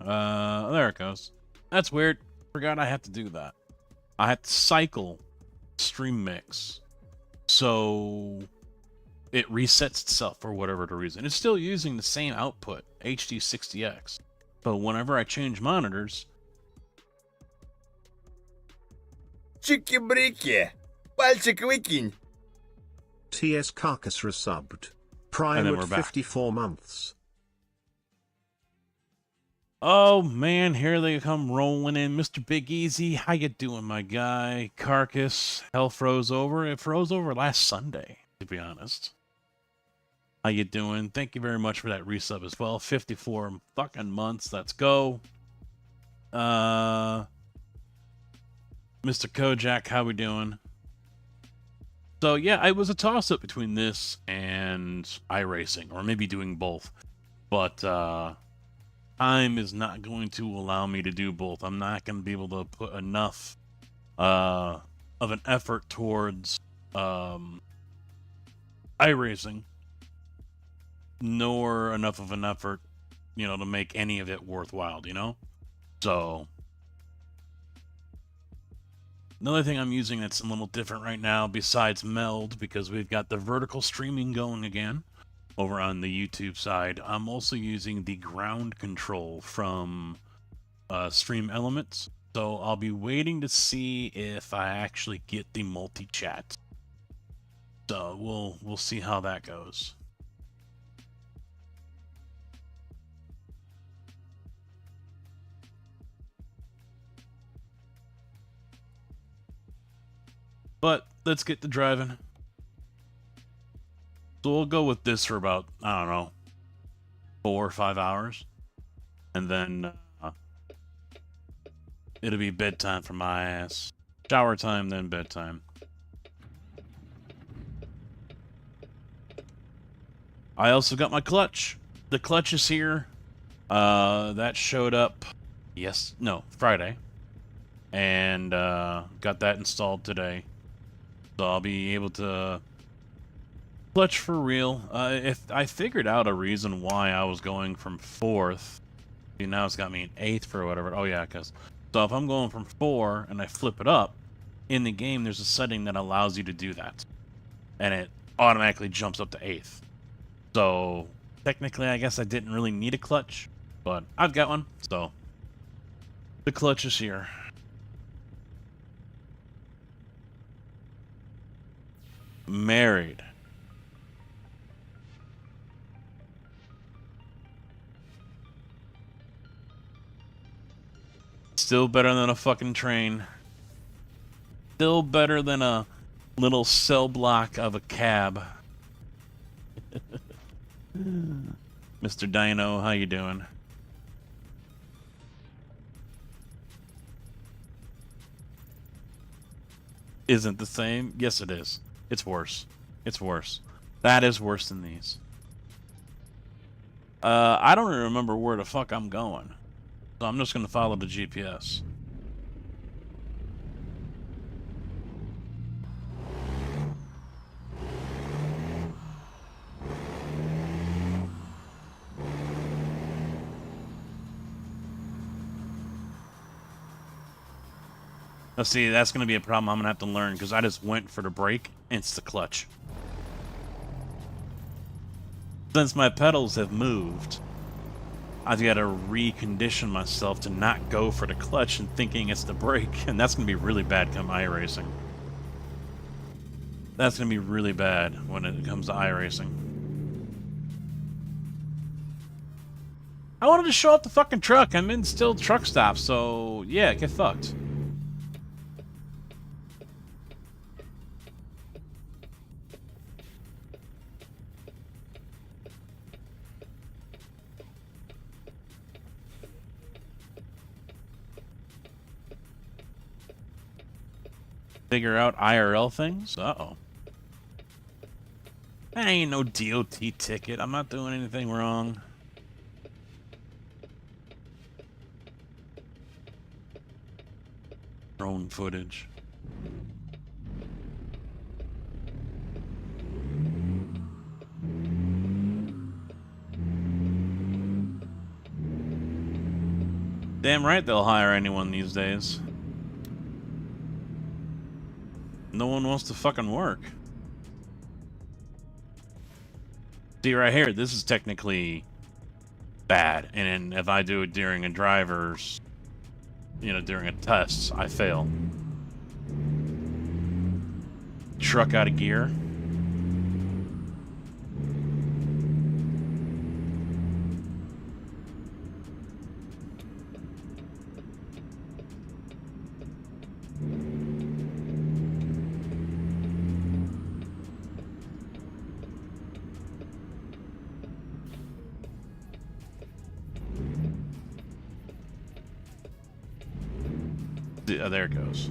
There it goes. That's weird. Forgot I had to do that. I had to cycle stream mix. So it resets itself for whatever the reason. It's still using the same output, HD60X. But whenever I change monitors... Чики-брики! Пальчик выкинь! TS Carcass resubbed. Prime then at we're back. 54 months. Oh man, here they come rolling in. Mr. Big Easy, how you doing, my guy? Carcass, hell froze over. It froze over last Sunday, to be honest. How you doing? Thank you very much for that resub as well. 54 fucking months. Let's go. Mr. Kojak, how we doing? So yeah, it was a toss-up between this and iRacing, or maybe doing both. But time is not going to allow me to do both. I'm not going to be able to put enough of an effort towards iRacing, nor enough of an effort, you know, to make any of it worthwhile, you know? So another thing I'm using that's a little different right now, besides Meld, because we've got the vertical streaming going again over on the YouTube side, I'm also using the ground control from Stream Elements. So I'll be waiting to see if I actually get the multi-chat. So we'll see how that goes. But let's get to driving. So we'll go with this for about, I don't know, 4 or 5 hours. And then it'll be bedtime for my ass. Shower time, then bedtime. I also got my clutch. The clutch is here. That showed up, Friday. And got that installed today. So I'll be able to clutch for real. If I figured out a reason why I was going from 4th, see, now it's got me in 8th for whatever. Oh yeah, because so if I'm going from 4 and I flip it up in the game, there's a setting that allows you to do that, and it automatically jumps up to 8th. So technically, I guess I didn't really need a clutch, but I've got one. So the clutch is here. Married. Still better than a fucking train. Still better than a little cell block of a cab. Mr. Dino, how you doing? Isn't the same? Yes, it is. It's worse. It's worse. That is worse than these. I don't even remember where the fuck I'm going. So I'm just gonna follow the GPS. Now see, that's gonna be a problem I'm gonna have to learn, because I just went for the brake, and it's the clutch. Since my pedals have moved, I've got to recondition myself to not go for the clutch and thinking it's the brake, and that's going to be really bad come iRacing. That's going to be really bad when it comes to iRacing. I wanted to show up the fucking truck. I'm in still truck stop, so yeah, get fucked. Figure out IRL things? Uh-oh. That ain't no DOT ticket. I'm not doing anything wrong. Drone footage. Damn right they'll hire anyone these days. No one wants to fucking work. See right here, this is technically bad, and if I do it during a driver's, during a test, I fail. Truck out of gear. Oh, there it goes.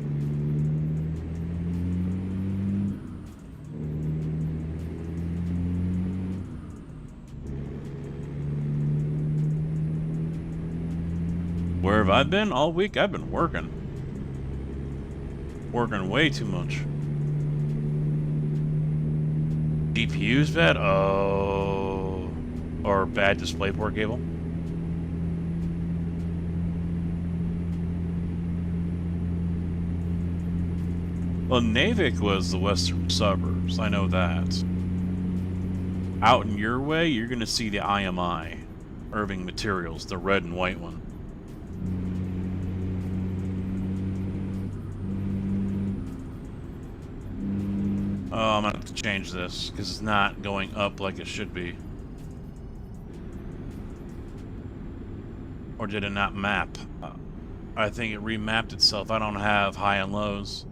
Where have I been? All week I've been working. Working way too much. GPU's bad? Oh. Or bad DisplayPort cable? Well, Navik was the western suburbs. I know that. Out in your way, you're going to see the IMI. Irving Materials, the red and white one. Oh, I'm going to have to change this, because it's not going up like it should be. Or did it not map? I think it remapped itself. I don't have high and lows.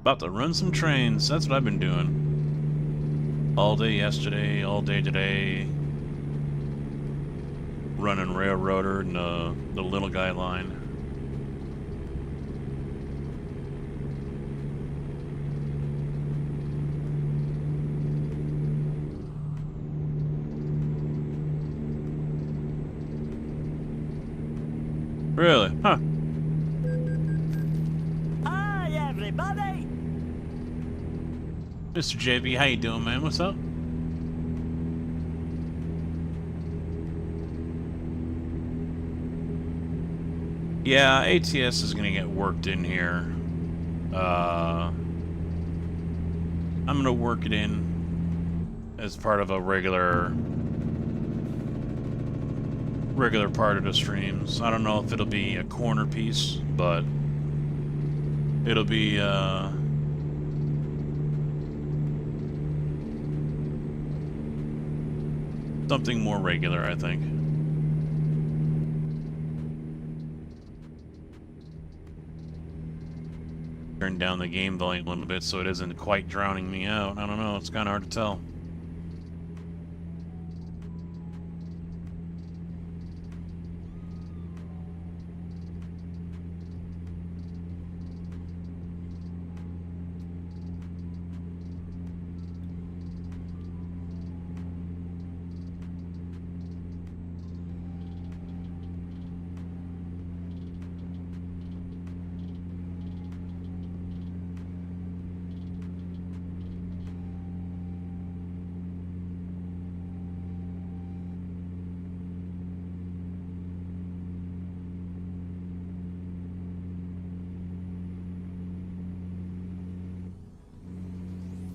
About to run some trains. That's what I've been doing. All day yesterday, all day today. Running Railroader and the Little Guy line. Really? Huh. Hi, everybody! Mr. JB, how you doing, man? What's up? Yeah, ATS is gonna get worked in here. I'm gonna work it in as part of a regular part of the streams. I don't know if it'll be a corner piece, but it'll be something more regular, I think. Turn down the game volume a little bit so it isn't quite drowning me out. I don't know, it's kind of hard to tell.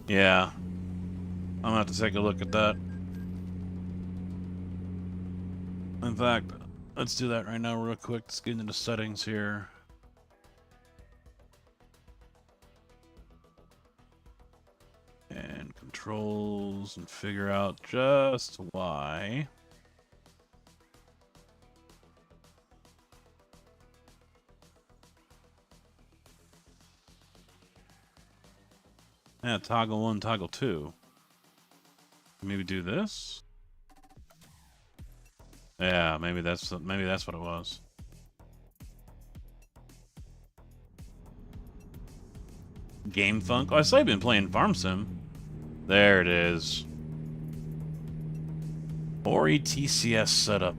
Yeah. I'm gonna have to take a look at that. In fact, let's do that right now real quick. Let's get into the settings here. And controls and figure out just why. Yeah, toggle 1, toggle 2. Maybe do this? Yeah, maybe that's what it was. Game Funk? Oh, I saw you've been playing Farm Sim. There it is. Ori TCS setup.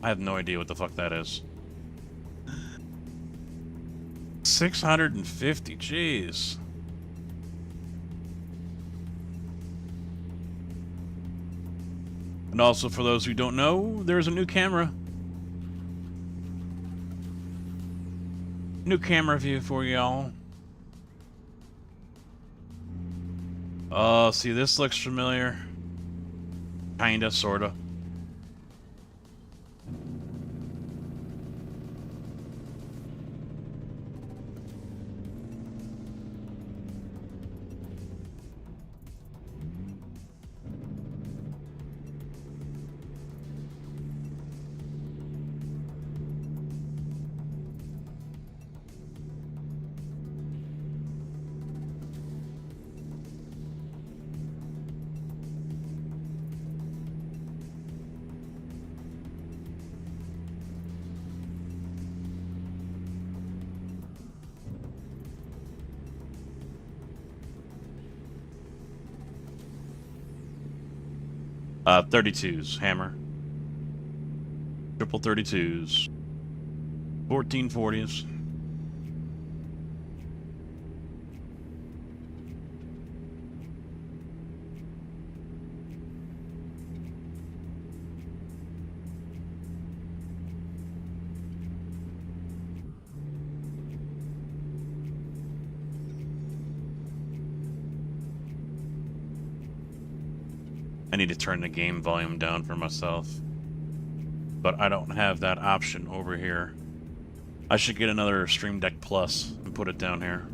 I have no idea what the fuck that is. 650, jeez. And also, for those who don't know, there's a new camera. New camera view for y'all. Oh, see, this looks familiar. Kinda, sorta. Uh, 32s, hammer. Triple 32s. 1440s. I need to turn the game volume down for myself. But I don't have that option over here. I should get another Stream Deck Plus and put it down here.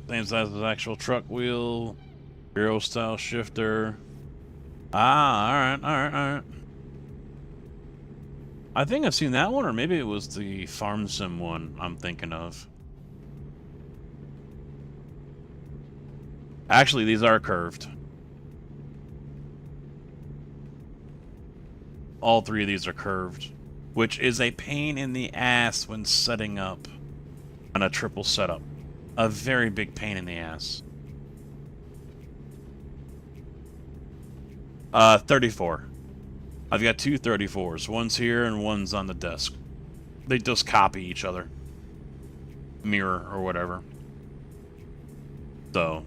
Same size as the actual truck wheel. Hero style shifter. Ah, alright. I think I've seen that one, or maybe it was the Farm Sim one I'm thinking of. Actually, these are curved. All three of these are curved, which is a pain in the ass when setting up on a triple setup. A very big pain in the ass. 34. I've got two 34s. One's here and one's on the desk. They just copy each other. Mirror or whatever. So.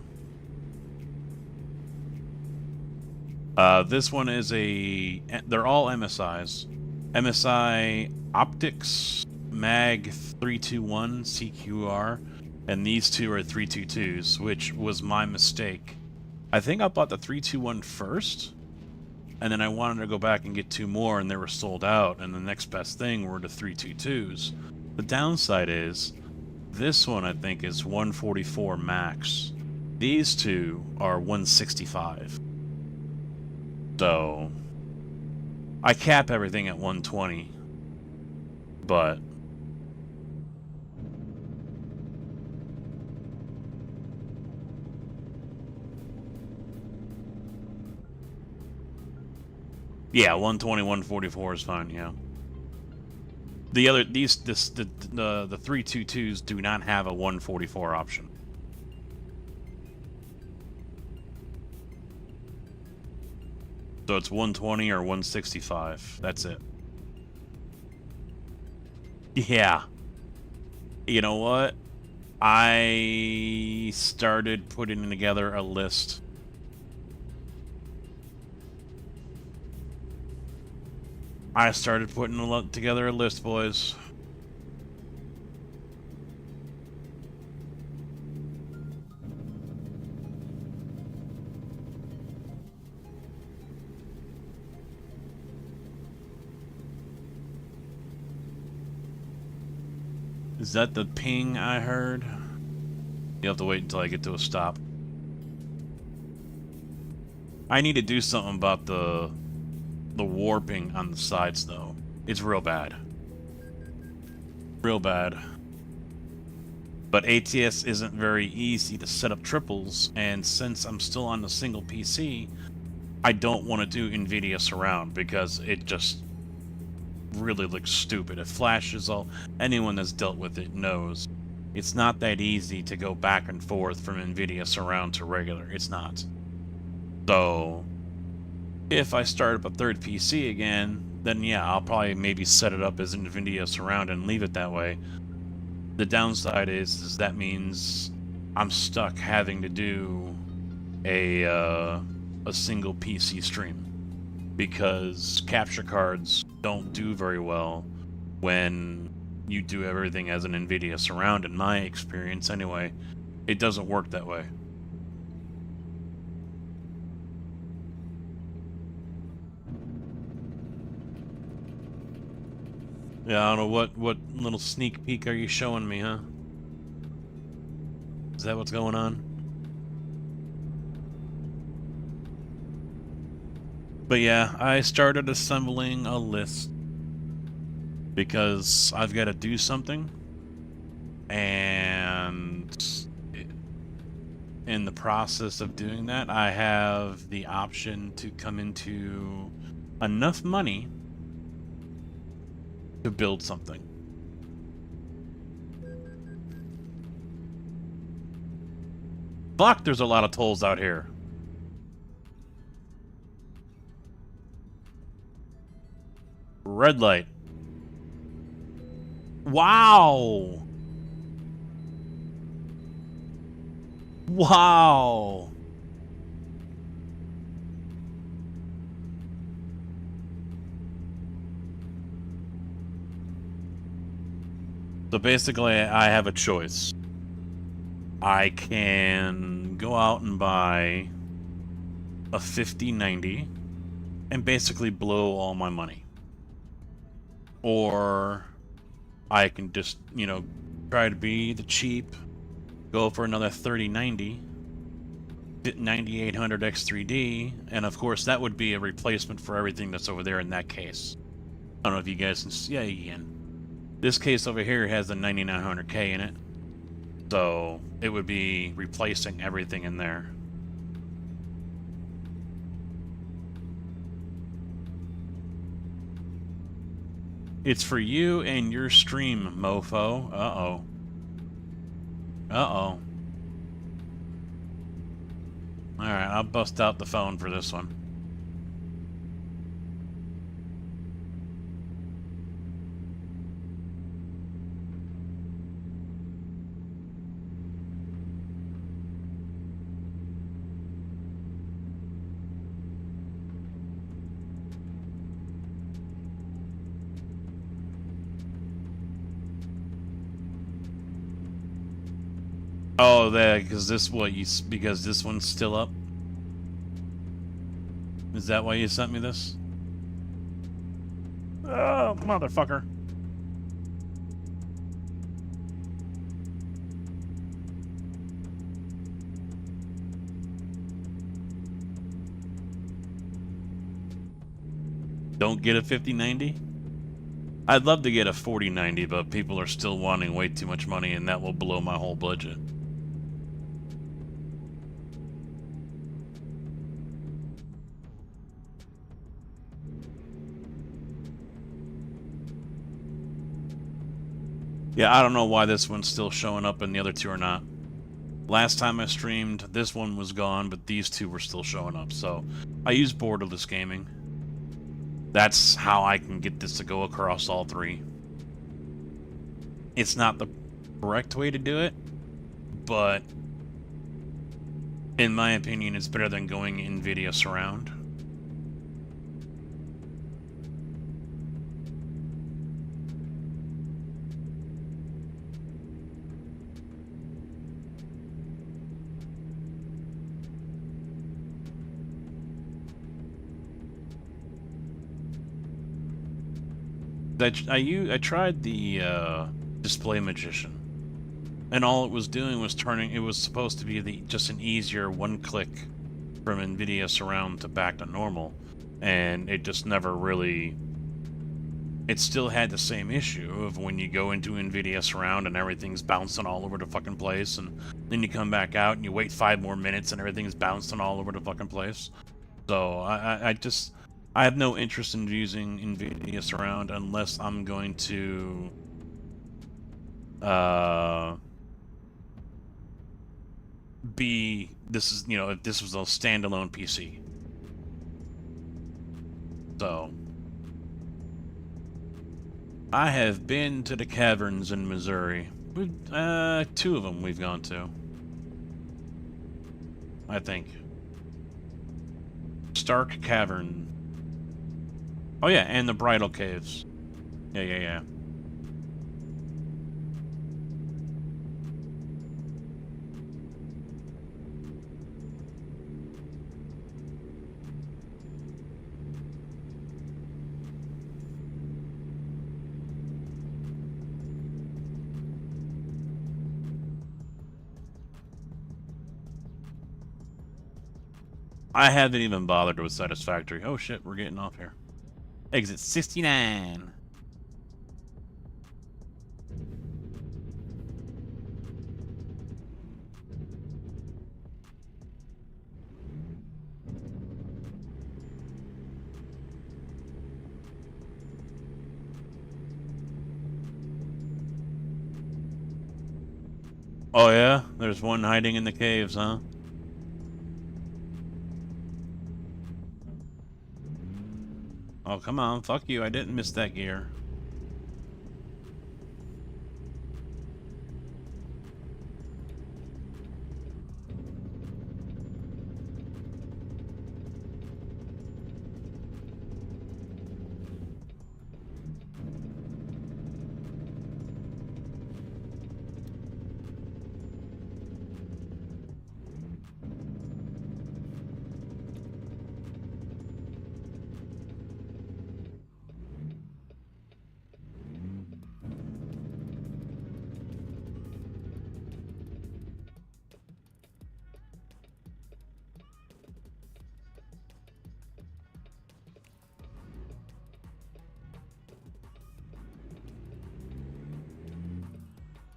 This one is a... They're all MSIs. MSI Optics Mag 321 CQR. And these two are 322s, which was my mistake. I think I bought the 321 first. And then I wanted to go back and get two more, and they were sold out, and the next best thing were the 322s. The downside is, this one I think is 144 max. These two are 165. So, I cap everything at 120. But... yeah, 120, 144 is fine, yeah. The other, the 322s do not have a 144 option. So it's 120 or 165. That's it. Yeah. You know what? I started putting together a list. I started putting together a list, boys. Is that the ping I heard? You have to wait until I get to a stop. I need to do something about the warping on the sides, though. It's real bad. Real bad. But ATS isn't very easy to set up triples, and since I'm still on the single PC, I don't want to do NVIDIA Surround because it just really looks stupid. It flashes all. Anyone that's dealt with it knows it's not that easy to go back and forth from NVIDIA Surround to regular. It's not. So if I start up a third PC again, then yeah, I'll probably maybe set it up as NVIDIA Surround and leave it that way. The downside is that means I'm stuck having to do a single PC stream because capture cards don't do very well when you do everything as an NVIDIA Surround. In my experience anyway, it doesn't work that way. Yeah, I don't know what little sneak peek are you showing me, huh? Is that what's going on? But yeah, I started assembling a list because I've got to do something, and in the process of doing that, I have the option to come into enough money to build something. Fuck, there's a lot of tolls out here. Red light. Wow. Wow. So basically, I have a choice. I can go out and buy a 5090 and basically blow all my money. Or I can just, you know, try to be the cheap, go for another 3090, 9800 X3D, and of course that would be a replacement for everything that's over there in that case. I don't know if you guys can see, yeah, you can. This case over here has a 9900K in it, so it would be replacing everything in there. It's for you and your stream, mofo. Uh-oh. Uh-oh. Alright, I'll bust out the phone for this one. Oh, because this because this one's still up. Is that why you sent me this? Oh, motherfucker! Don't get a 5090? I'd love to get a 4090, but people are still wanting way too much money, and that will blow my whole budget. Yeah, I don't know why this one's still showing up and the other two are not. Last time I streamed, this one was gone, but these two were still showing up, so I use Borderless Gaming. That's how I can get this to go across all three. It's not the correct way to do it, but in my opinion, it's better than going NVIDIA Surround. I tried the Display Magician, and all it was doing was it was supposed to be just an easier one-click from NVIDIA Surround to back to normal, and it just never really... It still had the same issue of when you go into NVIDIA Surround and everything's bouncing all over the fucking place, and then you come back out and you wait 5 more minutes and everything's bouncing all over the fucking place. So I have no interest in using NVIDIA Surround unless I'm going to if this was a standalone PC. So I have been to the caverns in Missouri. Two of them we've gone to, I think. Stark Cavern. Oh yeah, and the Bridal Caves. Yeah. I haven't even bothered with Satisfactory. Oh shit, we're getting off here. Exit 69. Oh yeah? There's one hiding in the caves, huh? Oh, come on. Fuck you. I didn't miss that gear.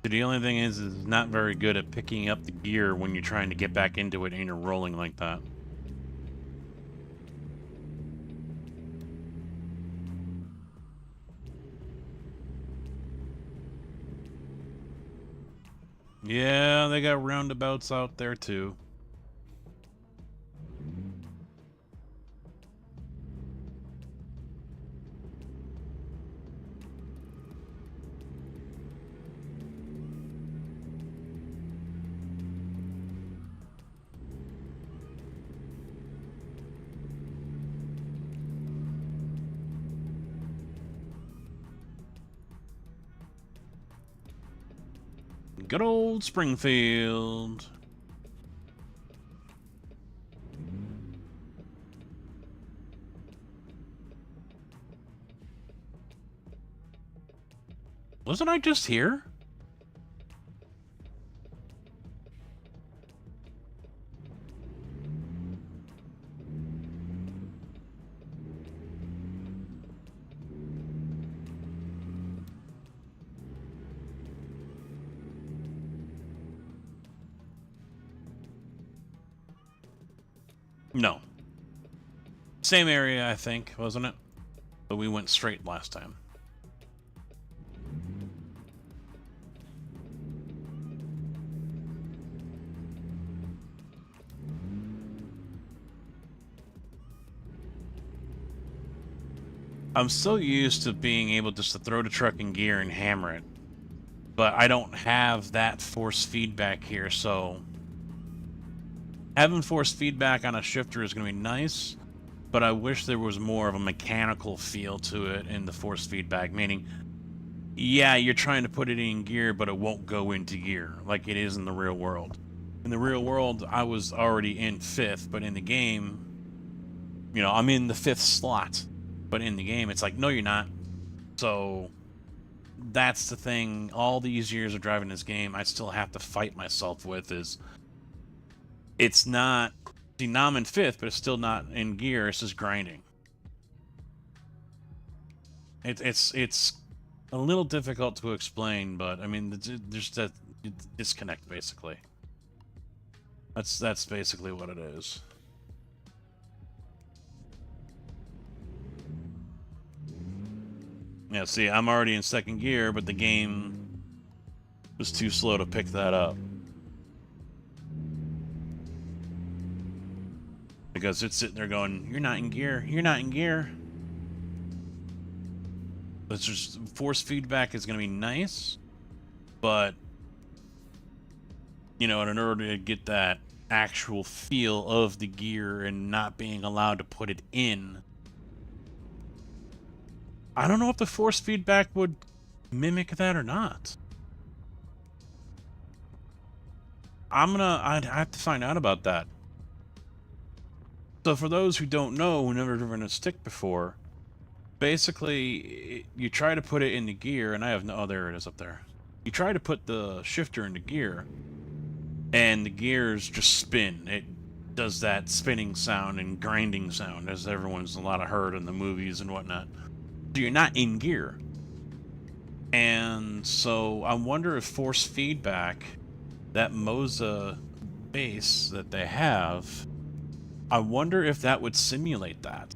The only thing is not very good at picking up the gear when you're trying to get back into it and you're rolling like that. Yeah, they got roundabouts out there too. Good old Springfield. Wasn't I just here? No. Same area, I think, wasn't it? But we went straight last time. I'm so used to being able just to throw the truck in gear and hammer it. But I don't have that force feedback here, so having force feedback on a shifter is going to be nice, but I wish there was more of a mechanical feel to it in the force feedback, meaning, yeah, you're trying to put it in gear, but it won't go into gear like it is in the real world. In the real world, I was already in 5th, but in the game, you know, I'm in the 5th slot, but in the game, it's like, no, you're not. So that's the thing. All these years of driving this game, I still have to fight myself with is, it's not, see, now I'm in 5th, but it's still not in gear, it's just grinding. It's a little difficult to explain, but I mean, there's that disconnect, basically. That's basically what it is. Yeah, see, I'm already in second gear, but the game was too slow to pick that up. Because it's sitting there going, you're not in gear, you're not in gear. But just force feedback is going to be nice, but, you know, in order to get that actual feel of the gear and not being allowed to put it in, I don't know if the force feedback would mimic that or not. I'd have to find out about that. So for those who don't know, who never driven a stick before, basically you try to put it into gear, and I have no, oh, there it is up there. You try to put the shifter into gear, and the gears just spin. It does that spinning sound and grinding sound, as everyone's a lot of heard in the movies and whatnot. So you're not in gear. And so I wonder if force feedback, that Moza base that they have, I wonder if that would simulate that.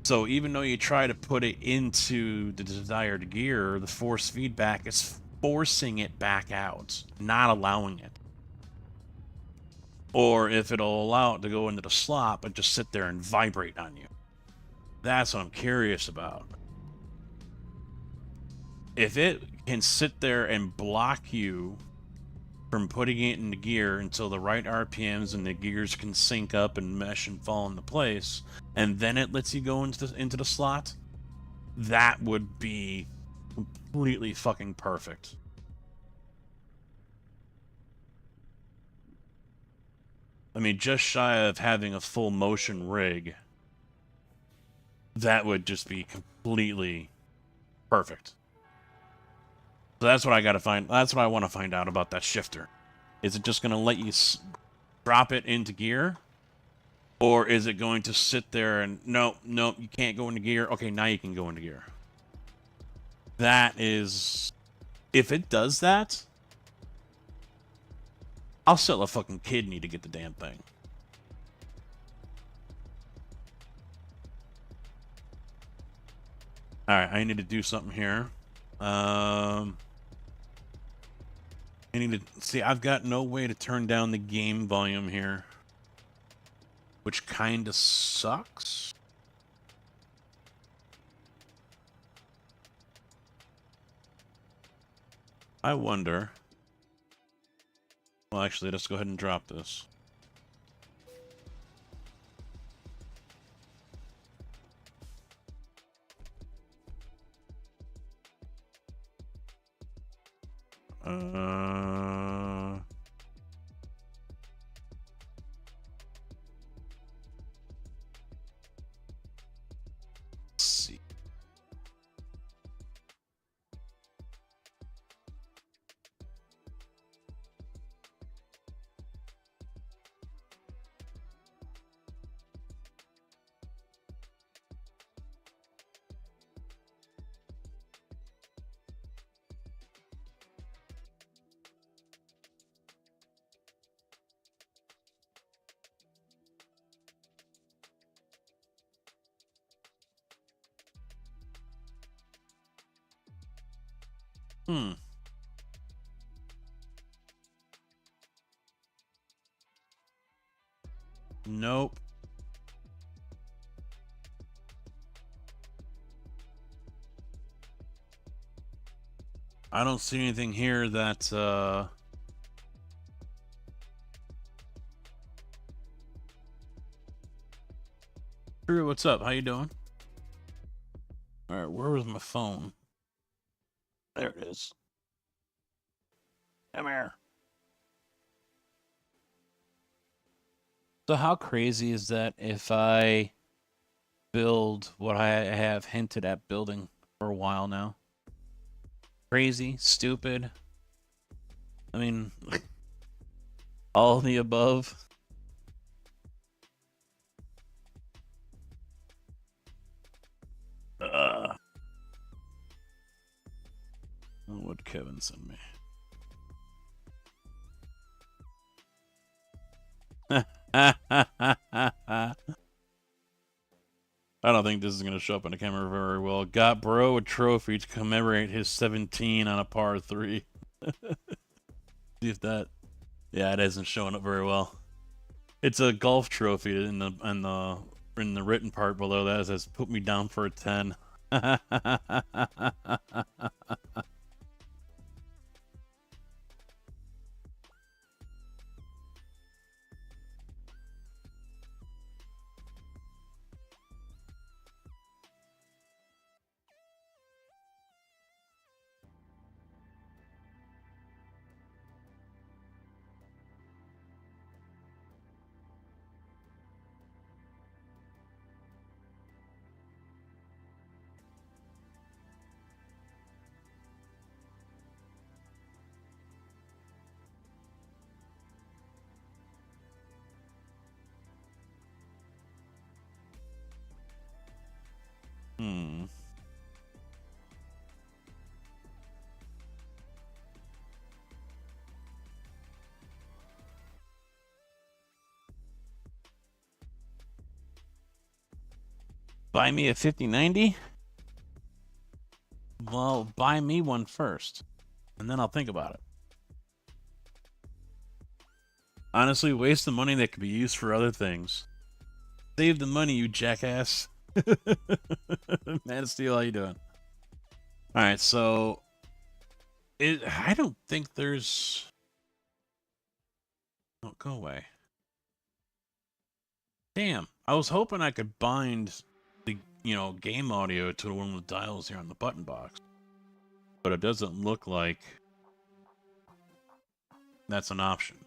So even though you try to put it into the desired gear, the force feedback is forcing it back out, not allowing it. Or if it'll allow it to go into the slot and just sit there and vibrate on you. That's what I'm curious about. If it can sit there and block you from putting it into gear until the right RPMs and the gears can sync up and mesh and fall into place, and then it lets you go into the slot, that would be completely fucking perfect. I mean, just shy of having a full motion rig, that would just be completely perfect. So that's what I gotta find. That's what I want to find out about that shifter. Is it just gonna let you drop it into gear, or is it going to sit there and no, you can't go into gear? Okay, now you can go into gear. That is, if it does that, I'll sell a fucking kidney to get the damn thing. All right, I need to do something here. I need to see. I've got no way to turn down the game volume here, which kind of sucks. I wonder. Well, actually, let's go ahead and drop this. Let's see. Nope. I don't see anything here that, Drew, what's up? How you doing? Alright, where was my phone? There it is. Come here. So how crazy is that if I build what I have hinted at building for a while now? Crazy, stupid. I mean, all the above. What Kevin sent me. I don't think this is going to show up on the camera very well. Got bro a trophy to commemorate his 17 on a par 3. See if that... Yeah, it isn't showing up very well. It's a golf trophy in the written part below that. It says, put me down for a 10. Hmm. Buy me a 5090? Well, buy me one first, and then I'll think about it. Honestly, waste the money that could be used for other things. Save the money, you jackass. Man of Steel, how you doing? Alright, so... I don't think there's... Oh, go away. Damn, I was hoping I could bind the, game audio to the one with dials here on the button box. But it doesn't look like that's an option.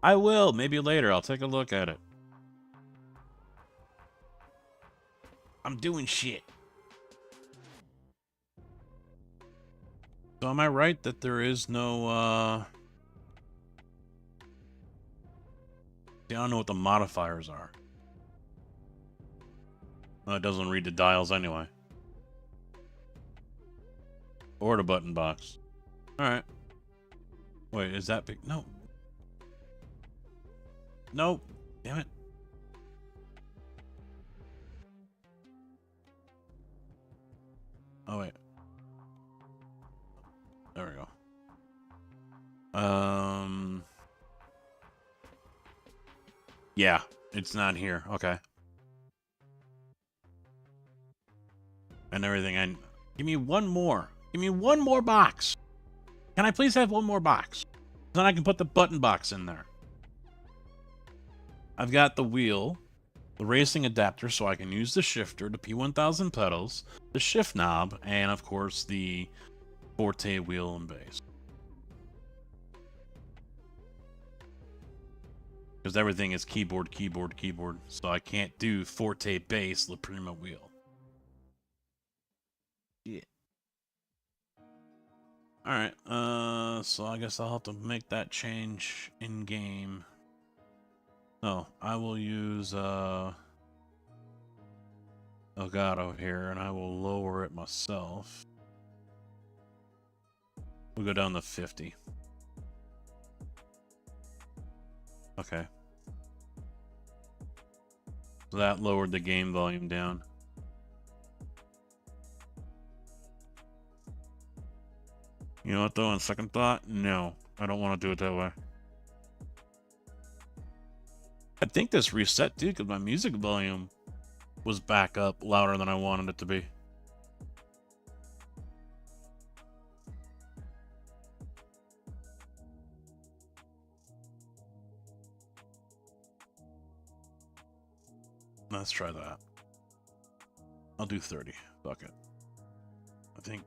I will. Maybe later. I'll take a look at it. I'm doing shit. So am I right that there is no, I don't know what the modifiers are. Well, it doesn't read the dials anyway. Or the button box. Alright. Wait, is that big? No. Nope. Damn it. Oh, wait. There we go. Yeah, it's not here. Okay. And everything. Give me one more. Give me one more box. Can I please have one more box? Then I can put the button box in there. I've got the wheel, the racing adapter so I can use the shifter, the P1000 pedals, the shift knob, and of course the Forte wheel and base. Because everything is keyboard, keyboard, keyboard, so I can't do Forte bass, La Prima wheel. Yeah. Alright, so I guess I'll have to make that change in-game. Oh, I will use, Elgato here, and I will lower it myself. We'll go down to 50. Okay. So that lowered the game volume down. You know what, though, on second thought? No, I don't want to do it that way. I think this reset, dude, because my music volume was back up louder than I wanted it to be. Let's try that. I'll do 30. Fuck it. I think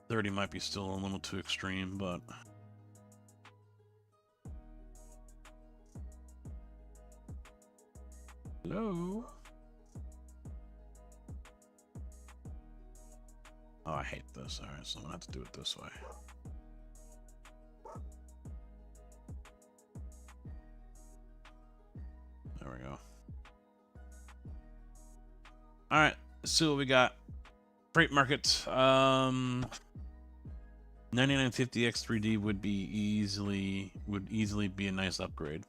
30 might be still a little too extreme, but... Hello? Oh, I hate this. Alright, so I'm gonna have to do it this way. There we go. Alright, let's see what we got. Freight market. 9950 X3D would easily be a nice upgrade.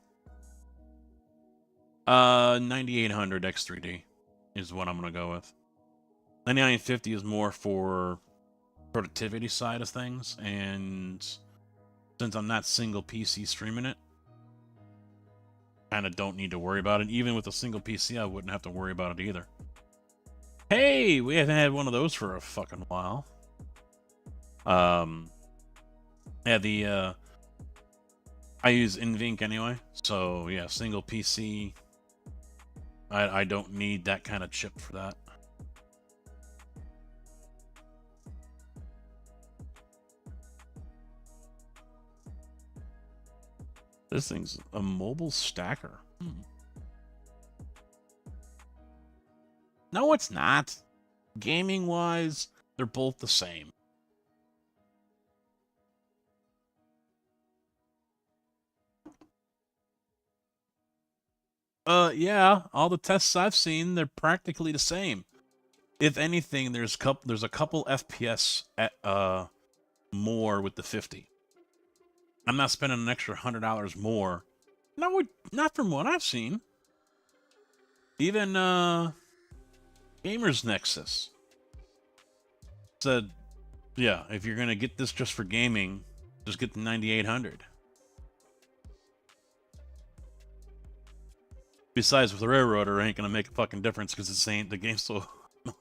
9800 X3D is what I'm gonna go with. 9950 is more for productivity side of things, and since I'm not single PC streaming it, kind of don't need to worry about it. Even with a single PC, I wouldn't have to worry about it either. Hey, we haven't had one of those for a fucking while. Yeah, I use NVENC anyway, so yeah, single PC. I don't need that kind of chip for that. This thing's a mobile stacker. No, it's not. Gaming-wise, they're both the same. Yeah, all the tests I've seen, they're practically the same. If anything, there's a couple FPS at, more with the 50. I'm not spending an extra $100 more. No, not from what I've seen. Even Gamers Nexus said, yeah, if you're gonna get this just for gaming, just get the 9800. Besides, with the Railroader, ain't gonna make a fucking difference because the game's so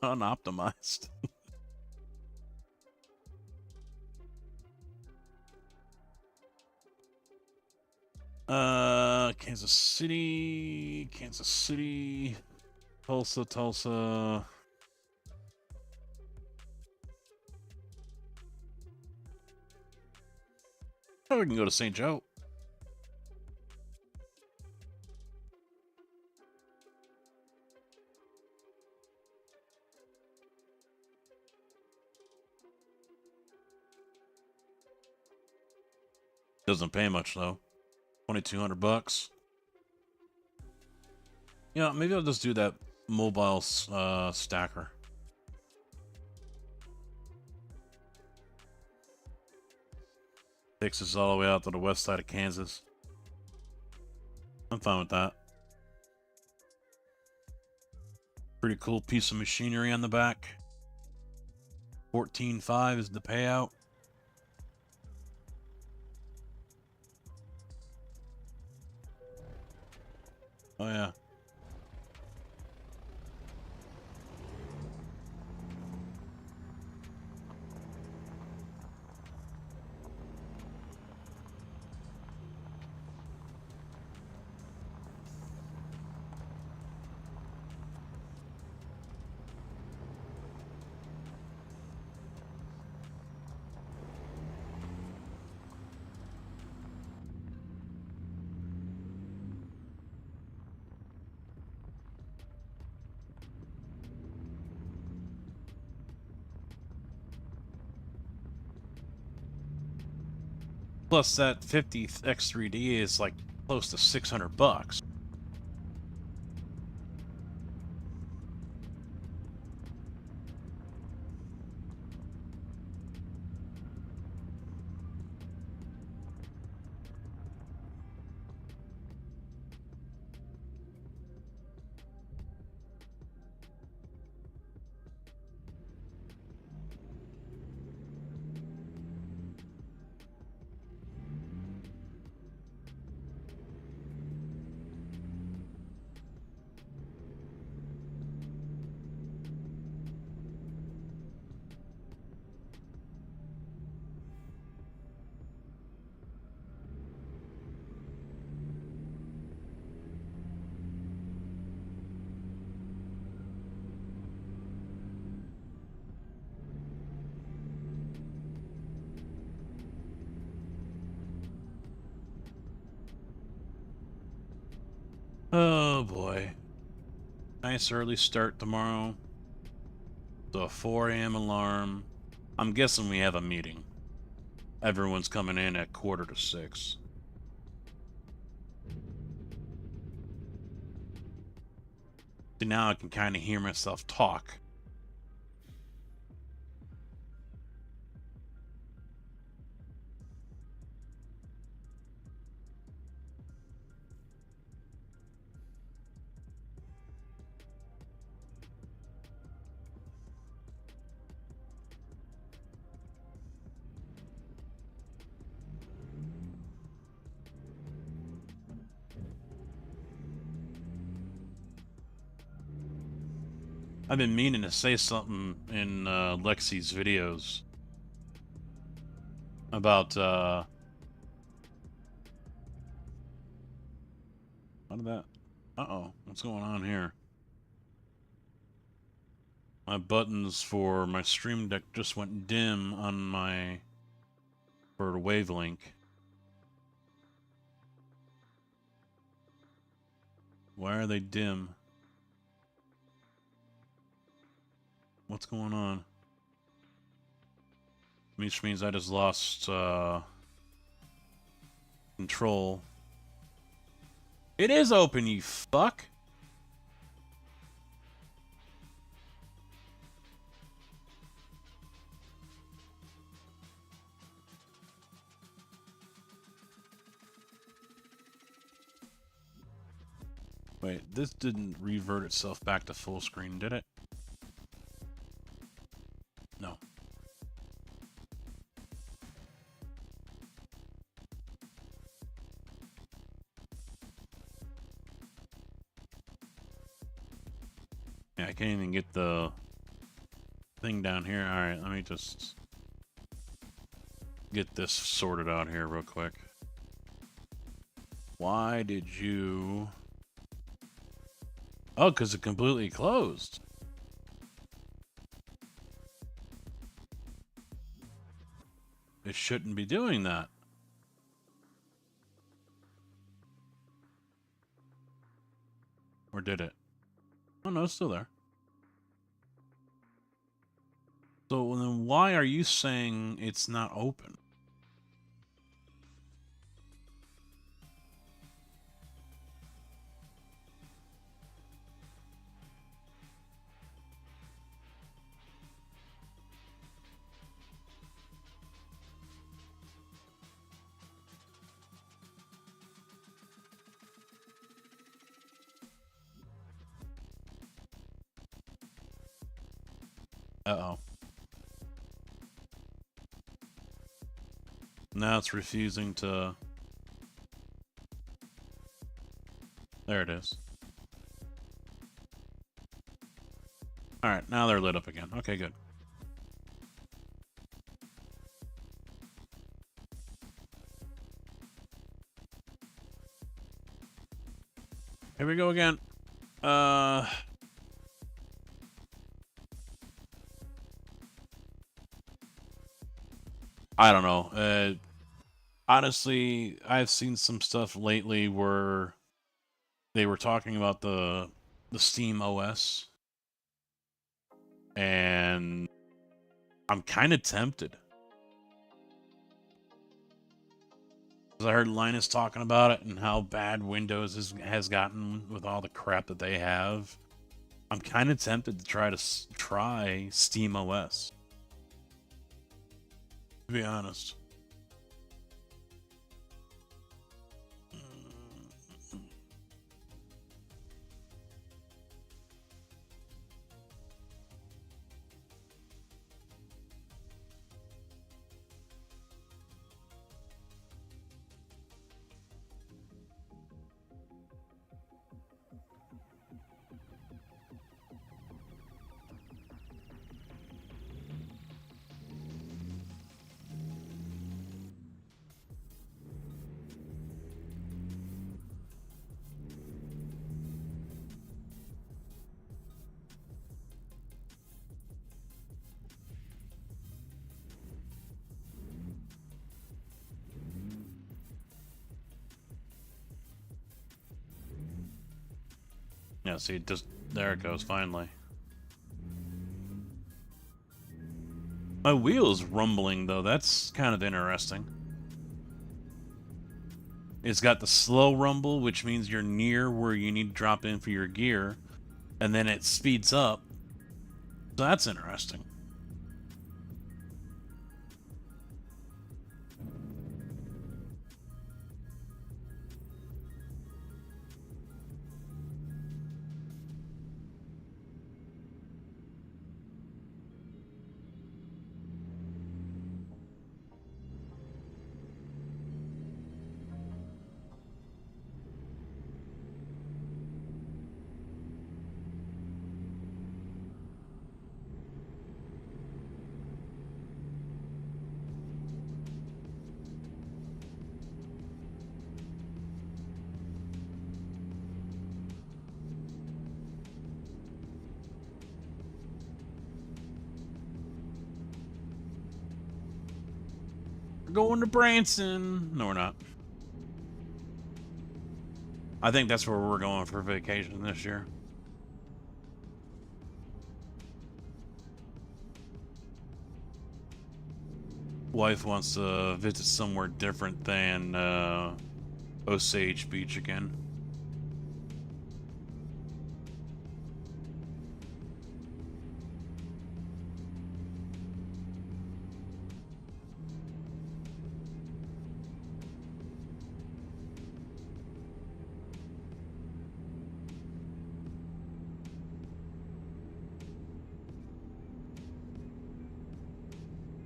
unoptimized. Kansas City, Tulsa. Oh, we can go to St. Joe. Doesn't pay much though. $2,200. Yeah, maybe I'll just do that mobile stacker. Takes us all the way out to the west side of Kansas. I'm fine with that. Pretty cool piece of machinery on the back. 14.5 is the payout. Oh yeah. Plus that 50 X3D is like close to $600. nice early start tomorrow. So a 4 a.m. alarm. I'm guessing we have a meeting. Everyone's coming in at 5:45. So now I can kind of hear myself talk. I've been meaning to say something in Lexi's videos about how did that? Uh-oh, what's going on here? My buttons for my Stream Deck just went dim on my for Wavelink. Why are they dim? What's going on? Which means I just lost control. It is open, you fuck! Wait, this didn't revert itself back to full screen, did it? No. Yeah, I can't even get the thing down here. Alright, let me just get this sorted out here real quick. Why did you... Oh, because it completely closed. It shouldn't be doing that. Or did it? Oh no, it's still there. So then why are you saying it's not open? Uh-oh. Now it's refusing to... There it is. Alright, now they're lit up again. Okay, good. Here we go again. I don't know. Honestly, I've seen some stuff lately where they were talking about the Steam OS, and I'm kind of tempted. 'Cause I heard Linus talking about it and how bad Windows has gotten with all the crap that they have. I'm kind of tempted to try Steam OS. To be honest. Yeah, see, it just There it goes, finally. My wheel's rumbling, though. That's kind of interesting. It's got the slow rumble, which means you're near where you need to drop in for your gear, and then it speeds up. So that's interesting. We're going to Branson. No, we're not. I think that's where we're going for vacation this year. Wife wants to visit somewhere different than Osage Beach again.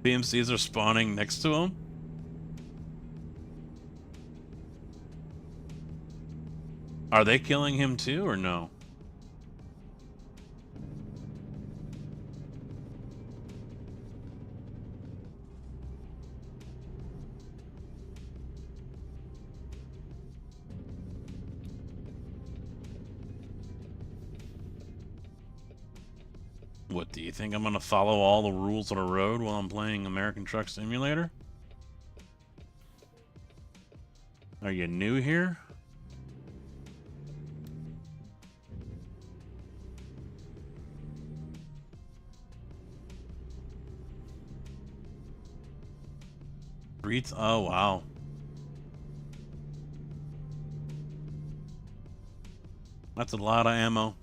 BMCs are spawning next to him. Are they killing him too, or no? What, do you think I'm gonna follow all the rules of the road while I'm playing American Truck Simulator? Are you new here? Oh, wow. That's a lot of ammo.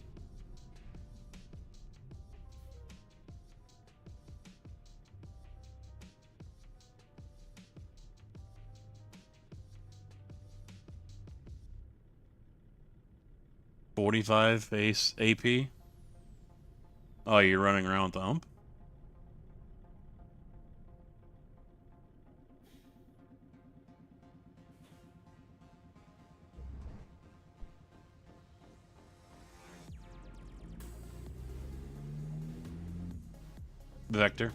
$45 base AP. Oh, you're running around with the hump? Vector.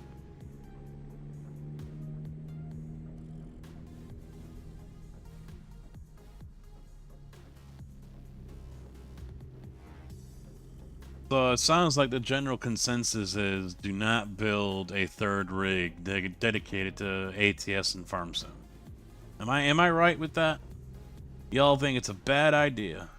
So it sounds like the general consensus is do not build a third rig dedicated to ATS and farm sim. Am I right with that? Y'all think it's a bad idea?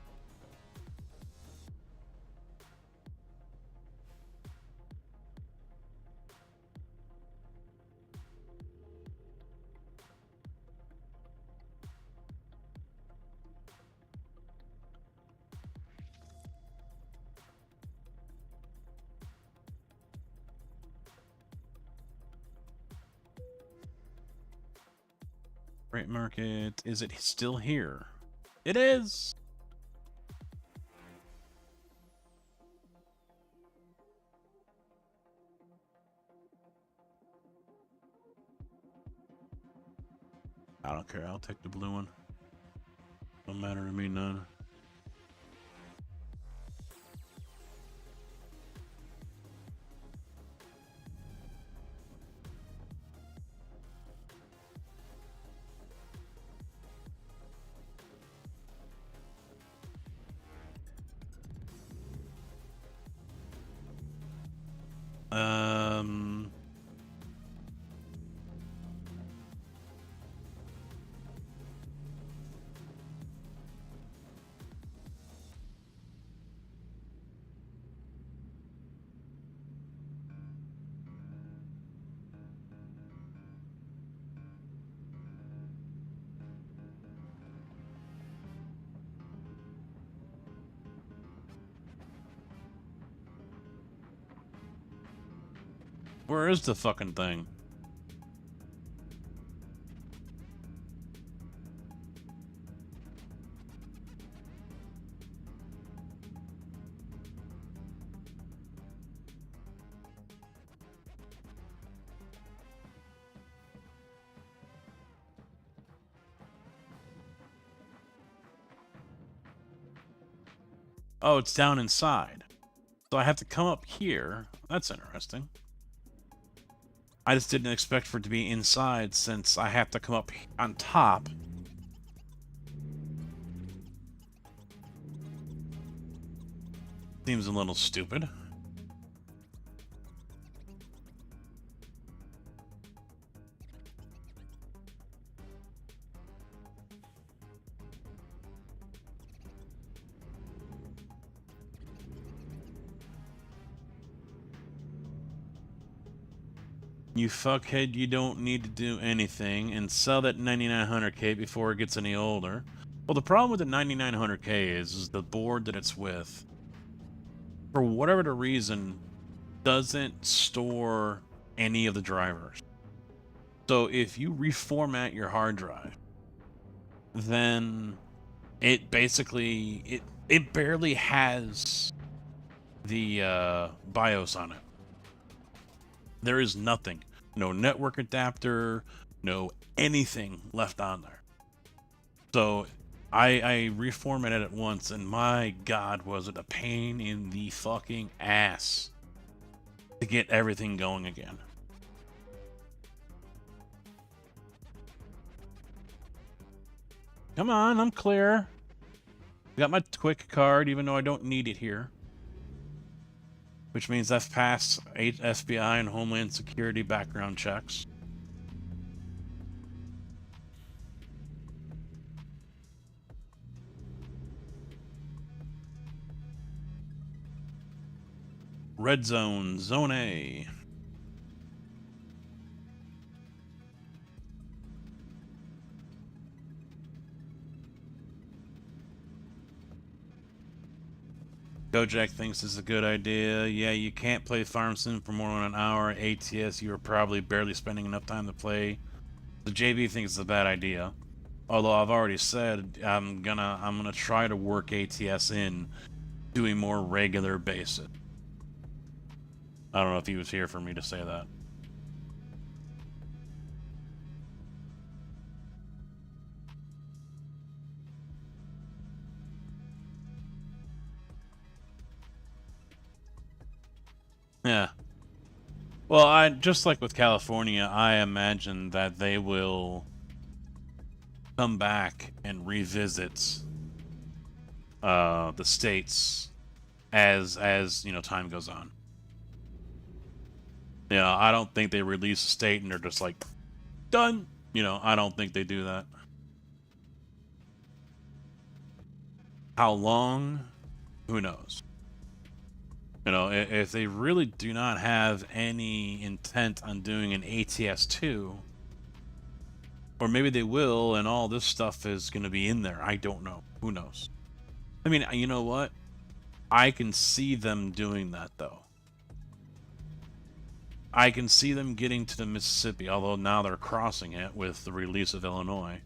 Freight market, is it still here? It is! I don't care, I'll take the blue one. Don't matter to me none. Um, Where is the fucking thing? Oh, it's down inside. So I have to come up here. That's interesting. I just didn't expect for it to be inside since I have to come up on top. Seems a little stupid. You fuckhead, you don't need to do anything and sell that 9900K before it gets any older. Well, the problem with the 9900K is the board that it's with, for whatever the reason, doesn't store any of the drivers. So if you reformat your hard drive, then it basically, it barely has the BIOS on it. There is nothing. No network adapter, no anything left on there. So I reformatted it once, and my god, was it a pain in the fucking ass to get everything going again. Come on, I'm clear. Got my quick card, even though I don't need it here. Which means I've passed 8 FBI and Homeland Security background checks. Red Zone, Zone A. Gojak thinks it's a good idea. Yeah, you can't play Farm Sim for more than an hour. ATS, you are probably barely spending enough time to play. The JB thinks it's a bad idea. Although I've already said I'm gonna try to work ATS in to a more regular basis. I don't know if he was here for me to say that. Yeah. Well, I just like with California, I imagine that they will come back and revisit the states as you know, time goes on. You know, I don't think they release a state and they're just like done. You know, I don't think they do that. How long? Who knows? You know, if they really do not have any intent on doing an ATS2, or maybe they will, and all this stuff is going to be in there. I don't know. Who knows? I mean, you know what? I can see them doing that, though. I can see them getting to the Mississippi, although now they're crossing it with the release of Illinois.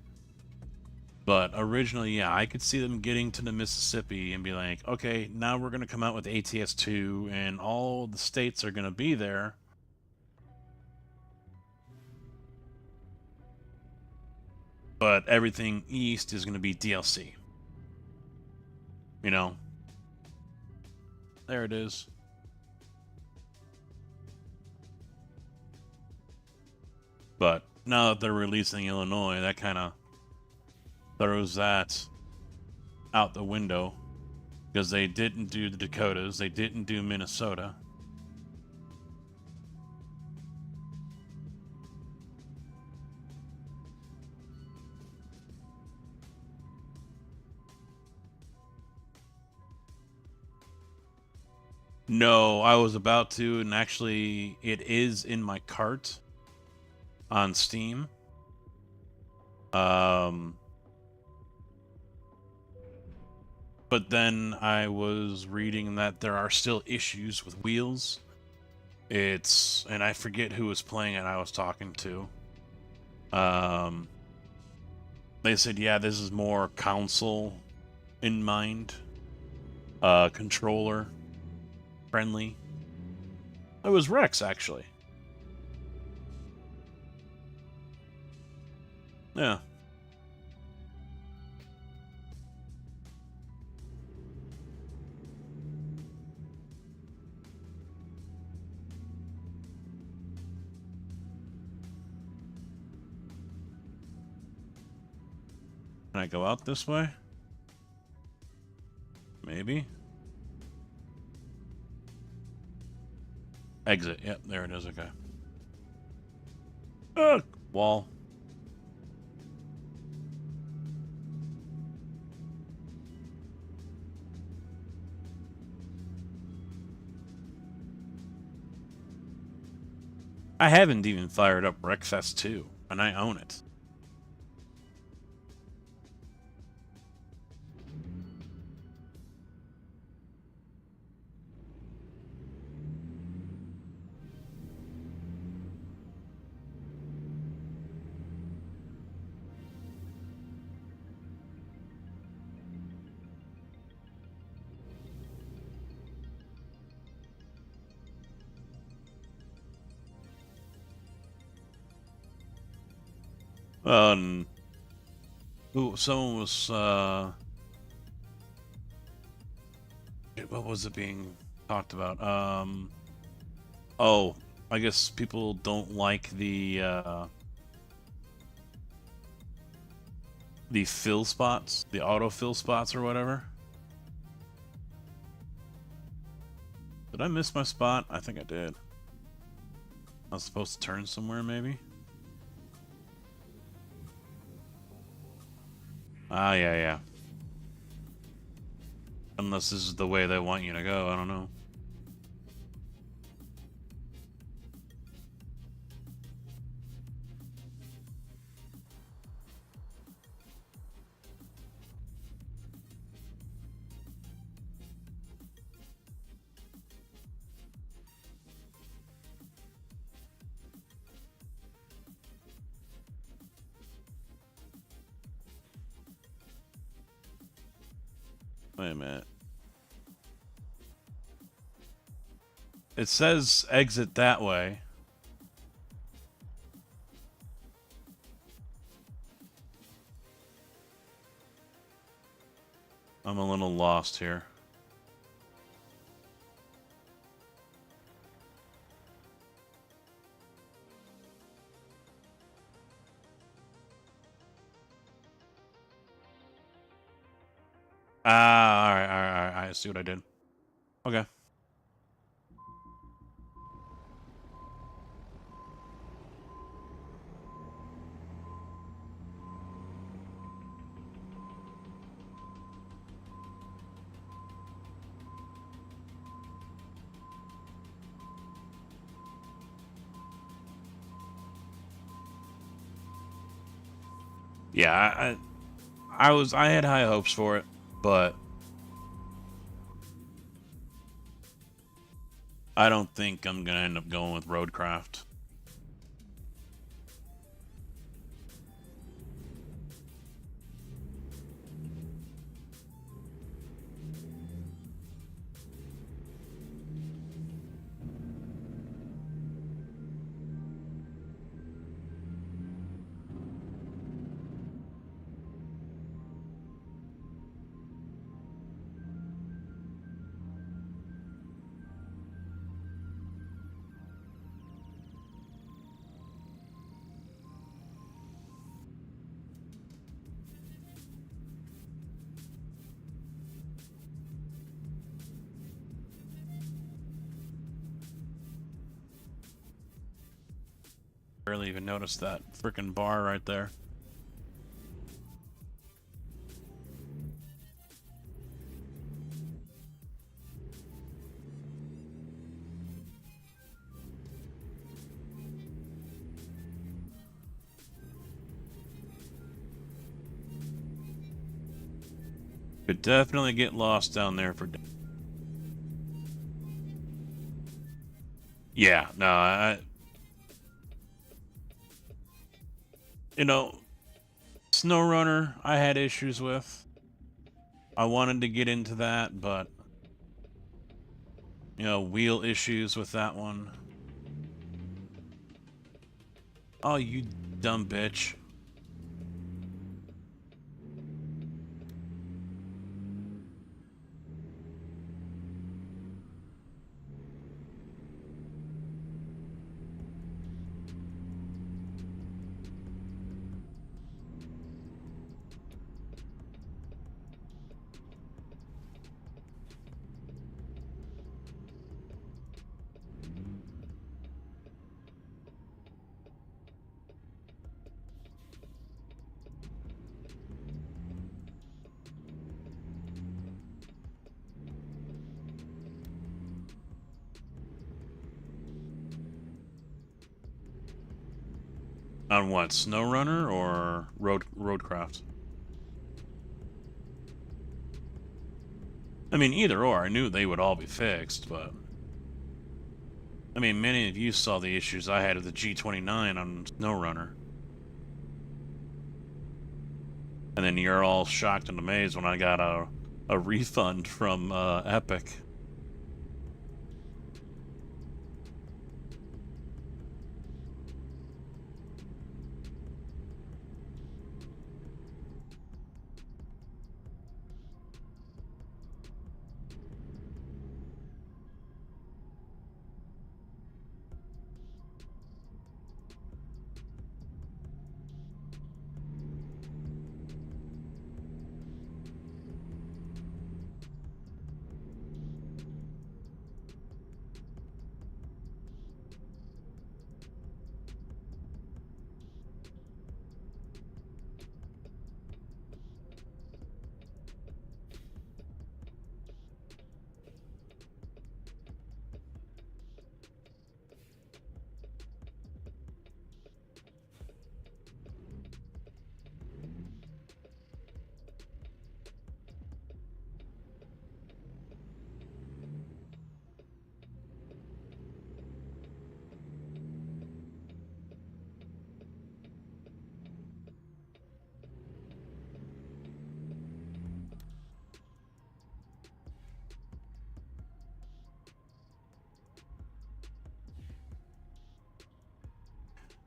But originally, yeah, I could see them getting to the Mississippi and be like, okay, now we're going to come out with ATS2, and all the states are going to be there. But everything east is going to be DLC. You know? There it is. But now that they're releasing Illinois, that kind of throws that out the window, because they didn't do the Dakotas, they didn't do Minnesota. No, I was about to, and actually it is in my cart on Steam. But then I was reading that there are still issues with wheels. It's, and I forget who was playing it I was talking to. They said, yeah, this is more console in mind. Controller friendly. It was Rex, actually. Yeah. Can I go out this way? Maybe. Exit. Yep, there it is. Okay. Wall. I haven't even fired up Wreckfest 2, and I own it. Ooh, someone was, what was it being talked about? Oh, I guess people don't like the fill spots, the auto fill spots or whatever. Did I miss my spot? I think I did. I was supposed to turn somewhere, maybe? Ah, yeah. Unless this is the way they want you to go, I don't know. Wait a minute. It says exit that way. I'm a little lost here. Ah, alright. I see what I did. Okay. Yeah, I had high hopes for it, but I don't think I'm gonna end up going with Roadcraft. Barely even noticed that freaking bar right there. Could definitely get lost down there for. Yeah, no, you know, SnowRunner, I had issues with. I wanted to get into that, but wheel issues with that one. Oh, you dumb bitch. On what, SnowRunner or Roadcraft? I mean, either or. I knew they would all be fixed, but I mean, many of you saw the issues I had with the G29 on SnowRunner. And then you're all shocked and amazed when I got a refund from Epic.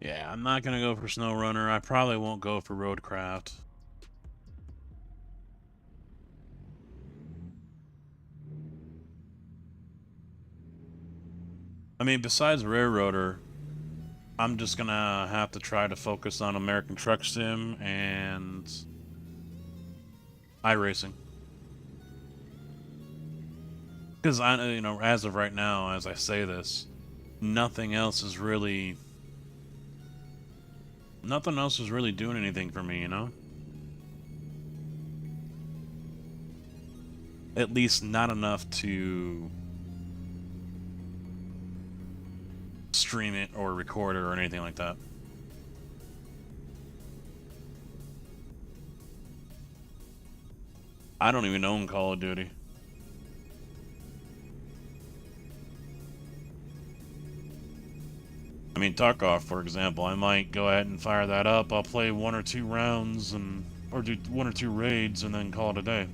Yeah, I'm not gonna go for SnowRunner. I probably won't go for Roadcraft. I mean, besides Railroader, I'm just gonna have to try to focus on American Truck Sim and iRacing. Because as of right now, as I say this, nothing else is really doing anything for me, At least not enough to stream it or record it or anything like that. I don't even own Call of Duty. I mean, Tarkov, for example, I might go ahead and fire that up. I'll play 1 or 2 rounds or do 1 or 2 raids and then call it a day.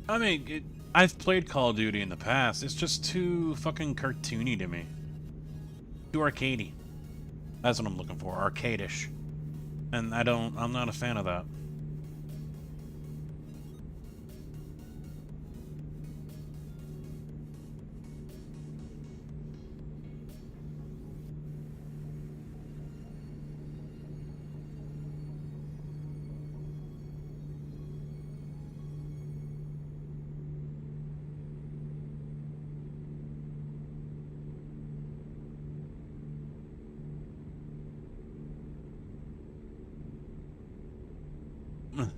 I mean, I've played Call of Duty in the past. It's just too fucking cartoony to me. Too arcadey. That's what I'm looking for. Arcadish. And I'm not a fan of that.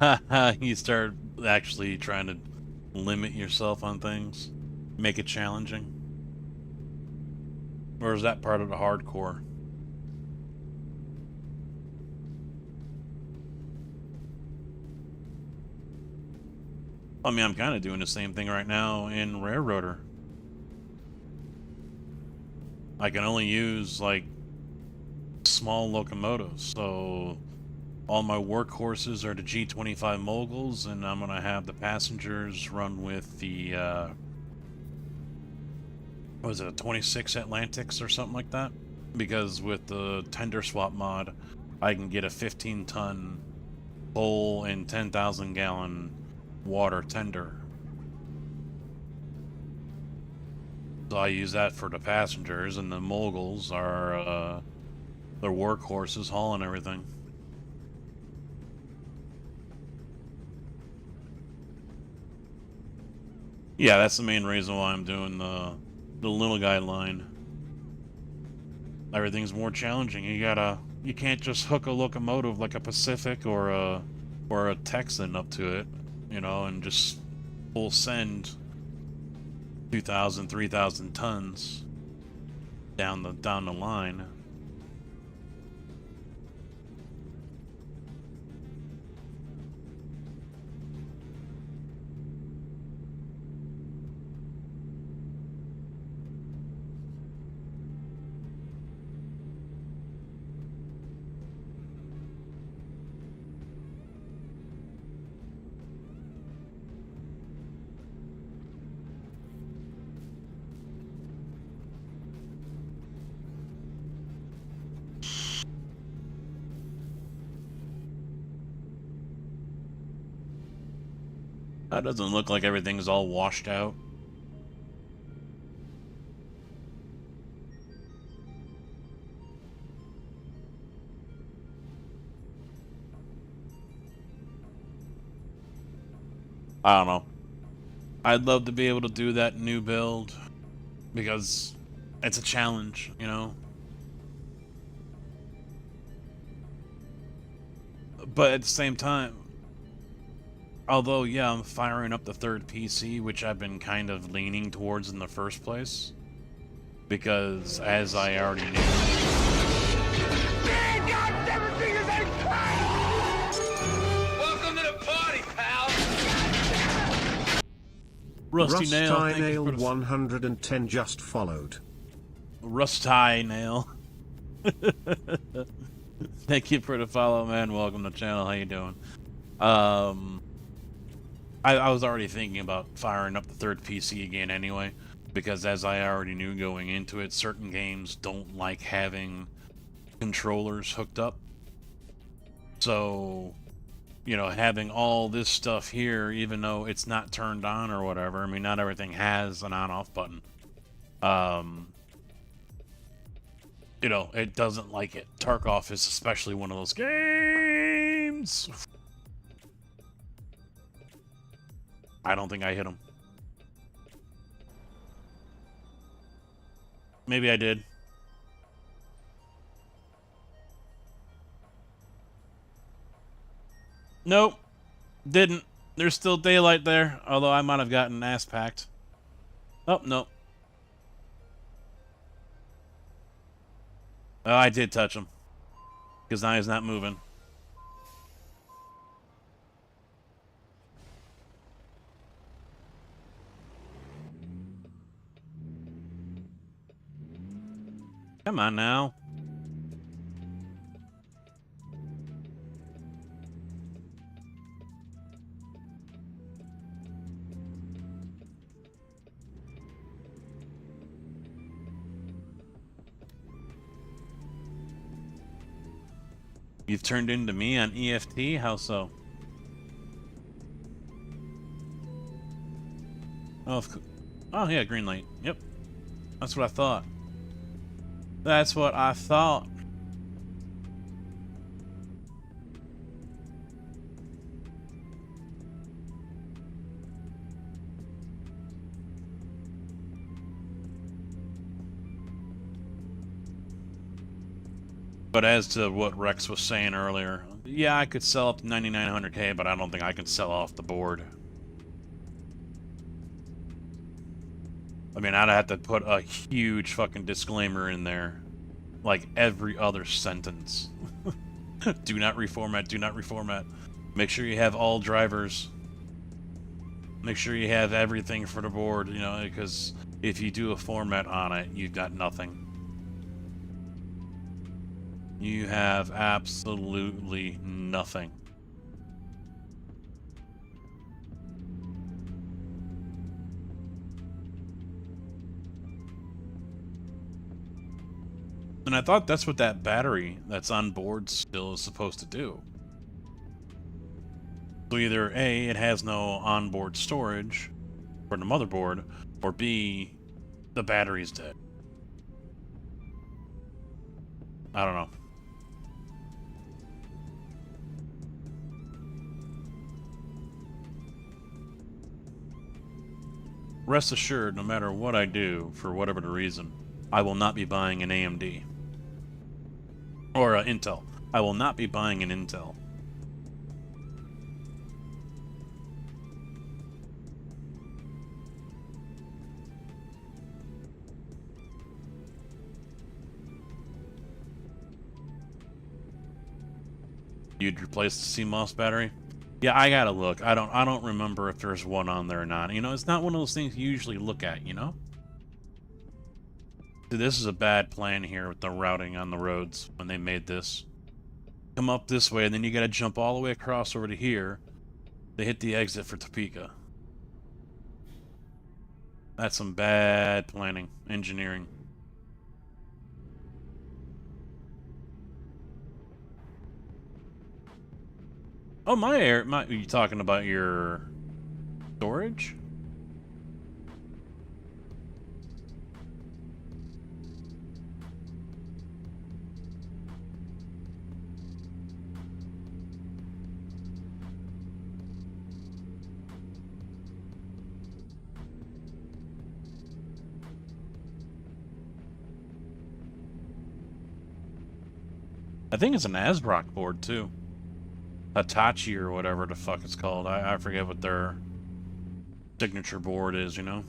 You start actually trying to limit yourself on things, make it challenging. Or is that part of the hardcore? I mean, I'm kind of doing the same thing right now in Railroader. I can only use, like, small locomotives, so all my workhorses are the G25 Moguls, and I'm going to have the passengers run with the, what was it, a 26 Atlantics or something like that? Because with the tender swap mod, I can get a 15-ton full and 10,000 gallon water tender. So I use that for the passengers, and the Moguls are their workhorses hauling everything. Yeah, that's the main reason why I'm doing the little guy line. Everything's more challenging. You can't just hook a locomotive like a Pacific or a Texan up to it, you know, and just full send 2,000, 3,000 tons down the line. That doesn't look like everything's all washed out. I don't know. I'd love to be able to do that new build because it's a challenge, you know? But at the same time, although, yeah, I'm firing up the third PC, which I've been kind of leaning towards in the first place, because as I already knew... Welcome to the party, pal! Rusty Nail, thank you Nail for the 110 just followed. Rusty Nail. Thank you for the follow, man. Welcome to the channel. How you doing? I was already thinking about firing up the third PC again anyway, because as I already knew going into it, certain games don't like having controllers hooked up. So, you know, having all this stuff here, even though it's not turned on or whatever, I mean, not everything has an on-off button. You know, it doesn't like it. Tarkov is especially one of those games. I don't think I hit him. Maybe I did. Nope. Didn't. There's still daylight there, although I might have gotten ass packed. Oh, no. Oh, I did touch him. Because now he's not moving. Come on now. You've turned into me on EFT? How so? Oh, oh yeah, green light. Yep. That's what I thought. That's what I thought. But as to what Rex was saying earlier, Yeah, I could sell up to 9,900K, but I don't think I can sell off the board. I mean, I'd have to put a huge fucking disclaimer in there. Like every other sentence. Do not reformat, do not reformat. Make sure you have all drivers. Make sure you have everything for the board, you know, because if you do a format on it, you've got nothing. You have absolutely nothing. And I thought that's what that battery that's on board still is supposed to do. So either A, it has no onboard storage for the motherboard, or B, the battery's dead. I don't know. Rest assured, no matter what I do, for whatever the reason, I will not be buying an AMD. Or Intel. I will not be buying an Intel. You'd replace the CMOS battery? Yeah, I gotta look. I don't remember if there's one on there or not. You know, it's not one of those things you usually look at, you know? See, this is a bad plan here with the routing on the roads when they made this. Come up this way, and then you gotta jump all the way across over to here to hit the exit for Topeka. That's some bad planning, engineering. Oh, are you talking about your storage? I think it's an ASRock board too. Hitachi or whatever the fuck it's called. I forget what their signature board is, you know?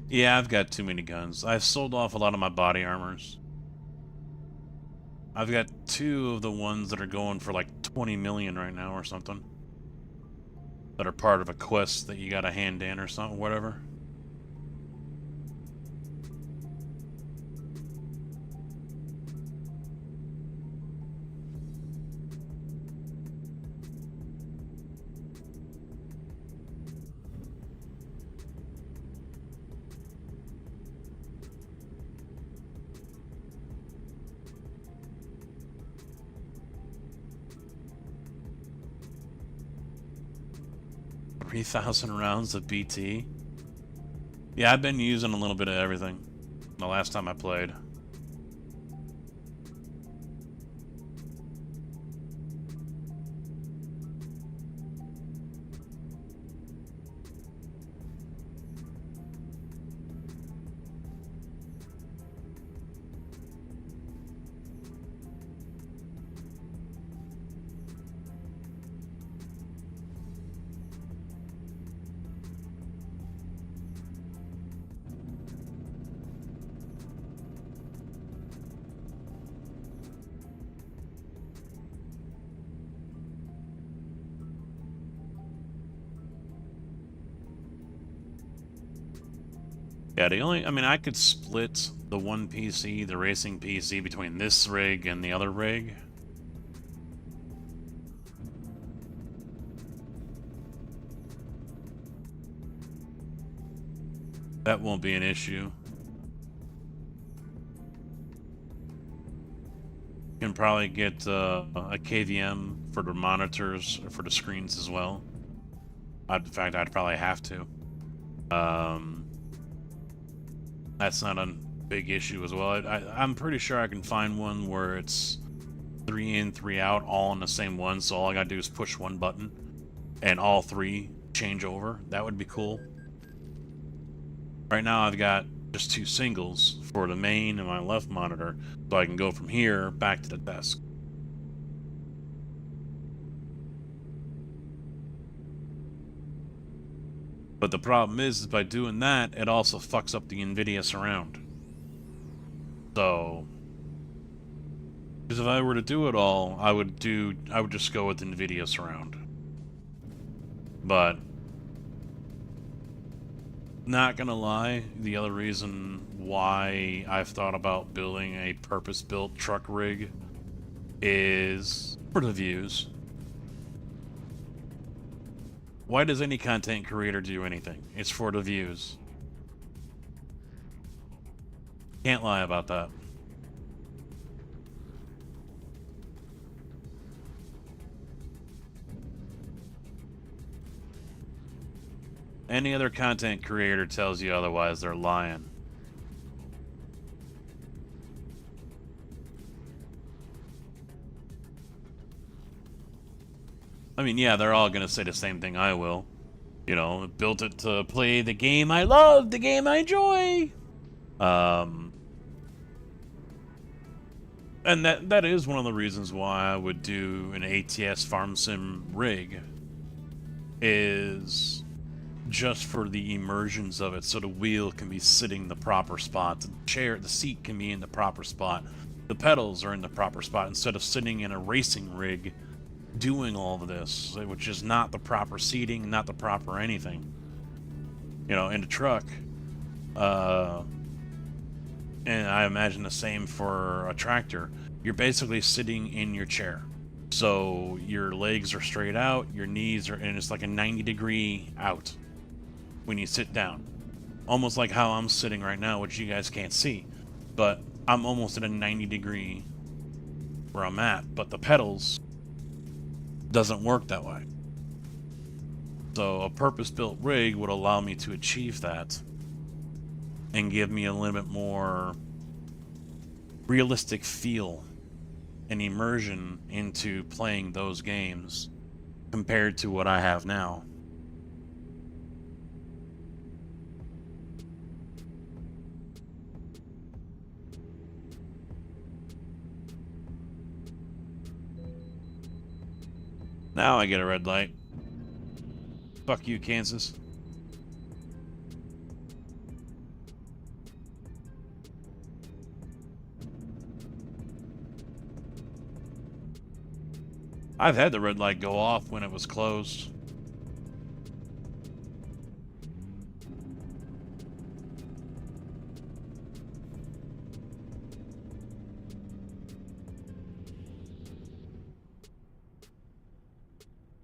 Yeah, I've got too many guns. I've sold off a lot of my body armors. I've got 2 of the ones that are going for like 20 million right now or something. That are part of a quest that you gotta hand in or something, whatever. $3,000 rounds of BT. Yeah, I've been using a little bit of everything the last time I played. Yeah, I mean, I could split the one PC, the racing PC, between this rig and the other rig. That won't be an issue. Can probably get a KVM for the monitors, or for the screens as well. In fact, I'd probably have to. That's not a big issue as well. I'm pretty sure I can find one where it's 3 in, 3 out, all on the same one, so all I gotta do is push one button, and all 3 change over. That would be cool. Right now I've got just 2 singles for the main and my left monitor, so I can go from here back to the desk. But the problem is by doing that, it also fucks up the NVIDIA surround. So, because if I were to do it all, I would just go with NVIDIA surround. But, not gonna lie, the other reason why I've thought about building a purpose-built truck rig is for the views. Why does any content creator do anything? It's for the views. Can't lie about that. Any other content creator tells you otherwise, they're lying. I mean, yeah, they're all gonna say the same thing I will. You know, built it to play the game I love, the game I enjoy. And that is one of the reasons why I would do an ATS farm sim rig, is just for the immersions of it, so the wheel can be sitting the proper spot, the seat can be in the proper spot, the pedals are in the proper spot, instead of sitting in a racing rig doing all of this, which is not the proper seating, not the proper anything. You know, in the truck, and I imagine the same for a tractor, you're basically sitting in your chair. So your legs are straight out, your knees are, and it's like a 90-degree out when you sit down. Almost like how I'm sitting right now, which you guys can't see. But I'm almost at a 90-degree where I'm at, but the pedals doesn't work that way. So a purpose-built rig would allow me to achieve that and give me a little bit more realistic feel and immersion into playing those games compared to what I have now. Now I get a red light. Fuck you, Kansas. I've had the red light go off when it was closed.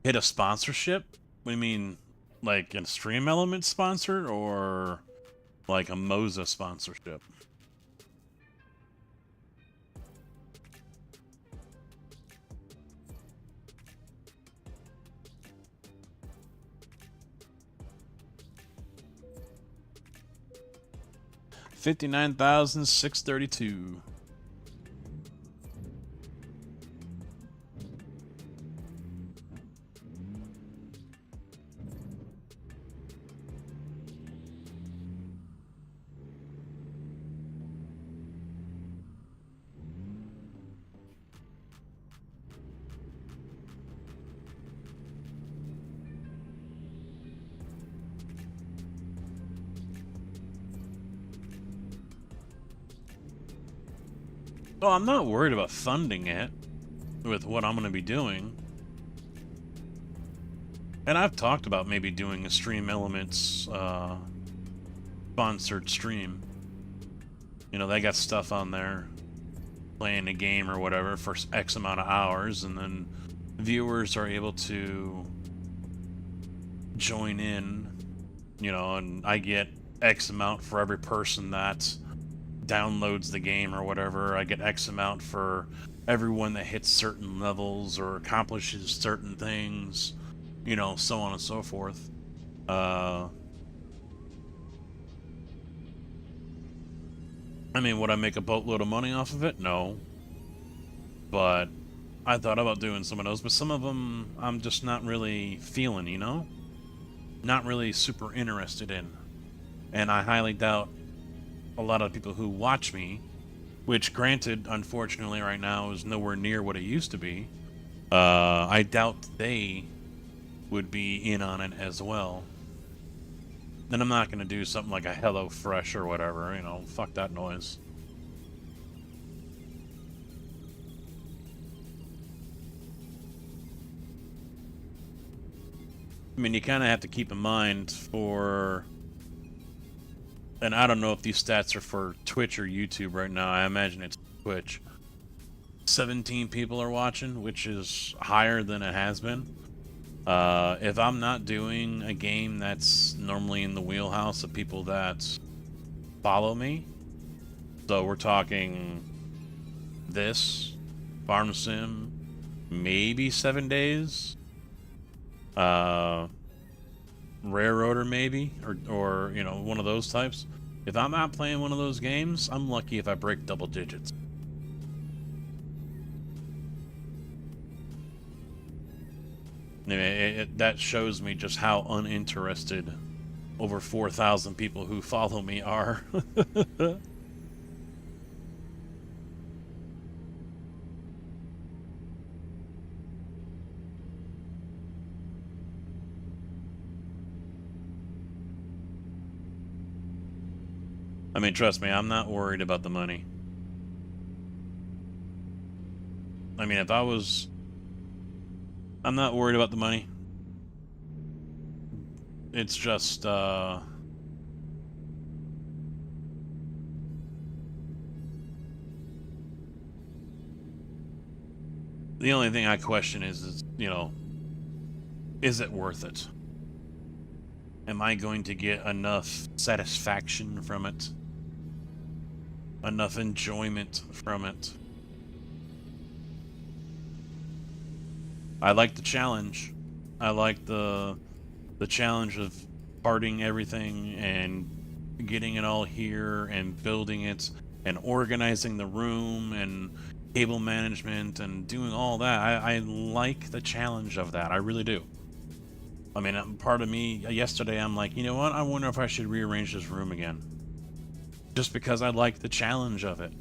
Hit a sponsorship? What do you mean, like a Stream Element sponsor, or like a Moza sponsorship? $59,632. Well, I'm not worried about funding it with what I'm going to be doing. And I've talked about maybe doing a Stream Elements sponsored stream. You know, they got stuff on there, playing a game or whatever for X amount of hours, and then viewers are able to join in, you know, and I get X amount for every person that downloads the game or whatever. I get X amount for everyone that hits certain levels or accomplishes certain things, you know, so on and so forth. I mean, would I make a boatload of money off of it? No. But I thought about doing some of those, but some of them I'm just not really feeling, you know? Not really super interested in. And I highly doubt a lot of people who watch me, which granted, unfortunately right now is nowhere near what it used to be, I doubt they would be in on it as well. Then I'm not going to do something like a HelloFresh or whatever, you know, fuck that noise. I mean, you kind of have to keep in mind for, and I don't know if these stats are for Twitch or YouTube right now, I imagine it's Twitch. 17 people are watching, which is higher than it has been. If I'm not doing a game that's normally in the wheelhouse of people that follow me, so we're talking this, Farm Sim, maybe 7 days, Railroader maybe, or you know, one of those types. If I'm not playing one of those games, I'm lucky if I break double digits. I mean, that shows me just how uninterested over 4,000 people who follow me are. I mean, trust me, I'm not worried about the money. I mean, if I was... I'm not worried about the money. It's just, the only thing I question is, you know, is it worth it? Am I going to get enough satisfaction from it? Enough enjoyment from it? I like the challenge. I like the challenge of parting everything and getting it all here and building it and organizing the room and cable management and doing all that. I like the challenge of that. I really do. I mean, part of me, yesterday, I'm like, you know what? I wonder if I should rearrange this room again. Just because I like the challenge of it.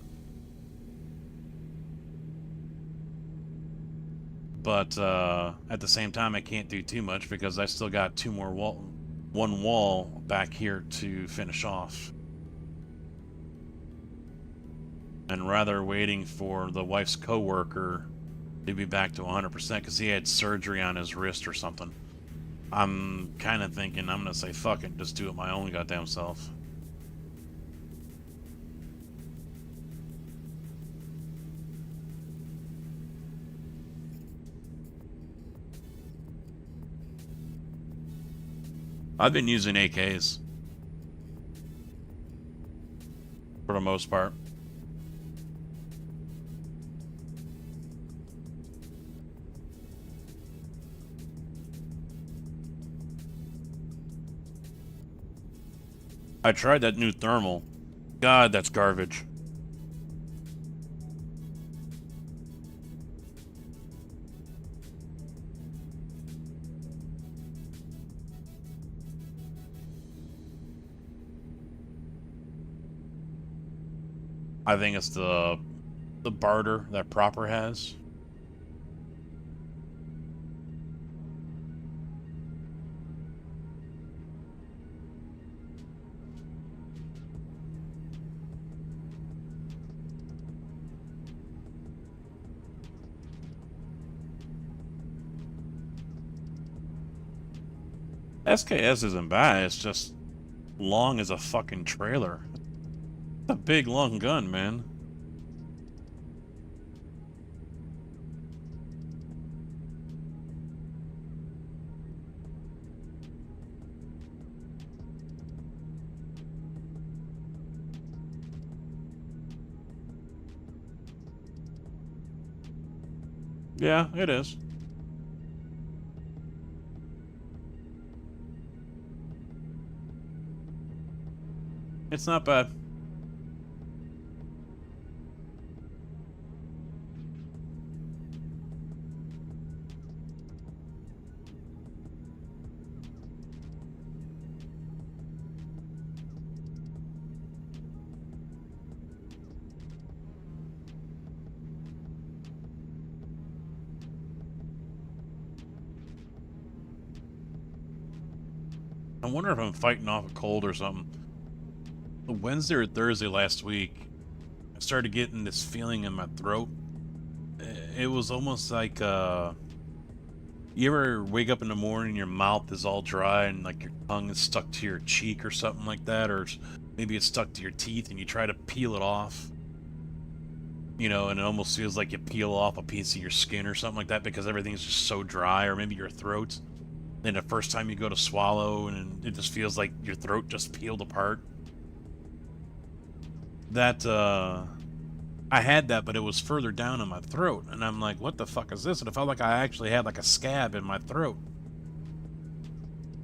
But at the same time, I can't do too much because I still got one wall back here to finish off. And rather waiting for the wife's coworker to be back to 100% because he had surgery on his wrist or something, I'm kind of thinking I'm gonna say fuck it, just do it my own goddamn self. I've been using AKs for the most part. I tried that new thermal. God, that's garbage. I think it's the barter that Proper has. SKS isn't bad, it's just long as a fucking trailer. It's a big, long gun, man. Yeah, it is. It's not bad. I wonder if I'm fighting off a cold or something. Wednesday or Thursday last week, I started getting this feeling in my throat. It was almost like, you ever wake up in the morning, your mouth is all dry and like your tongue is stuck to your cheek or something like that, or maybe it's stuck to your teeth and you try to peel it off. You know, and it almost feels like you peel off a piece of your skin or something like that because everything's just so dry, or maybe your throat. And the first time you go to swallow and it just feels like your throat just peeled apart. That, I had that, but it was further down in my throat. And I'm like, what the fuck is this? And it felt like I actually had like a scab in my throat.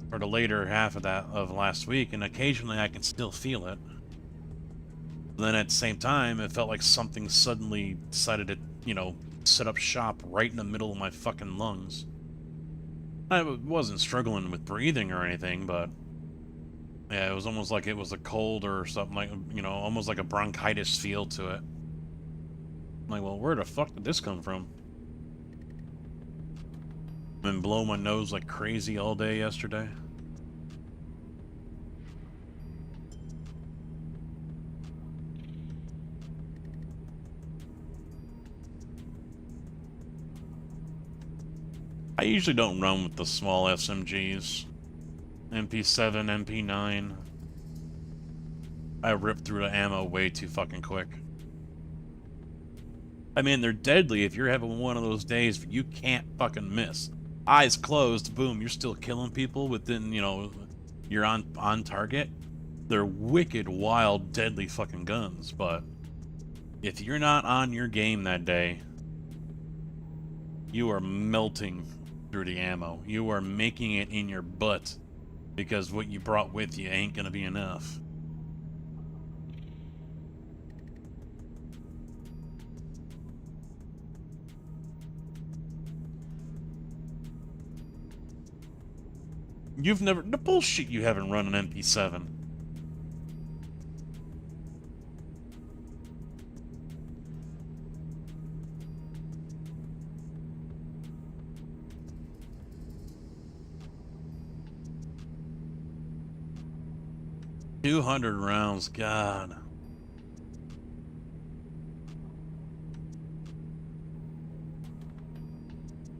For the later half of last week. And occasionally I can still feel it. Then at the same time, it felt like something suddenly decided to, you know, set up shop right in the middle of my fucking lungs. I wasn't struggling with breathing or anything, but yeah, it was almost like it was a cold or something, like, you know, almost like a bronchitis feel to it. I'm like, well, where the fuck did this come from? Been blowing my nose like crazy all day yesterday. I usually don't run with the small SMGs. MP7, MP9. I rip through the ammo way too fucking quick. I mean, they're deadly if you're having one of those days you can't fucking miss. Eyes closed, boom, you're still killing people within, you know, you're on target. They're wicked, wild, deadly fucking guns, but if you're not on your game that day, you are melting through the ammo. You are making it in your butt because what you brought with you ain't gonna be enough. You've never... The bullshit, you haven't run an MP7. $200 rounds, God.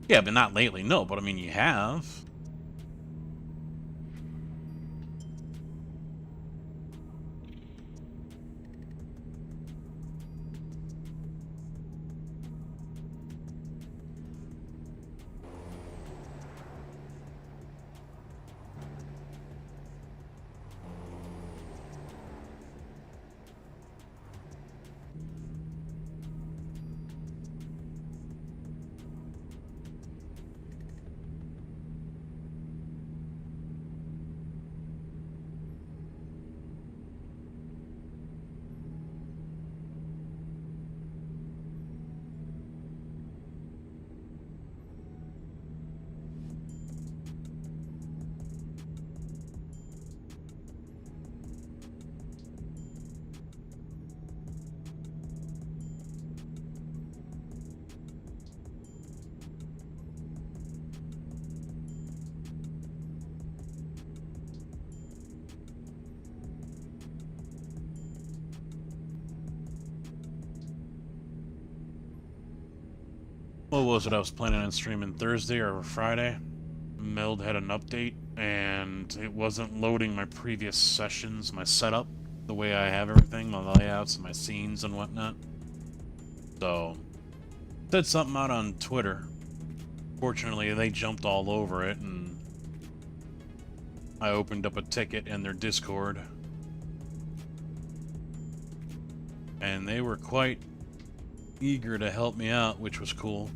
Yeah, but not lately, no, but I mean, you have. What was it I was planning on streaming Thursday or Friday? Meld had an update and it wasn't loading my previous sessions, my setup, the way I have everything, my layouts and my scenes and whatnot. So, said something out on Twitter. Fortunately, they jumped all over it, and I opened up a ticket in their Discord. And they were quite eager to help me out, which was cool.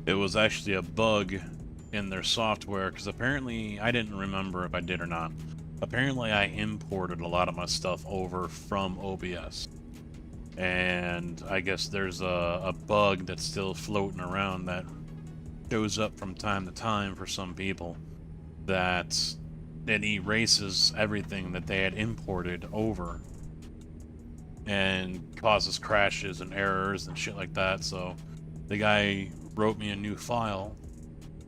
It was actually a bug in their software, because apparently, I didn't remember if I did or not. Apparently I imported a lot of my stuff over from OBS. And I guess there's a bug that's still floating around that shows up from time to time for some people, that it erases everything that they had imported over and causes crashes and errors and shit like that. So the guy wrote me a new file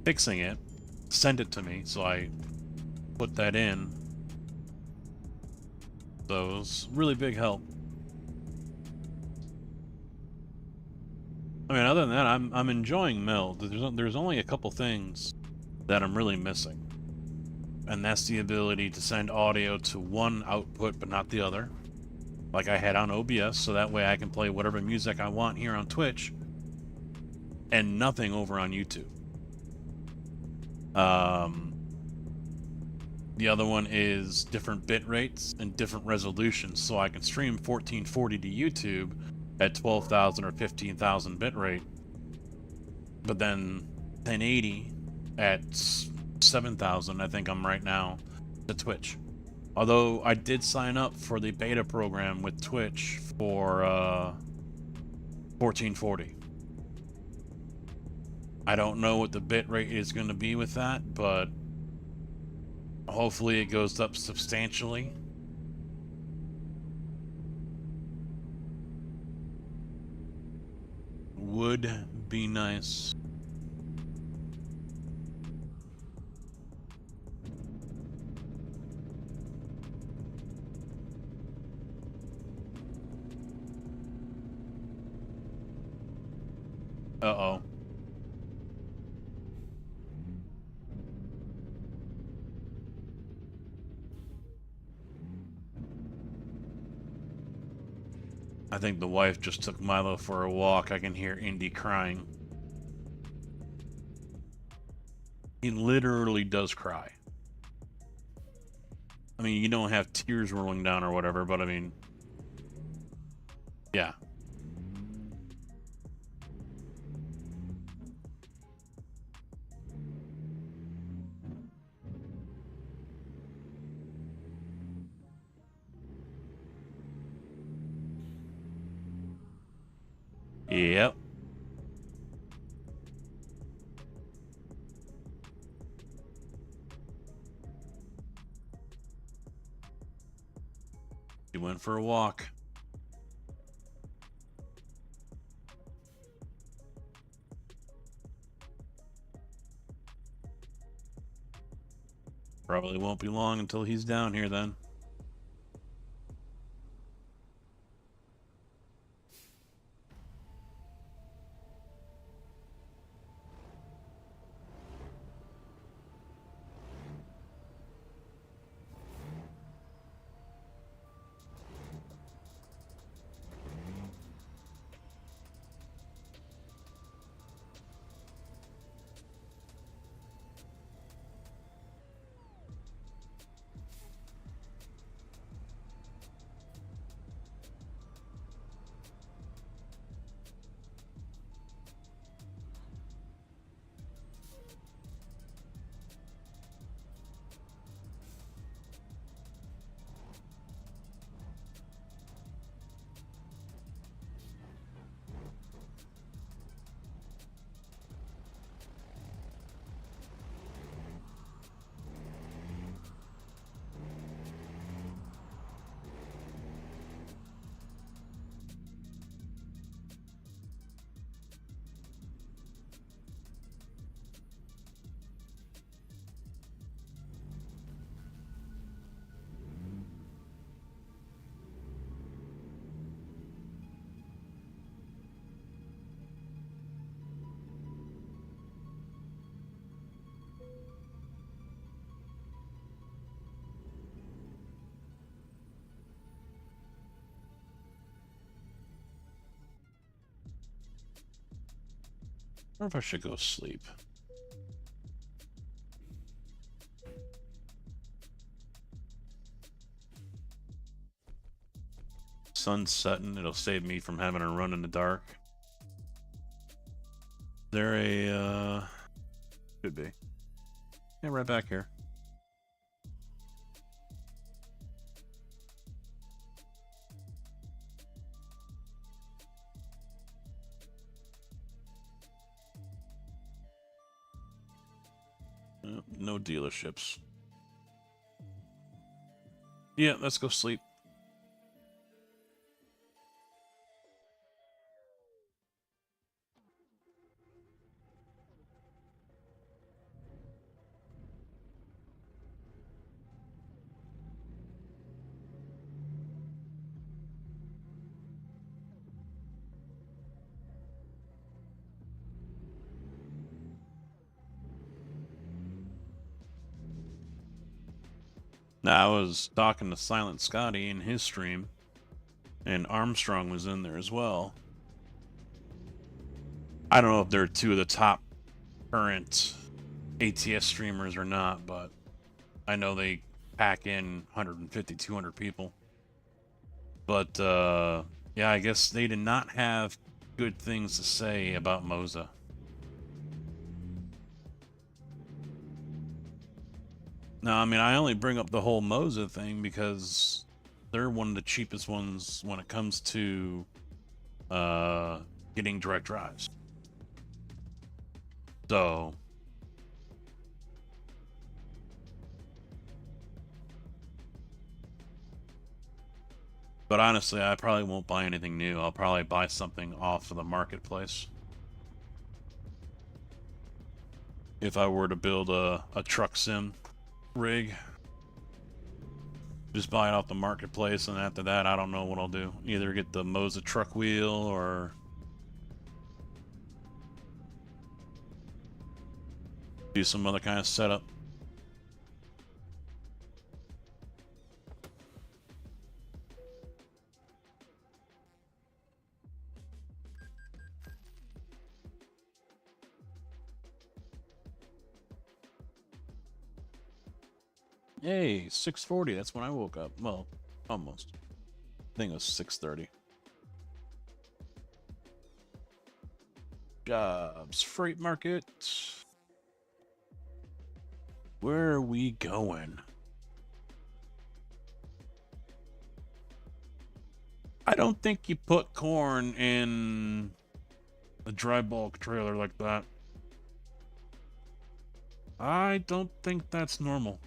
fixing it, sent it to me, so I put that in. So it was really big help. I mean, other than that, I'm enjoying Meld. There's only a couple things that I'm really missing, and that's the ability to send audio to one output but not the other, like I had on OBS, so that way I can play whatever music I want here on Twitch and nothing over on YouTube. The other one is different bit rates and different resolutions, so I can stream 1440 to YouTube at 12,000 or 15,000 bit rate, but then 1080 at 7,000, I think I'm right now, to Twitch. Although I did sign up for the beta program with Twitch for 1440. I don't know what the bit rate is going to be with that, but hopefully it goes up substantially. Would be nice. Uh-oh. I think the wife just took Milo for a walk. I can hear Indy crying. He literally does cry. I mean, you don't have tears rolling down or whatever, but I mean, yeah. Yep. He went for a walk. Probably won't be long until he's down here then. Or if I should go sleep. Sun's setting. It'll save me from having to run in the dark. Is there a, should be. Yeah, right back here. No dealerships. Yeah, let's go sleep. Now, I was talking to Silent Scotty in his stream, and Armstrong was in there as well. I don't know if they're two of the top current ATS streamers or not, but I know they pack in 150, 200 people. But, yeah, I guess they did not have good things to say about Moza. No, I mean, I only bring up the whole Moza thing because they're one of the cheapest ones when it comes to getting direct drives. So, but honestly, I probably won't buy anything new. I'll probably buy something off of the marketplace. If I were to build a truck sim rig, just buy it off the marketplace, and after that, I don't know what I'll do. Either get the Moza truck wheel or do some other kind of setup. Yay, 6:40. That's when I woke up. Well, almost. I think it was 6:30. Jobs, freight market. Where are we going? I don't think you put corn in a dry bulk trailer like that. I don't think that's normal.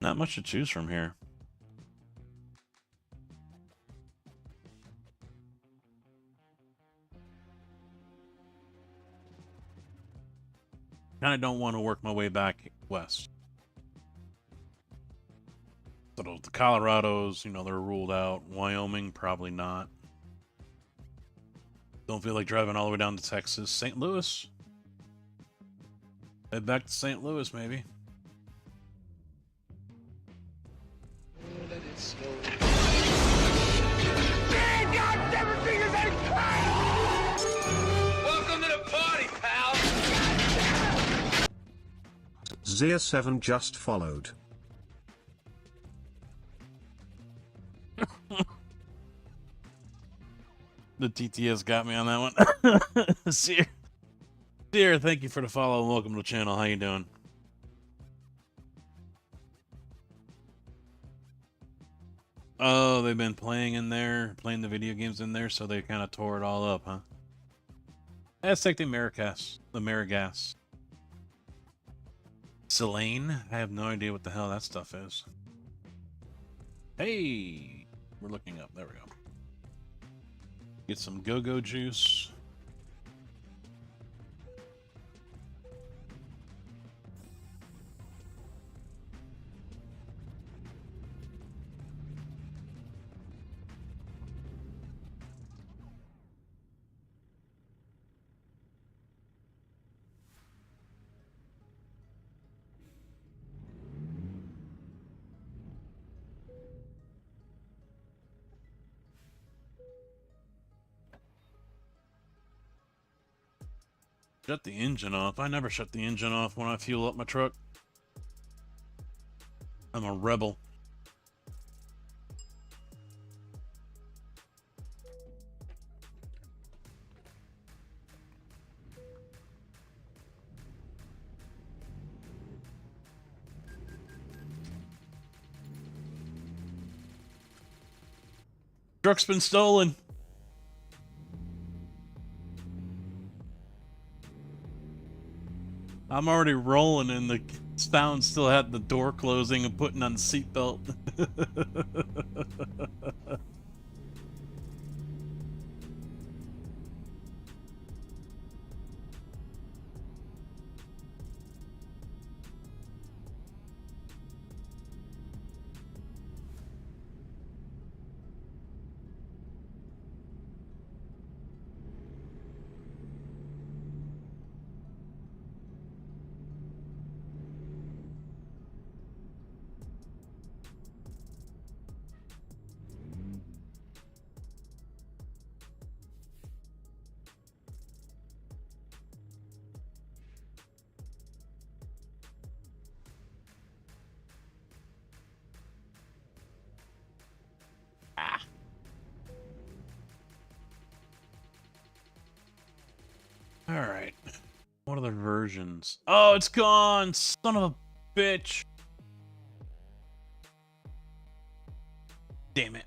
Not much to choose from here. Kind of don't want to work my way back west. So the Colorados, you know, they're ruled out. Wyoming, probably not. Don't feel like driving all the way down to Texas. St. Louis. Head back to St. Louis, maybe. Let it snow. Welcome to the party, pal. Zia7 just followed. The TTS got me on that one. Seer, thank you for the follow and welcome to the channel. How you doing? Oh, they've been playing in there, playing the video games in there, so they kind of tore it all up, huh? Let's take the Marigas. Selene? I have no idea what the hell that stuff is. Hey! We're looking up. There we go. Get some go-go juice. Shut the engine off. I never shut the engine off when I fuel up my truck. I'm a rebel. Truck's been stolen. I'm already rolling and the sound still had the door closing and putting on the seatbelt. Alright. What other versions? Oh, it's gone! Son of a bitch! Damn it.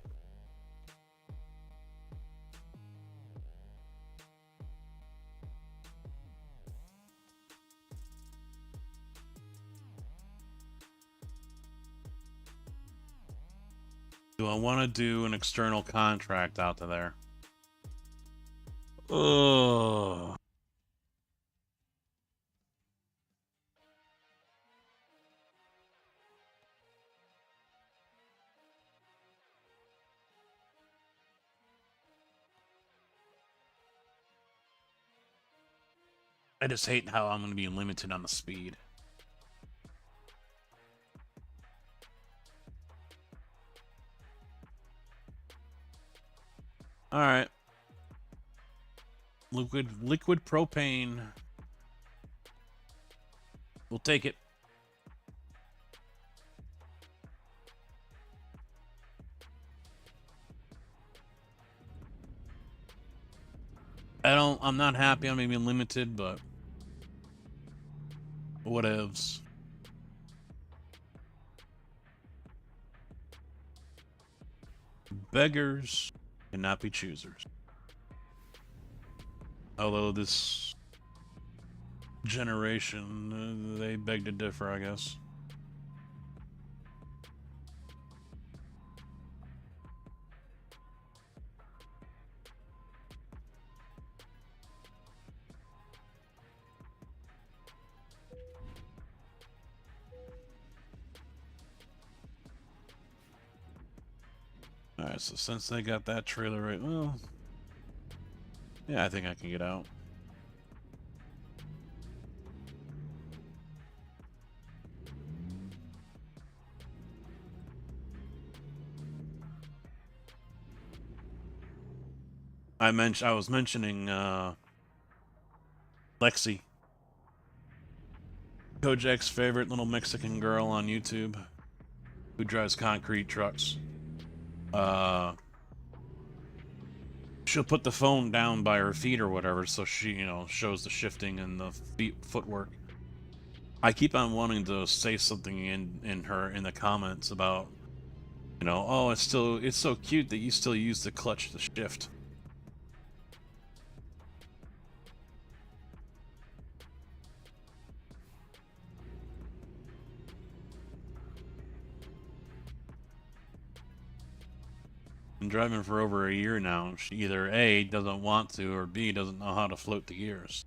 Do I want to do an external contract out to there? Ugh. I just hate how I'm going to be limited on the speed. Alright. Liquid propane. We'll take it. I'm not happy I'm maybe limited, but whatevs. Beggars cannot be choosers. Although this generation, they beg to differ, I guess. Alright, so since they got that trailer right, well, yeah, I think I can get out. I was mentioning Lexi, Kojak's favorite little Mexican girl on YouTube who drives concrete trucks. She'll put the phone down by her feet or whatever, so she, you know, shows the shifting and the footwork. I keep on wanting to say something in the comments about, you know, oh, it's so cute that you still use the clutch to shift. Been driving for over a year now. She either A, doesn't want to, or B, doesn't know how to float the gears.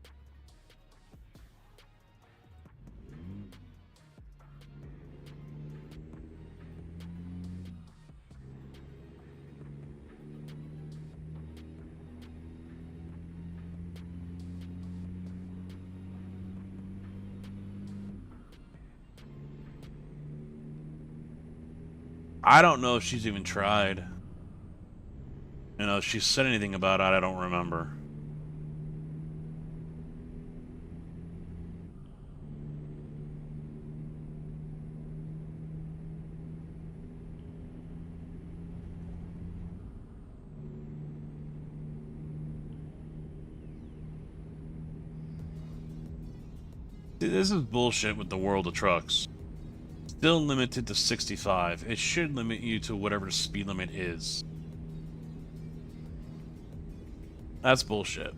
I don't know if she's even tried. You know, if she said anything about it, I don't remember. This is bullshit with the world of trucks. Still limited to 65. It should limit you to whatever the speed limit is. That's bullshit.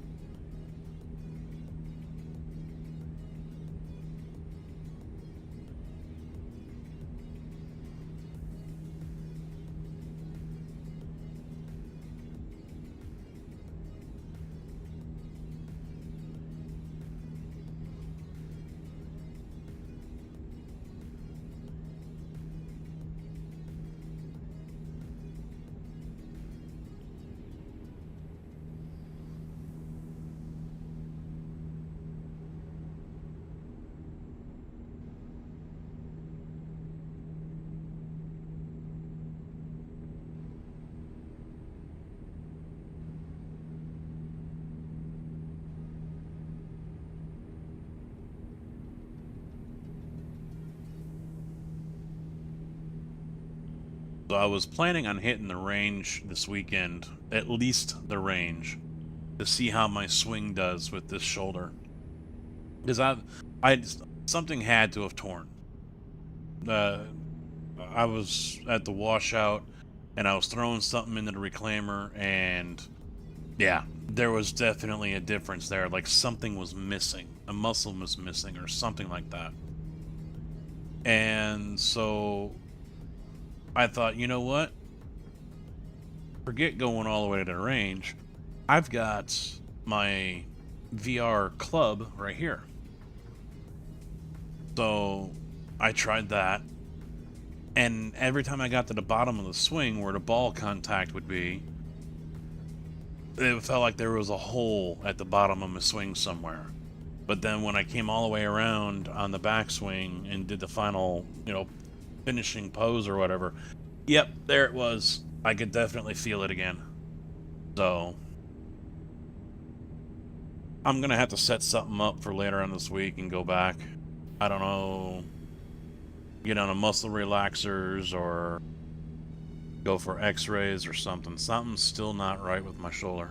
So I was planning on hitting the range this weekend, at least the range, to see how my swing does with this shoulder. Because something had to have torn. I was at the washout, and I was throwing something into the reclaimer, and yeah, there was definitely a difference there. Like something was missing, a muscle was missing, or something like that. And so I thought, you know what? Forget going all the way to the range. I've got my VR club right here. So I tried that. And every time I got to the bottom of the swing where the ball contact would be, it felt like there was a hole at the bottom of my swing somewhere. But then when I came all the way around on the backswing and did the final, finishing pose or whatever, yep, there it was. I could definitely feel it again. So I'm gonna have to set something up for later on this week and go back. I don't know, get on a muscle relaxers or go for x-rays or something. Something's still not right with my shoulder.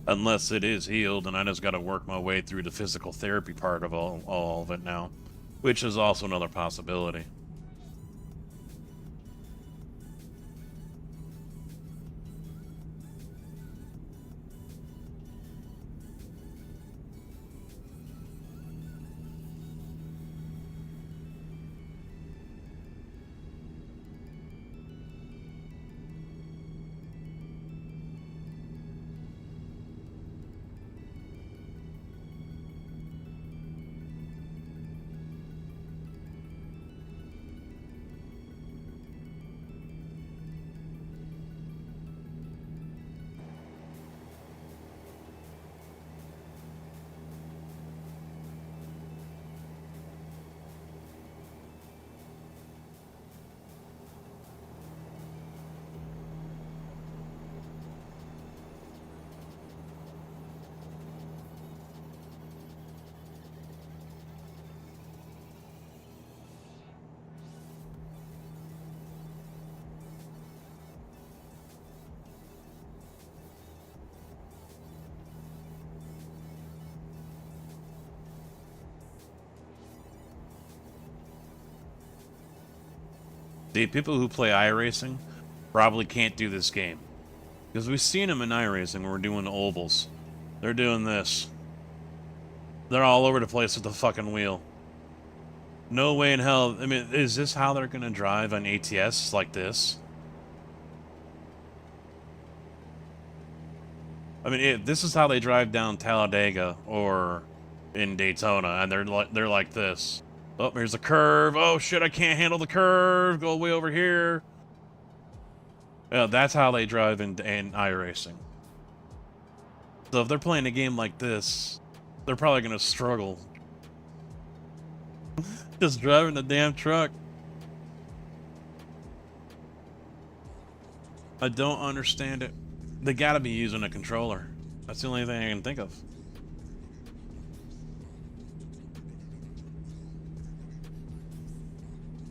Unless it is healed, and I just got to work my way through the physical therapy part of all of it now, which is also another possibility. The people who play iRacing probably can't do this game. Because we've seen them in iRacing when we're doing the ovals. They're doing this. They're all over the place with the fucking wheel. No way in hell. I mean, is this how they're going to drive on ATS like this? I mean, this is how they drive down Talladega or in Daytona, and they're like this. Oh, here's a curve. Oh shit, I can't handle the curve. Go way over here. Yeah, that's how they drive in iRacing. So if they're playing a game like this, they're probably gonna struggle. Just driving the damn truck. I don't understand it. They gotta be using a controller. That's the only thing I can think of.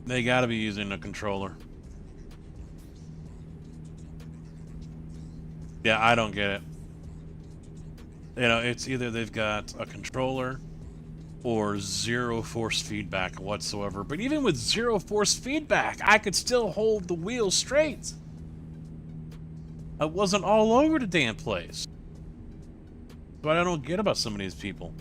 They gotta be using a controller. Yeah, I don't get it. You know, it's either they've got a controller or zero force feedback whatsoever. But even with zero force feedback, I could still hold the wheel straight. I wasn't all over the damn place. But I don't get about some of these people.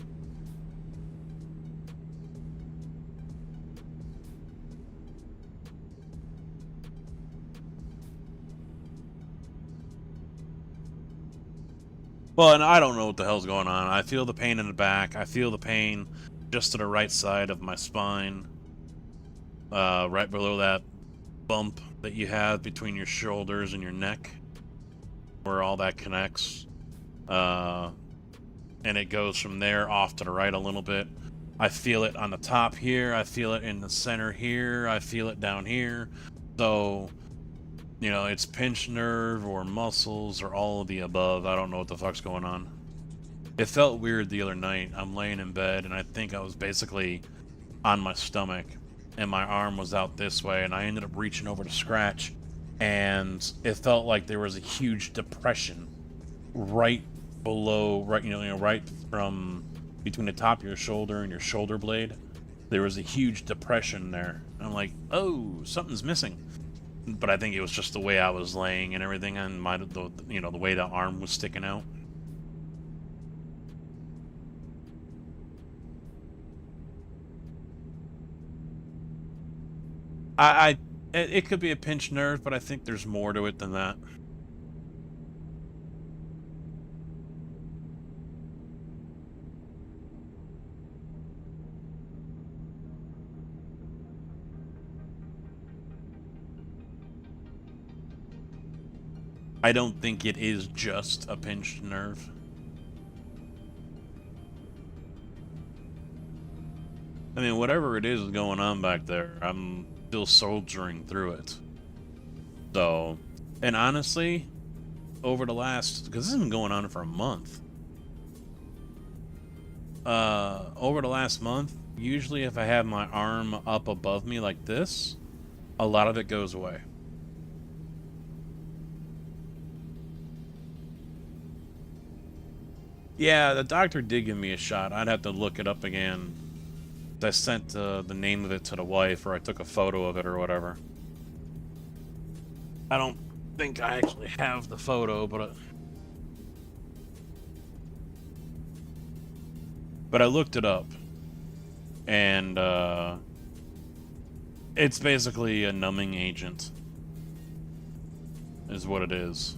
Well, and I don't know what the hell's going on. I feel the pain in the back. I feel the pain just to the right side of my spine. Right below that bump that you have between your shoulders and your neck. Where all that connects. And it goes from there off to the right a little bit. I feel it on the top here. I feel it in the center here. I feel it down here. So, you know, it's pinched nerve or muscles or all of the above. I don't know what the fuck's going on. It felt weird the other night. I'm laying in bed and I think I was basically on my stomach and my arm was out this way and I ended up reaching over to scratch and it felt like there was a huge depression right below, right from between the top of your shoulder and your shoulder blade. There was a huge depression there. And I'm like, oh, something's missing. But I think it was just the way I was laying and everything, and the way the arm was sticking out. It could be a pinched nerve, but I think there's more to it than that. I don't think it is just a pinched nerve. I mean, whatever it is going on back there, I'm still soldiering through it. So, and honestly, over the last, because this has been going on for a month. Over the last month, usually if I have my arm up above me like this, a lot of it goes away. Yeah, the doctor did give me a shot. I'd have to look it up again. I sent the name of it to the wife, or I took a photo of it, or whatever. I don't think I actually have the photo, but I looked it up, and it's basically a numbing agent, is what it is.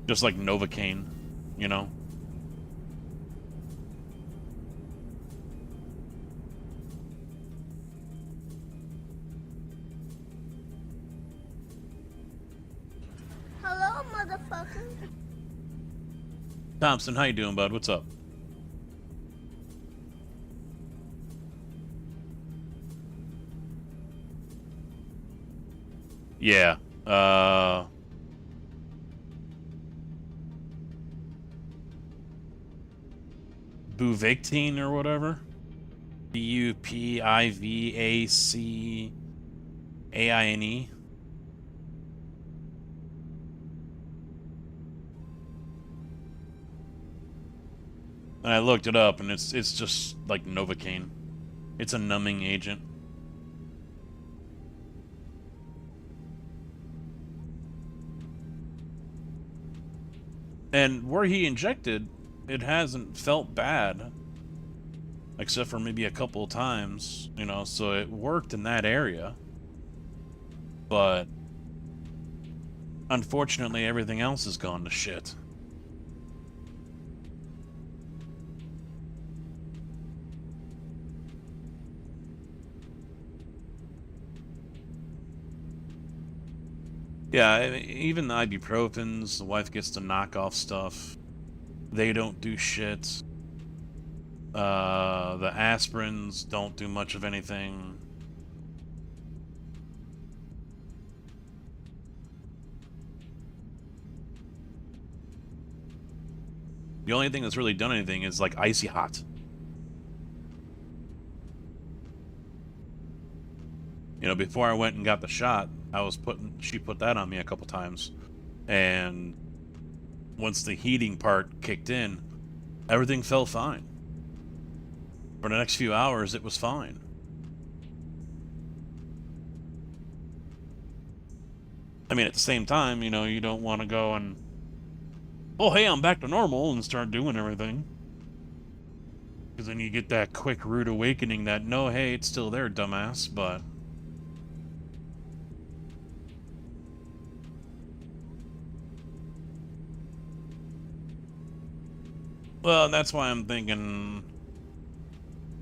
Just like Novocaine, you know? Hello, motherfucker. Thompson, how you doing, bud? What's up? Yeah. Buvactine or whatever. Bupivacane. And I looked it up, and it's just like Novocaine. It's a numbing agent. And where he injected, it hasn't felt bad, except for maybe a couple of times, you know, so it worked in that area. But unfortunately, everything else has gone to shit. Yeah, I mean, even the ibuprofens, the wife gets to knock off stuff. They don't do shit. The aspirins don't do much of anything. The only thing that's really done anything is like icy hot. You know, before I went and got the shot, she put that on me a couple times. And once the heating part kicked in, everything felt fine. For the next few hours, it was fine. I mean, at the same time, you know, you don't want to go and, oh, hey, I'm back to normal and start doing everything. Because then you get that quick rude awakening that, no, hey, it's still there, dumbass, but... Well, that's why I'm thinking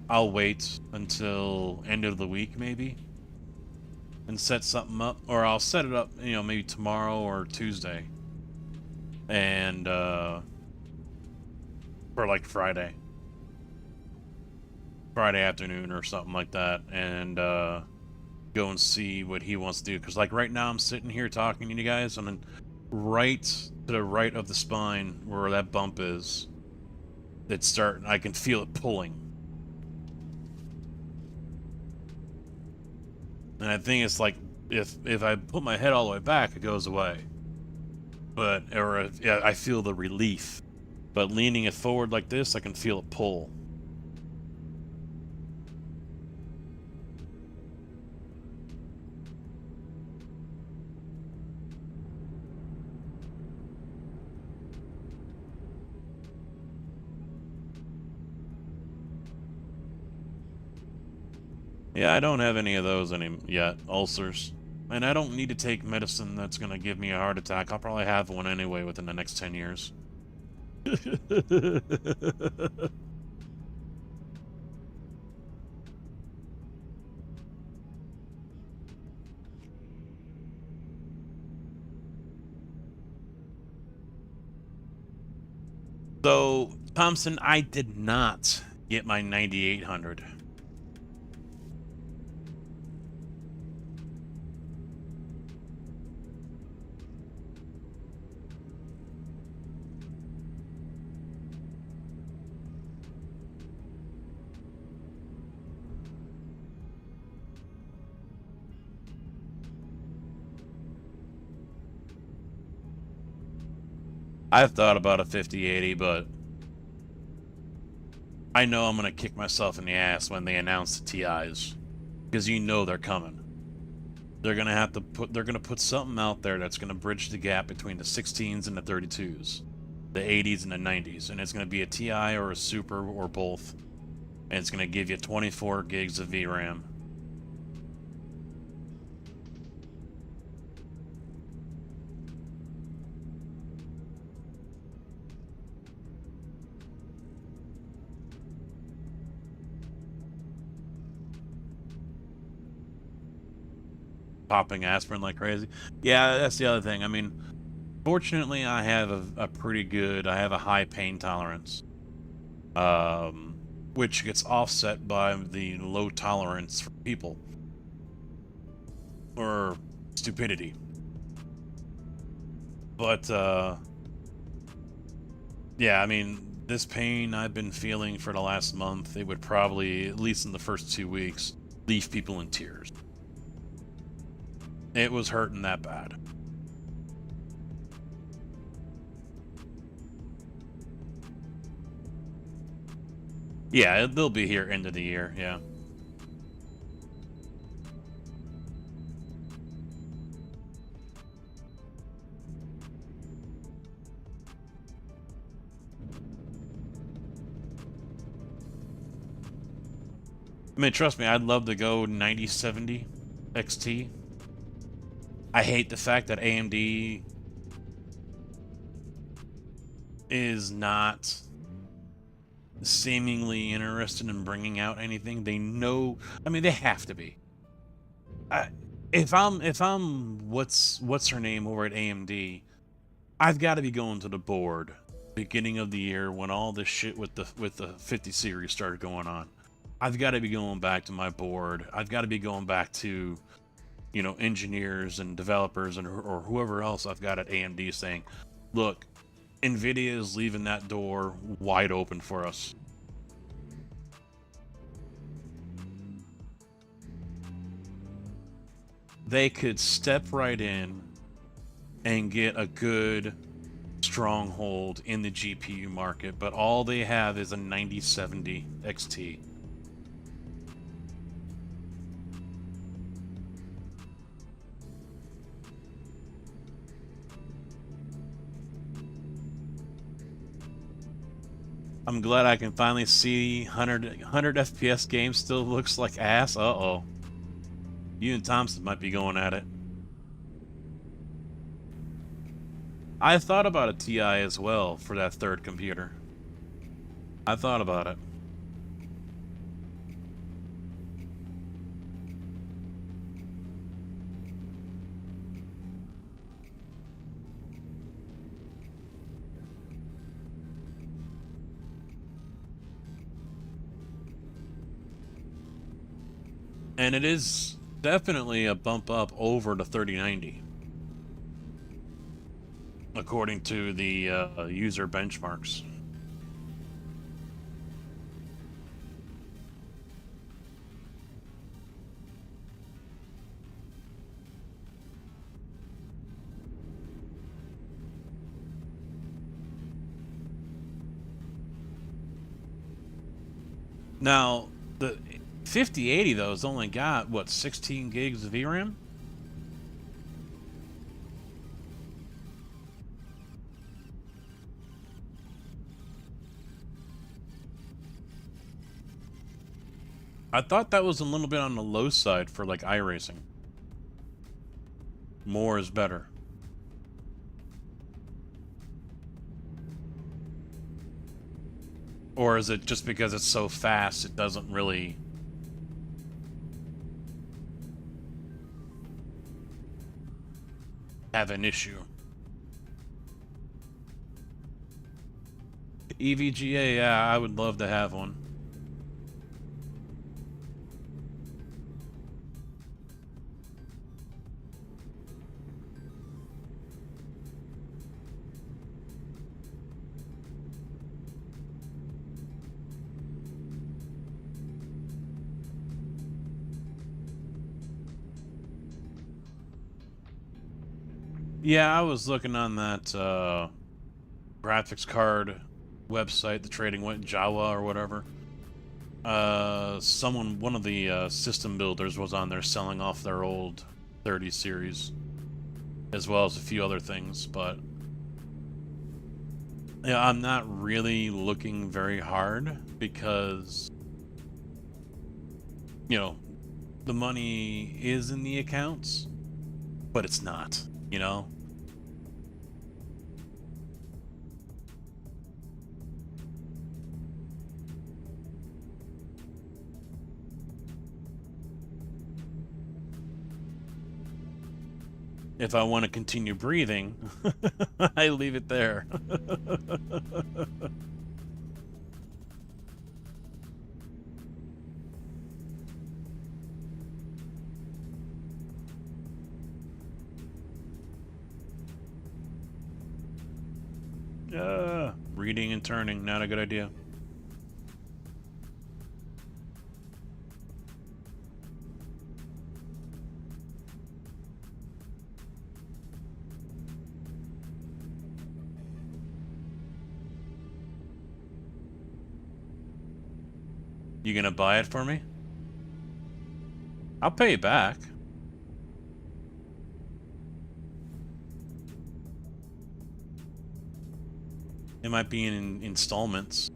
I'll wait until end of the week, maybe, and set something up. Or I'll set it up, you know, maybe tomorrow or Tuesday. And, for like Friday afternoon or something like that, and go and see what he wants to do. Because like right now I'm sitting here talking to you guys, and then right to the right of the spine where that bump is, I can feel it pulling. And I think it's like if I put my head all the way back, it goes away. But yeah, I feel the relief. But leaning it forward like this, I can feel it pull. Yeah, I don't have any of those yet, ulcers. And I don't need to take medicine that's gonna give me a heart attack. I'll probably have one anyway within the next 10 years. So, Thompson, I did not get my 9800. I've thought about a 5080, but I know I'm gonna kick myself in the ass when they announce the TIs, because you know they're coming. They're gonna put something out there that's gonna bridge the gap between the 16s and the 32s, the 80s and the 90s, and it's gonna be a TI or a Super or both, and it's gonna give you 24 gigs of VRAM. Popping aspirin like crazy. Yeah, that's the other thing. I mean, fortunately, I have I have a high pain tolerance, which gets offset by the low tolerance for people or stupidity. But yeah, I mean, this pain I've been feeling for the last month, it would probably, at least in the first 2 weeks, leave people in tears. It was hurting that bad. Yeah, they'll be here end of the year, yeah. I mean, trust me, I'd love to go 9070 XT. I hate the fact that AMD is not seemingly interested in bringing out anything. They know, I mean, they have to be. If I'm what's her name over at AMD, I've got to be going to the board beginning of the year when all this shit with the 50 series started going on. I've got to be going back to my board. I've got to be going back to, you know, engineers and developers or whoever else I've got at AMD saying, look, NVIDIA is leaving that door wide open for us. they could step right in and get a good stronghold in the GPU market, but all they have is a 9070 XT. I'm glad I can finally see 100 FPS games still looks like ass. Uh-oh. You and Thompson might be going at it. I thought about a TI as well for that third computer. I thought about it. And it is definitely a bump up over the 3090. According to the user benchmarks. Now, the 5080 though has only got, what, 16 gigs of VRAM? I thought that was a little bit on the low side for like iRacing. More is better. Or is it just because it's so fast it doesn't really have an issue? EVGA, yeah, I would love to have one. Yeah, I was looking on that graphics card website, the trading Java or whatever. One of the system builders was on there selling off their old 30 series, as well as a few other things, but yeah, I'm not really looking very hard because, you know, the money is in the accounts, but it's not, you know? If I want to continue breathing, I leave it there. Reading and turning, not a good idea. You gonna buy it for me? I'll pay you back. It might be in installments.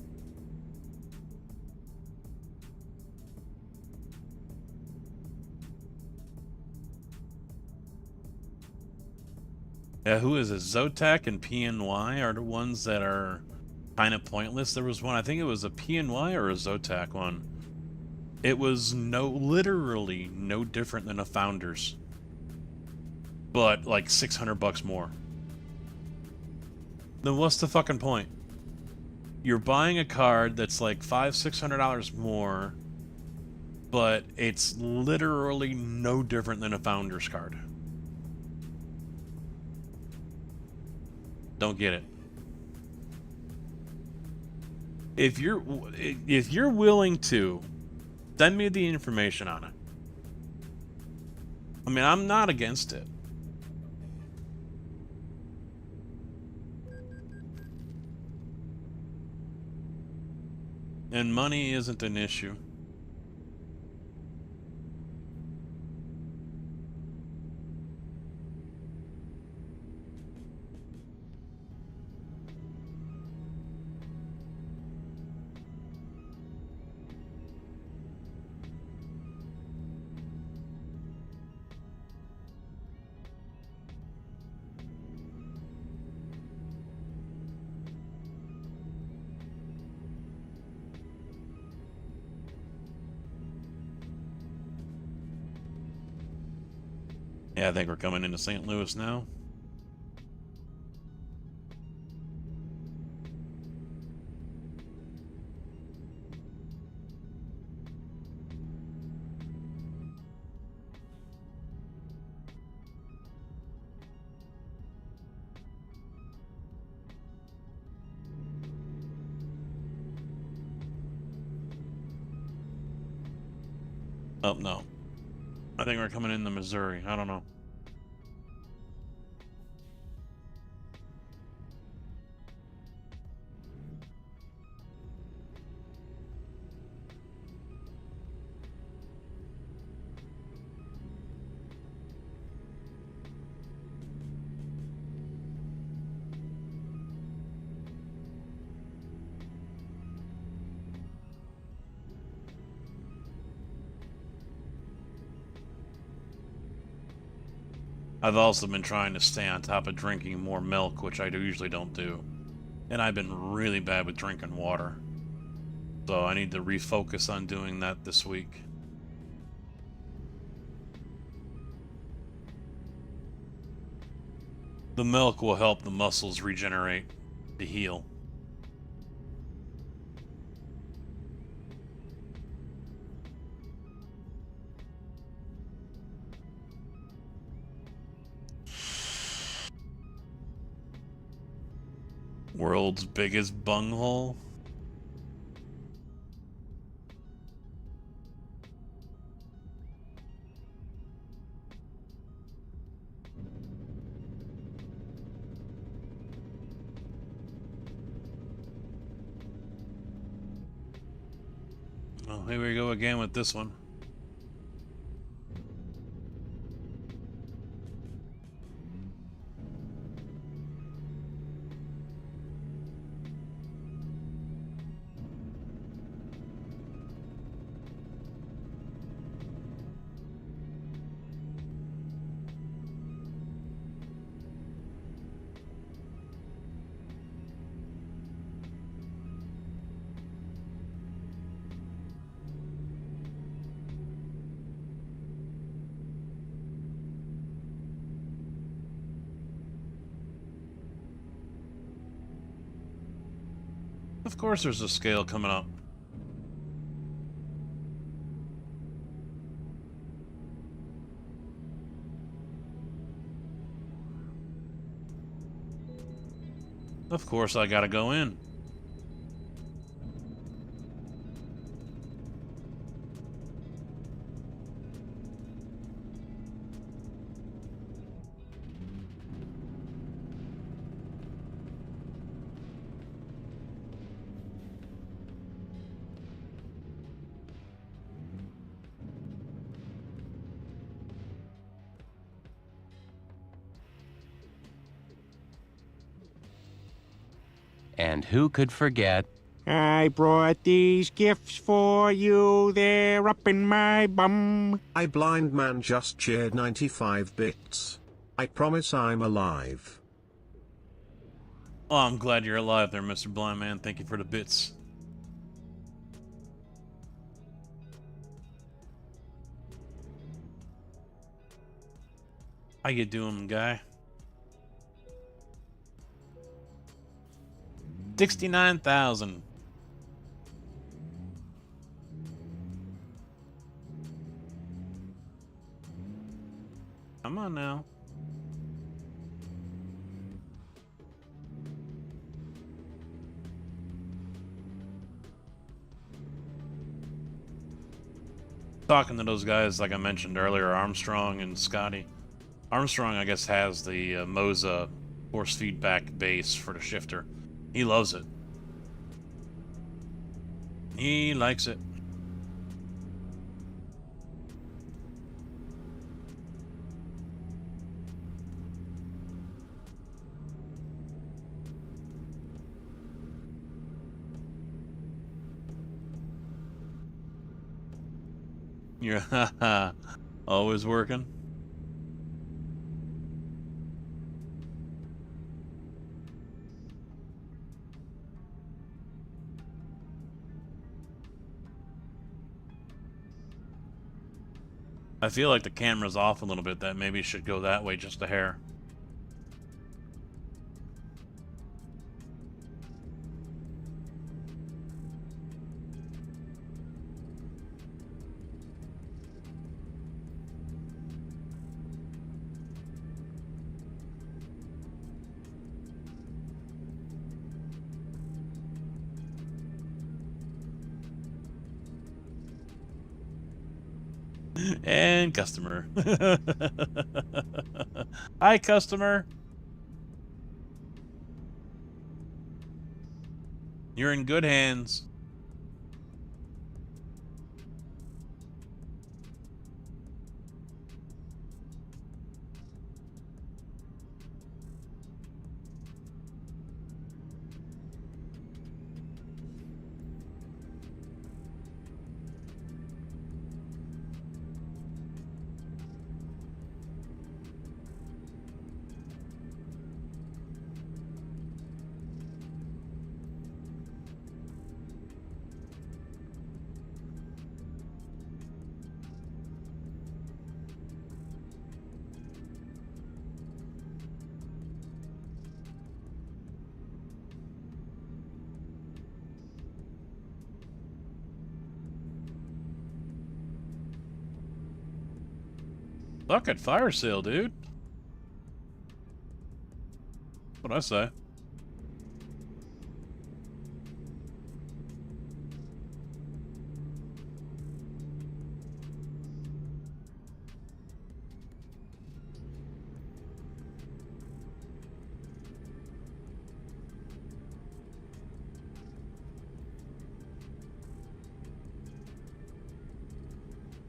Yeah, who is it? Zotac and PNY are the ones that are kind of pointless. There was one, I think it was a PNY or a Zotac one. It was literally no different than a Founders, but like 600 bucks more. Then what's the fucking point? You're buying a card that's like $500-600 more, but it's literally no different than a Founders card. Don't get it. If you're willing to send me the information on it, I mean, I'm not against it. And money isn't an issue. Yeah, I think we're coming into St. Louis now. Oh, no. I think we're coming into Missouri. I don't know. I've also been trying to stay on top of drinking more milk, which I usually don't do. And I've been really bad with drinking water. So I need to refocus on doing that this week. The milk will help the muscles regenerate, to heal. World's biggest bunghole? Well, here we go again with this one. Of course there's a scale coming up. Of course I gotta go in. And who could forget? I brought these gifts for you, they're up in my bum. I blind man just cheered 95 bits. I promise I'm alive. Oh, I'm glad you're alive there, Mr. Blind Man. Thank you for the bits. How you doing, guy? 69,000. Come on now. talking to those guys, like I mentioned earlier, Armstrong and Scotty. Armstrong, I guess, has the Moza force feedback base for the shifter. He loves it. He likes it. You're always working. I feel like the camera's off a little bit. That maybe should go that way just a hair. And customer. Hi, customer. You're in good hands. Look at fire sale, dude. What'd I say?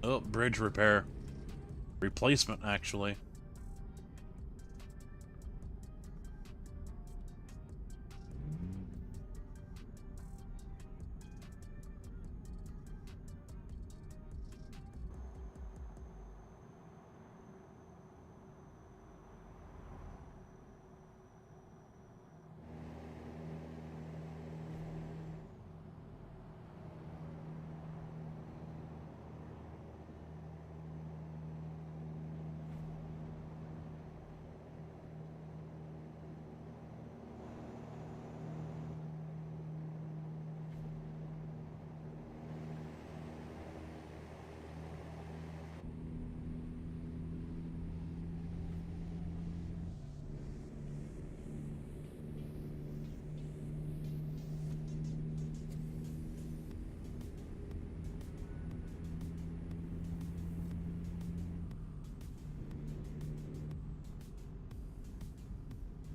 Oh, bridge repair. Replacement, actually.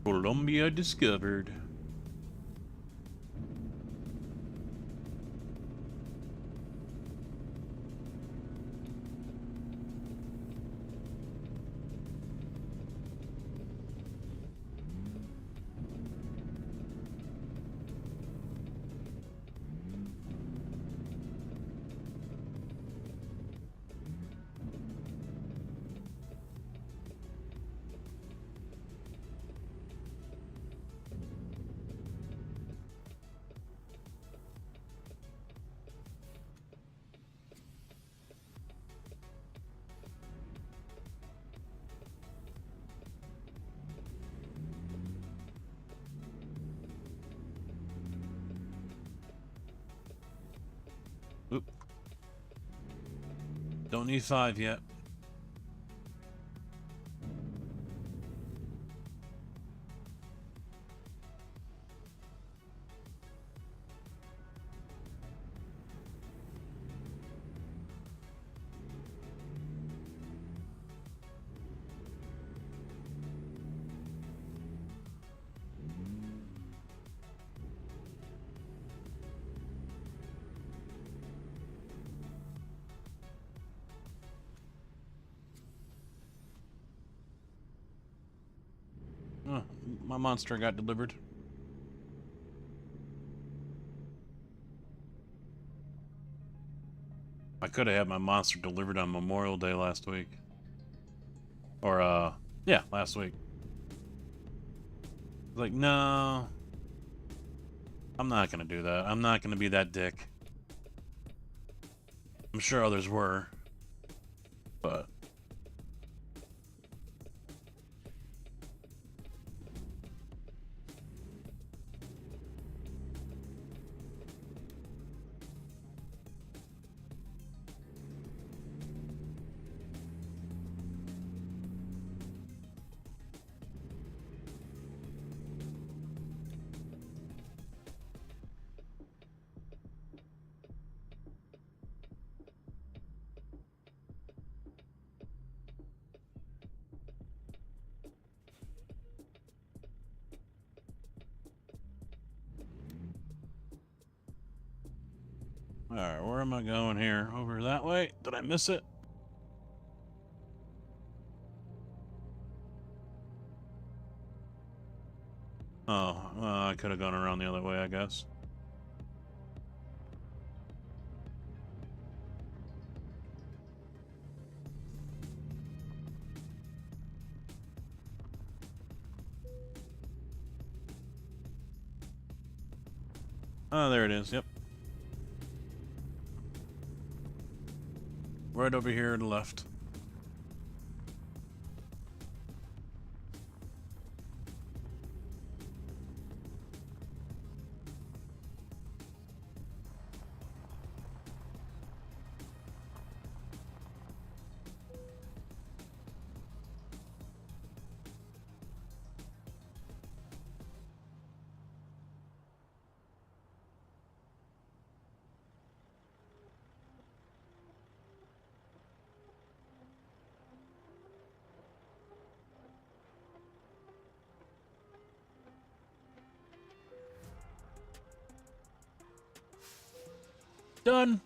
Columbia discovered. Oop. Don't need 5 yet. my monster got delivered. I could have had my monster delivered on Memorial Day last week. Or, yeah, last week. Like, no. I'm not gonna do that. I'm not gonna be that dick. I'm sure others were. But... Alright, where am I going here? Over that way? Did I miss it? Oh, I could have gone around the other way, I guess. Oh, there it is, yep. Right over here to the left. Done.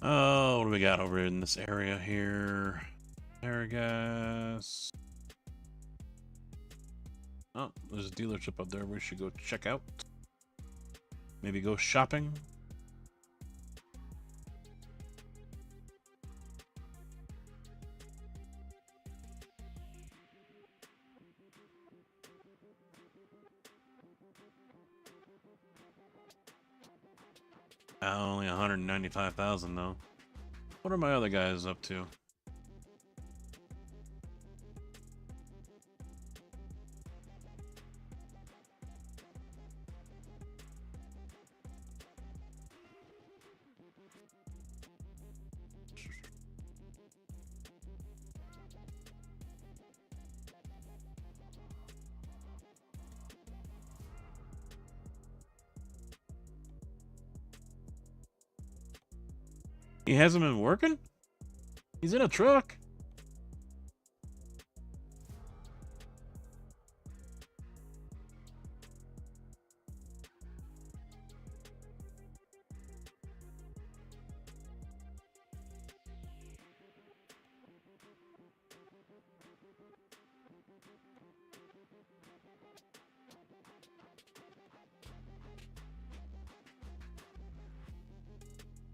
Oh, what do we got over in this area here? Paragas. Oh, there's a dealership up there we should go check out. Maybe go shopping. Only 195,000 though. What are my other guys up to? He hasn't been working? He's in a truck.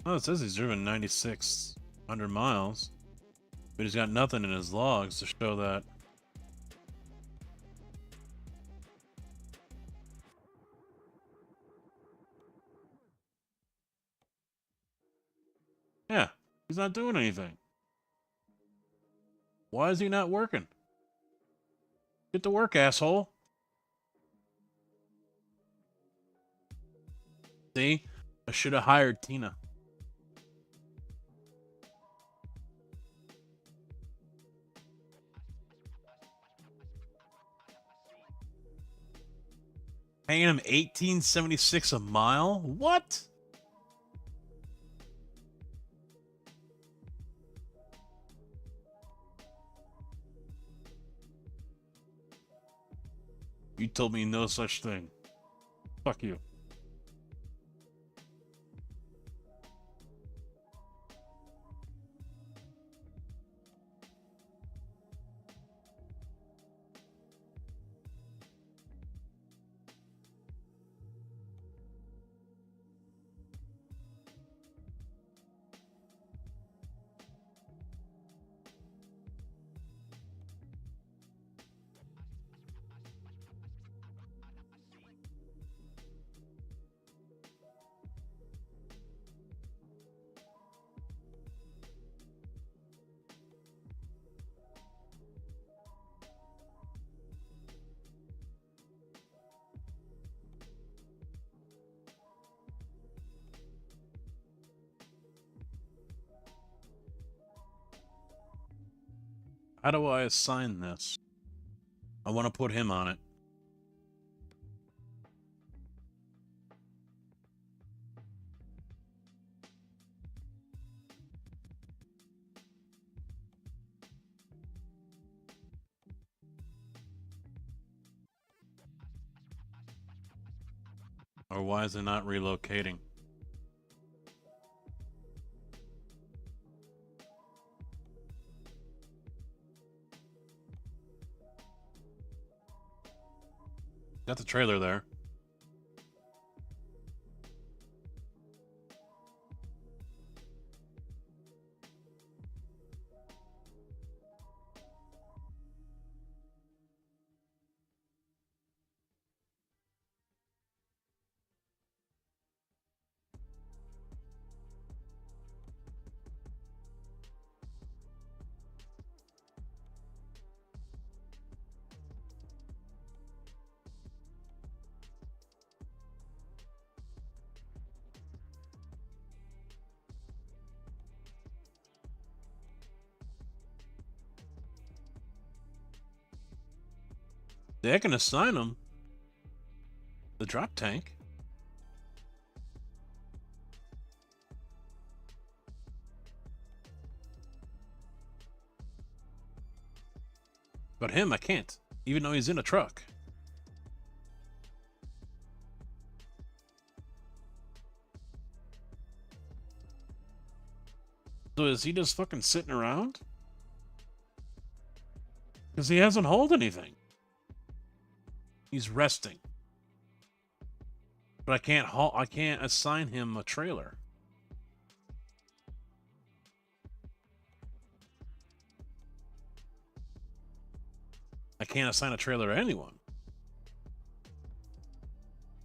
Oh, it says he's driven 9,600 miles, but he's got nothing in his logs to show that. Yeah, he's not doing anything. Why is he not working? Get to work, asshole. See? I should have hired Tina. Paying him $18.76 a mile? What? You told me no such thing. Fuck you. How do I assign this? I want to put him on it. Or why is it not relocating? Got the trailer there. They can assign him the drop tank. But him, I can't, even though he's in a truck. So is he just fucking sitting around? Because he hasn't hauled anything. He's resting. But I can't assign him a trailer. I can't assign a trailer to anyone.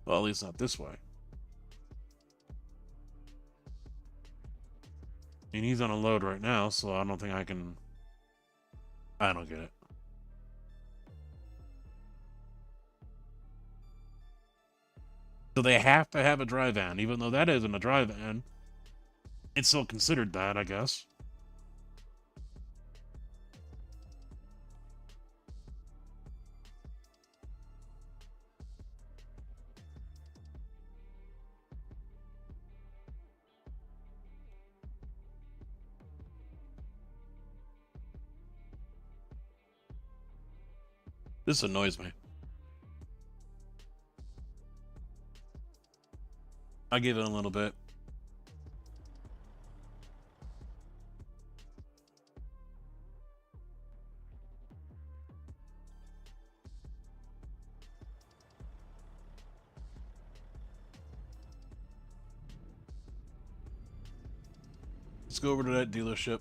Well, at least not this way. And he's on a load right now, so I don't think I can... I don't get it. So they have to have a dry van, even though that isn't a dry van. It's still considered that, I guess. This annoys me. I give it a little bit. Let's go over to that dealership.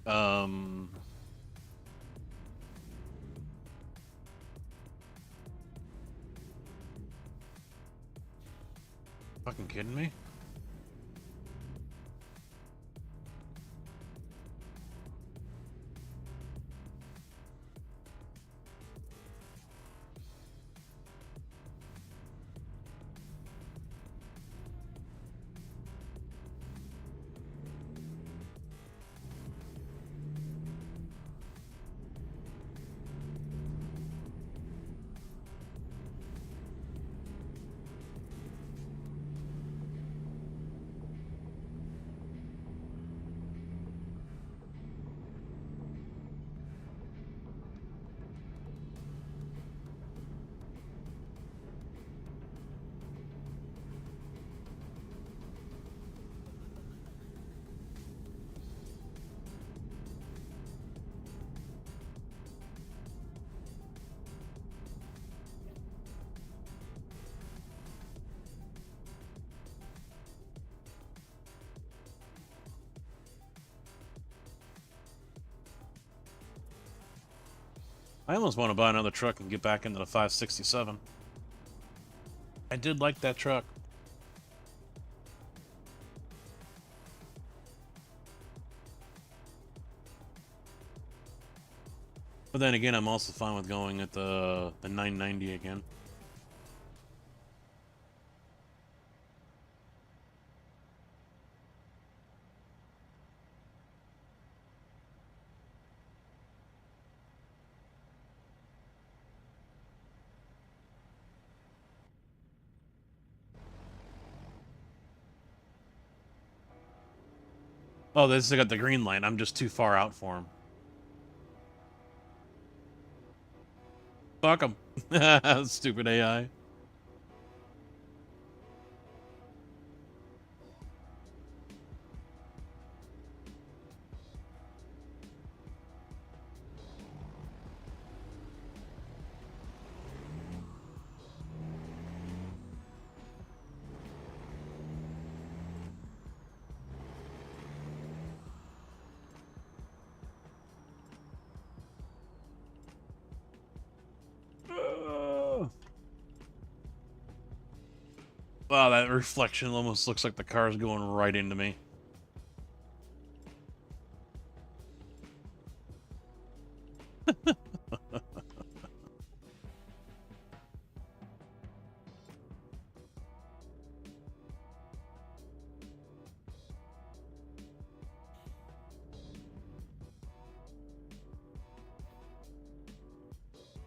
Um, fucking kidding me? I almost want to buy another truck and get back into the 567. I did like that truck. But then again, I'm also fine with going at the 990 again. Oh, this has got the green light. I'm just too far out for him. Fuck him. Stupid AI. Wow, that reflection almost looks like the car's going right into me.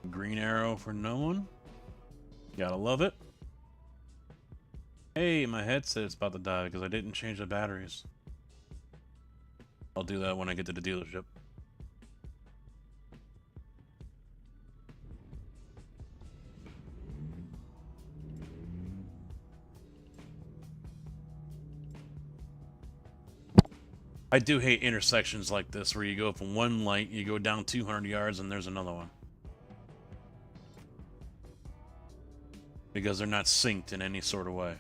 Green arrow for no one. Gotta love it. Hey, my headset's about to die because I didn't change the batteries. I'll do that when I get to the dealership. I do hate intersections like this where you go from one light, you go down 200 yards, and there's another one. Because they're not synced in any sort of way.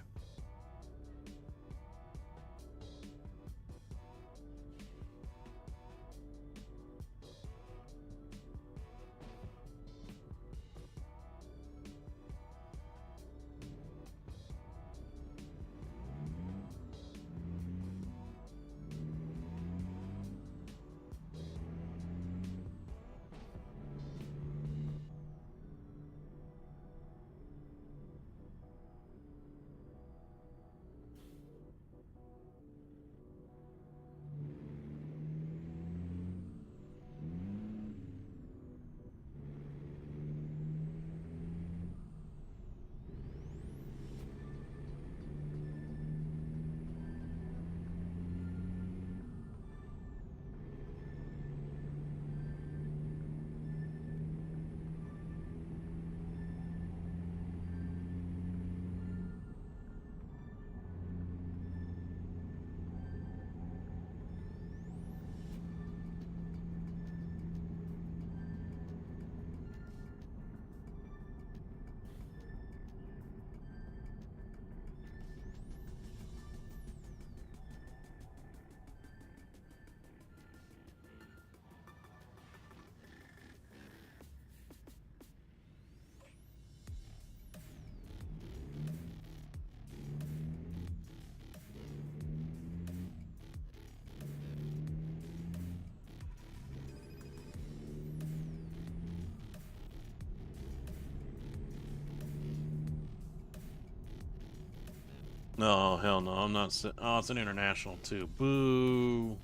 No, hell no, I'm not. Oh, it's an international too. Boo.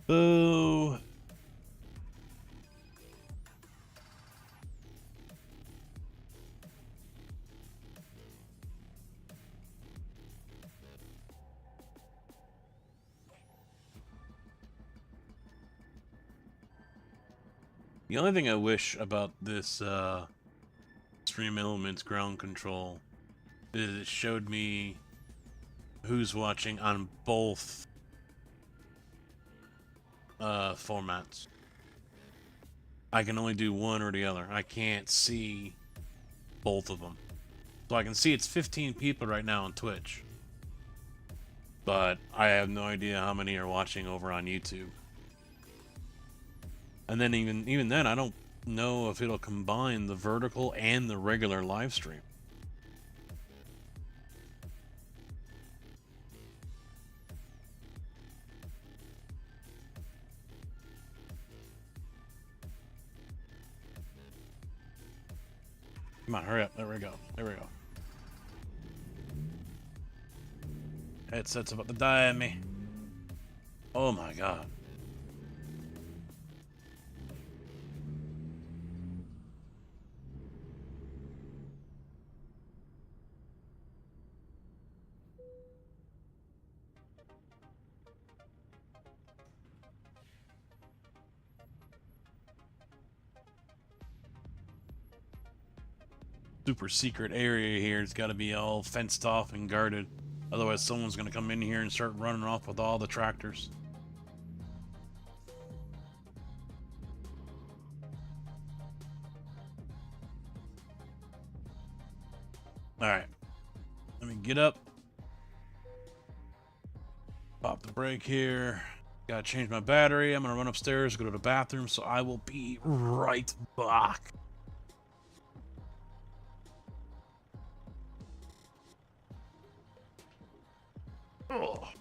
Boo. The only thing I wish about this Stream Elements ground control is it showed me who's watching on both formats. I can only do one or the other. I can't see both of them. So I can see it's 15 people right now on Twitch. but I have no idea how many are watching over on YouTube. And then even then, I don't know if it'll combine the vertical and the regular live stream. Come on, hurry up. There we go. There we go. Headset's about to die on me. Oh my god. Super secret area here. It's got to be all fenced off and guarded. Otherwise, someone's going to come in here and start running off with all the tractors. Alright. Let me get up. Pop the brake here. Gotta change my battery. I'm going to run upstairs, go to the bathroom, so I will be right back. Oh.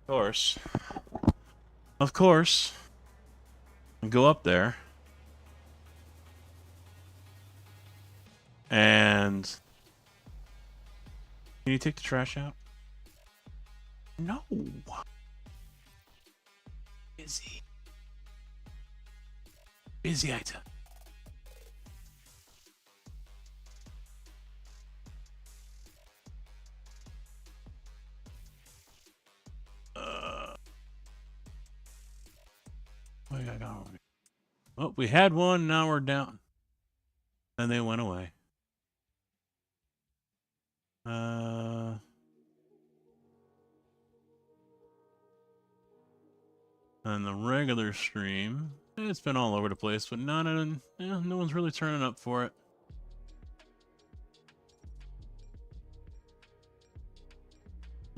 Course. Of course. Go up there. And can you take the trash out? No. Busy. Busy item. Well, we had one, now we're down. And they went away. On the regular stream, it's been all over the place, but no one's really turning up for it.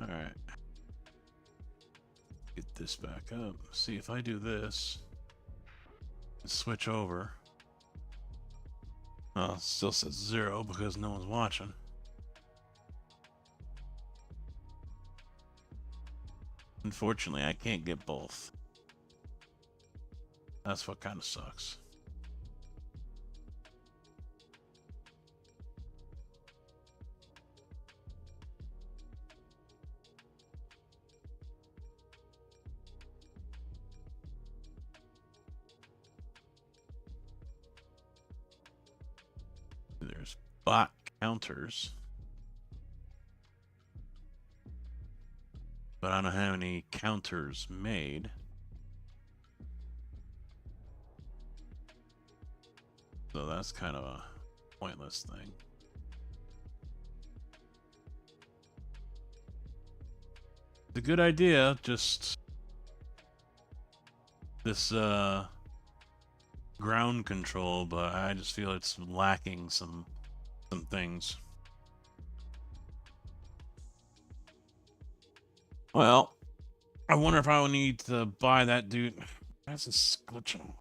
Alright. Get this back up. See if I do this. Switch over. Oh, it still says 0 because no one's watching. Unfortunately, I can't get both. That's what kind of sucks. There's bot counters. But I don't have any counters made. So that's kind of a pointless thing. It's a good idea, just this ground control, but I just feel it's lacking some things. Well, I wonder if I will need to buy that dude. That's a glitching.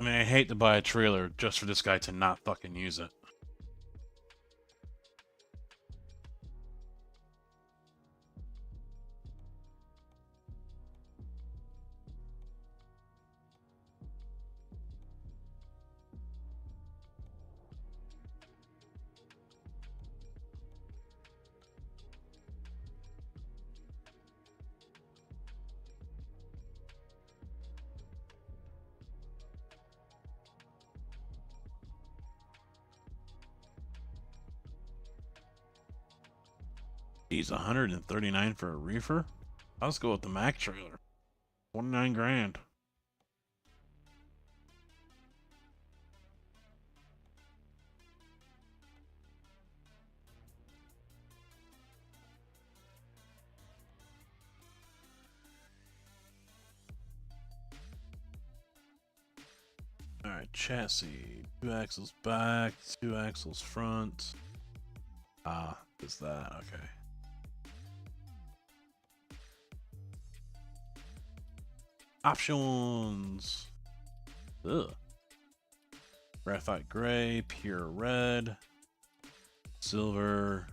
I mean, I hate to buy a trailer just for this guy to not fucking use it. He's 139 for a reefer. Let's go with the Mack trailer. 29 grand. Alright, chassis. 2 axles back, 2 axles front. Ah, is that okay? Options. Ugh. Graphite gray, pure red, silver.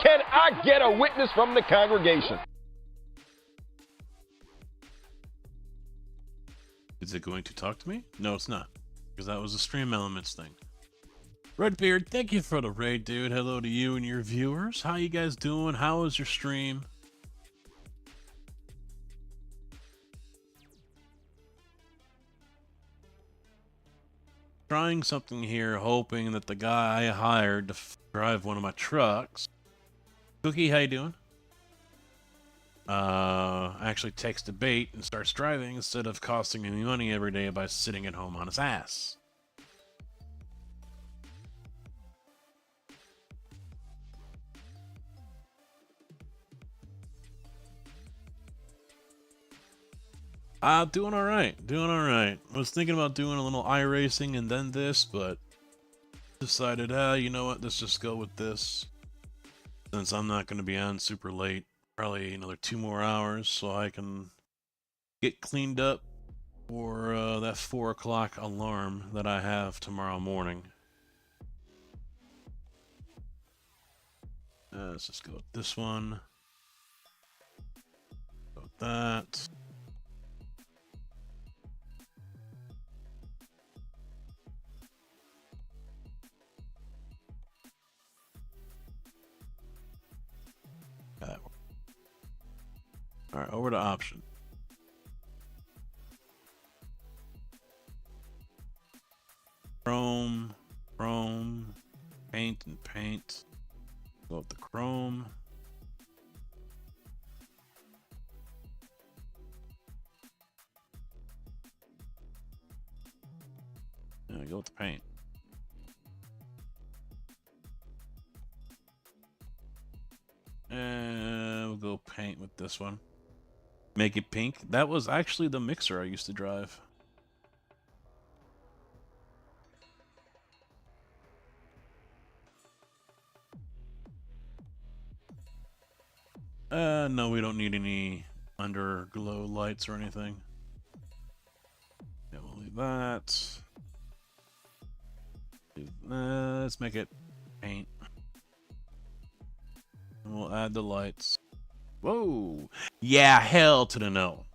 Can I get a witness from the congregation? Is it going to talk to me? No, it's not. Because that was a Stream Elements thing. Redbeard, thank you for the raid, dude. Hello to you and your viewers. How you guys doing? How was your stream? Trying something here, hoping that the guy I hired to drive one of my trucks. Cookie, how you doing? Actually takes the bait and starts driving instead of costing me money every day by sitting at home on his ass. Doing alright. Doing alright. I was thinking about doing a little iRacing and then this, but decided, you know what, let's just go with this. Since I'm not going to be on super late. Probably another 2 more hours so I can get cleaned up for that 4 o'clock alarm that I have tomorrow morning. Let's just go with this one. Go with that. All right, over to option. Chrome, chrome, paint and paint. Go with the chrome. And go with the paint. And we'll go paint with this one. Make it pink. That was actually the mixer I used to drive. No, we don't need any underglow lights or anything. Yeah, we'll leave that. Let's make it paint. And we'll add the lights. Whoa! Yeah, hell to the no.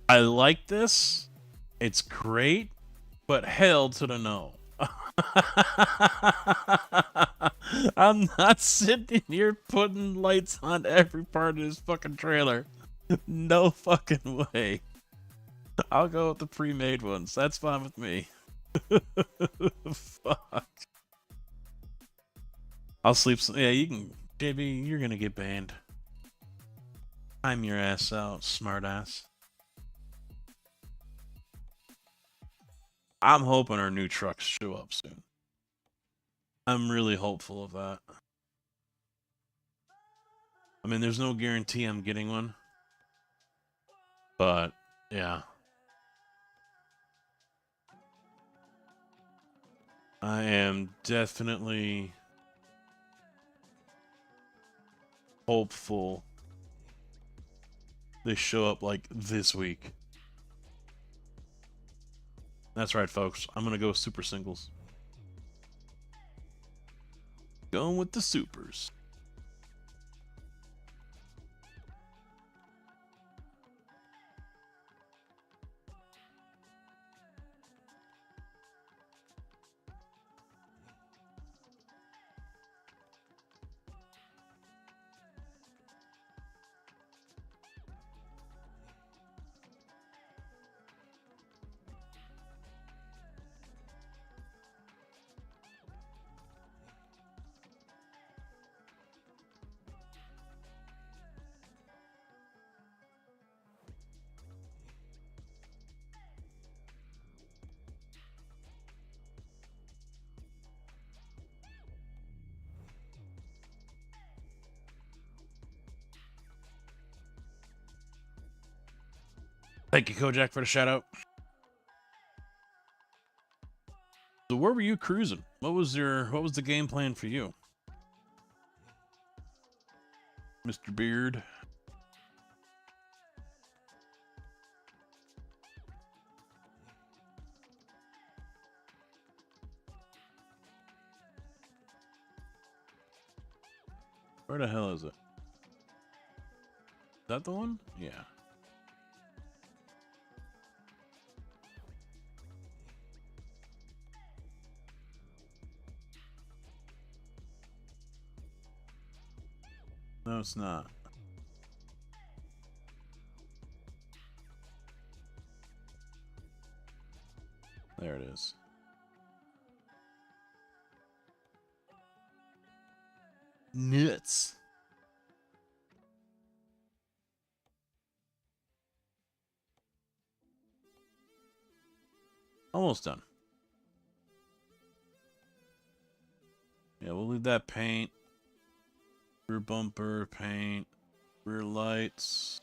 I like this. It's great, but hell to the no. I'm not sitting here putting lights on every part of this fucking trailer. No fucking way. I'll go with the pre-made ones. That's fine with me. Fuck. I'll sleep. Yeah, you can. JB, you're gonna get banned. Time your ass out, smartass. I'm hoping our new trucks show up soon. I'm really hopeful of that. I mean, there's no guarantee I'm getting one. But, yeah. I am definitely hopeful they show up like this week. That's right, folks. I'm gonna go super singles. Going with the supers. Thank you, Kojak, for the shout out. So where were you cruising? What was the game plan for you? Mr. Beard. Where the hell is it? Is that the one? Yeah. No, it's not. There it is. Nuts. Almost done. Yeah, we'll leave that paint. Rear bumper, paint, rear lights.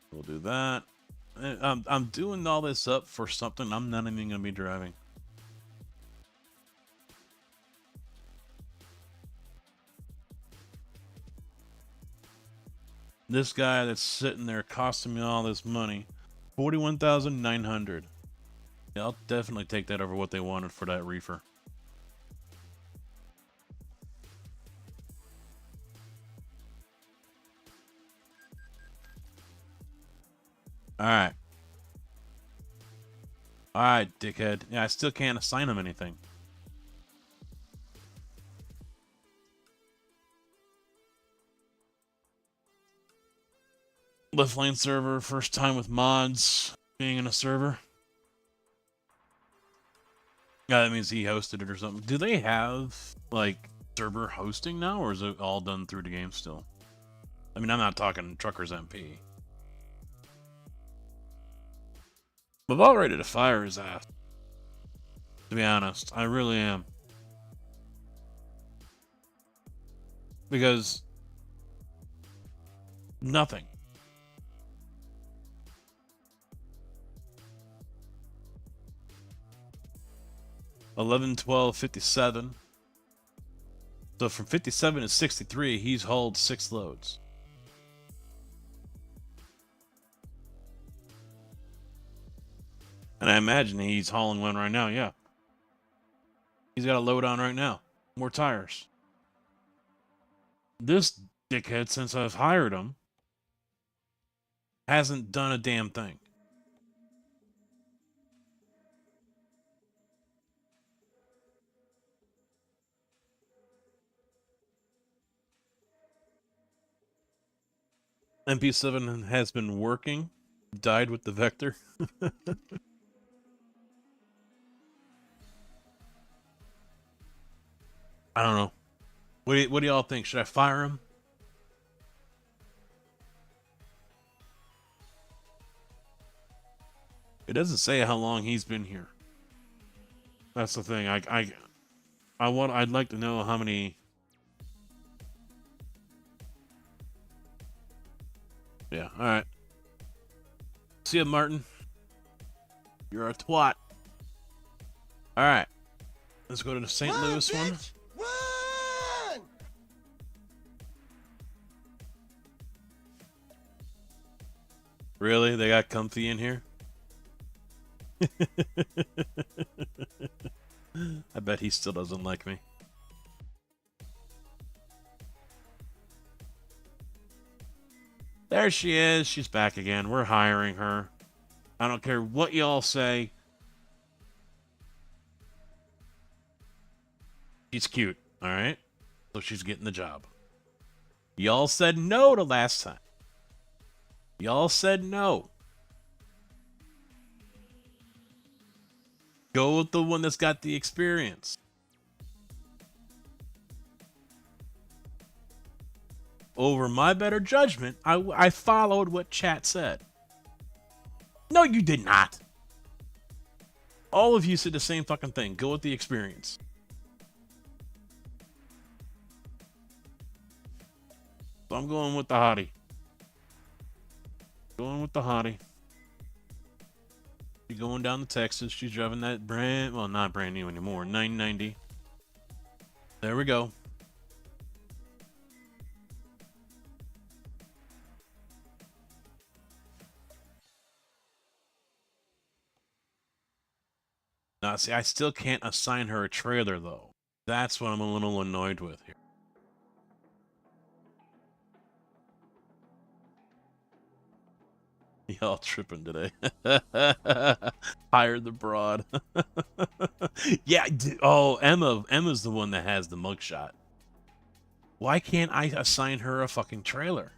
We'll do that. I'm doing all this up for something I'm not even going to be driving. This guy that's sitting there costing me all this money, $41,900. Yeah, I'll definitely take that over what they wanted for that reefer. Alright. Alright, dickhead. Yeah, I still can't assign him anything. Left Lane server, first time with mods being in a server. Yeah, that means he hosted it or something. Do they have, like, server hosting now, or is it all done through the game still? I mean, I'm not talking Truckers MP. I'm about ready to fire his ass. To be honest, I really am. Because nothing. $11, $12, $57. So from 57 to 63, he's hauled 6 loads. And I imagine he's hauling one right now, yeah. He's got a load on right now. More tires. This dickhead, since I've hired him, hasn't done a damn thing. MP7 has been working. Died with the Vector. I don't know. What do y'all think? Should I fire him? It doesn't say how long he's been here. That's the thing. I'd like to know how many. Yeah, all right. See ya, Martin. You're a twat. All right. Let's go to the St. Louis one. Run! Really? They got comfy in here? I bet he still doesn't like me. There she is. She's back again. We're hiring her. I don't care what y'all say. She's cute, all right? So she's getting the job. Y'all said no to last time. Y'all said no. Go with the one that's got the experience. Over my better judgment, I followed what chat said. No, you did not. All of you said the same fucking thing. Go with the experience. So I'm going with the hottie. Going with the hottie. She's going down to Texas. She's driving that well, not brand new anymore. 990. There we go. Now, see, I still can't assign her a trailer, though. That's what I'm a little annoyed with here. Y'all tripping today. Hired the broad. Yeah. Oh, Emma's the one that has the mugshot. Why can't I assign her a fucking trailer?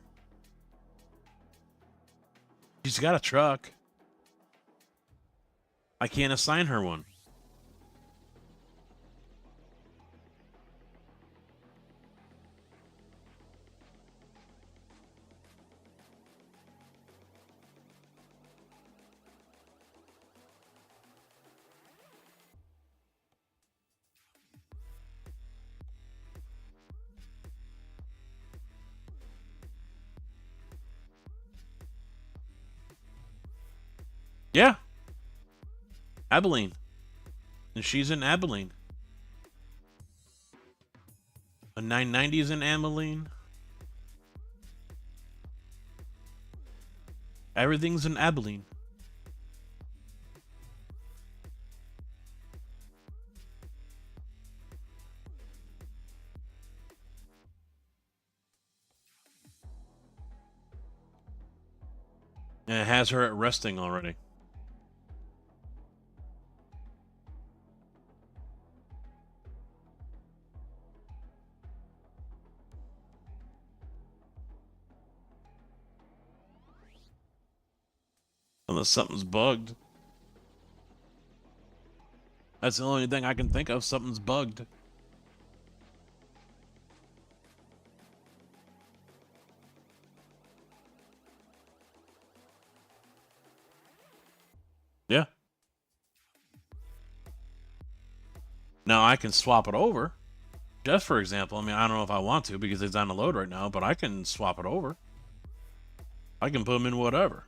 She's got a truck. I can't assign her one. Yeah. Abilene. And she's in Abilene. A 990 is in Abilene. Everything's in Abilene. And it has her at resting already. Unless something's bugged. That's the only thing I can think of. Something's bugged. Yeah. Now I can swap it over. Just for example, I mean, I don't know if I want to because it's on the load right now, but I can swap it over. I can put him in whatever.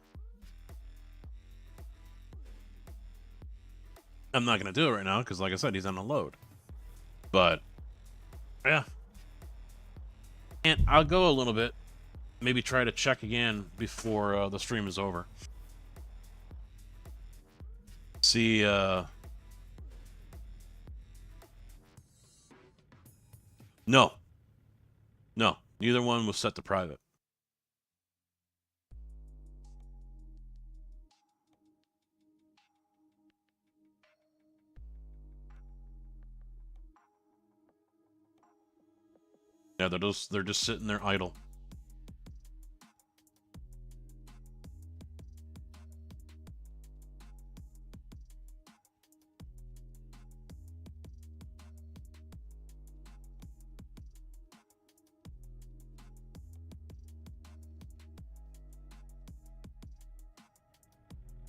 I'm not going to do it right now because, like I said, he's on the load. But, yeah. And I'll go a little bit. Maybe try to check again before the stream is over. See, No. No. Neither one was set to private. Yeah, they're just sitting there idle.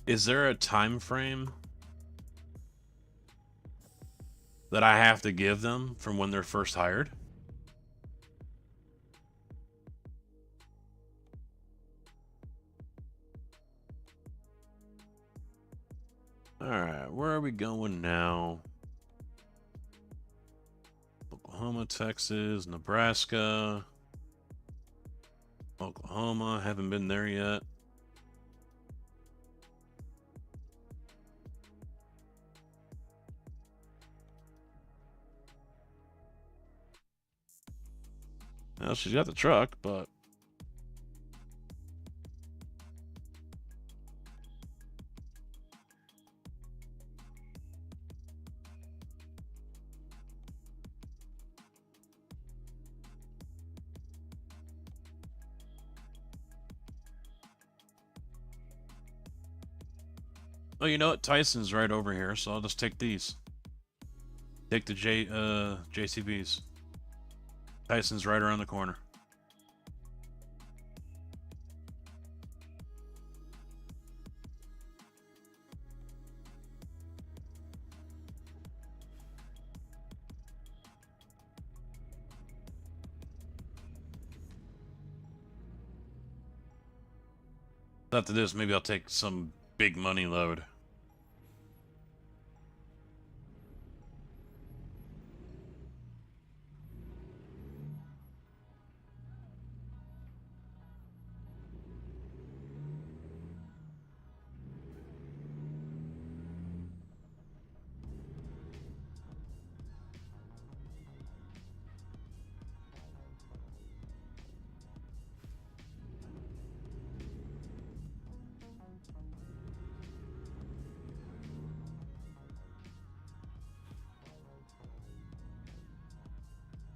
Is there a time frame that I have to give them from when they're first hired? Alright, where are we going now? Oklahoma, Texas, Nebraska. Oklahoma, haven't been there yet. Well, she's got the truck, but... Oh, you know what? Tyson's right over here, so I'll just take these. Take the JCBs. Tyson's right around the corner. After this, maybe I'll take some big money load.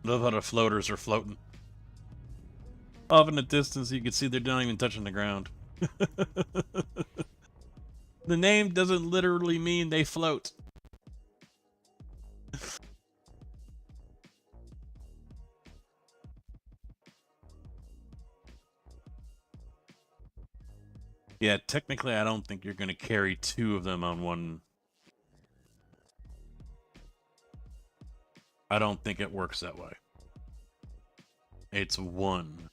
Love how the floaters are floating. Off in the distance, you can see they're not even touching the ground. The name doesn't literally mean they float. Yeah, technically I don't think you're going to carry two of them on one. I don't think it works that way. It's one.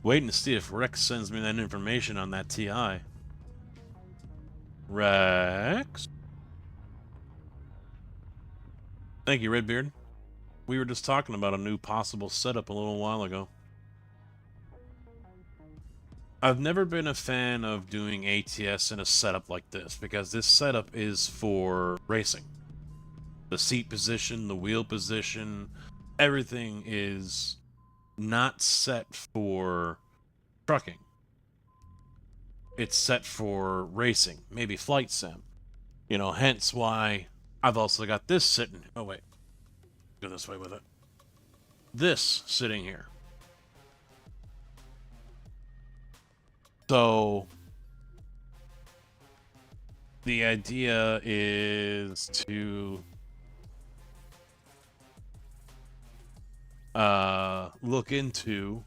Waiting to see if Rex sends me that information on that TI. Rex? Thank you, Redbeard. We were just talking about a new possible setup a little while ago. I've never been a fan of doing ATS in a setup like this because this setup is for racing. The seat position, the wheel position, everything is not set for trucking. It's set for racing, maybe flight sim. You know, hence why I've also got this sitting. Oh, wait. Go this way with it. This sitting here. So, the idea is to look into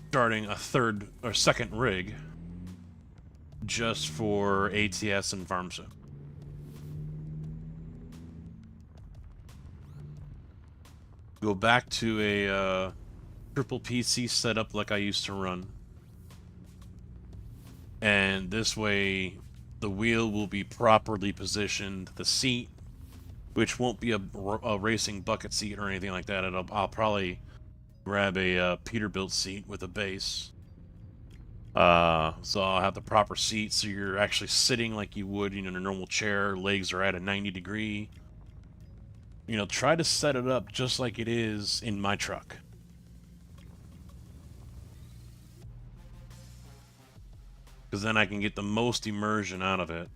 starting a third or second rig just for ATS and farm sim. Go back to a triple PC setup like I used to run. And this way, the wheel will be properly positioned. The seat, which won't be a racing bucket seat or anything like that. I'll probably grab a Peterbilt seat with a base. So I'll have the proper seat, so you're actually sitting like you would in a normal chair. Legs are at a 90-degree. You know, try to set it up just like it is in my truck. Because then I can get the most immersion out of it.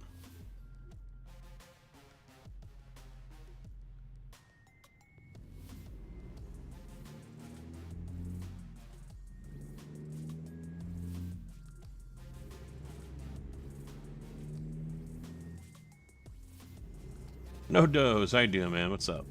No doze, how you doing, man? What's up?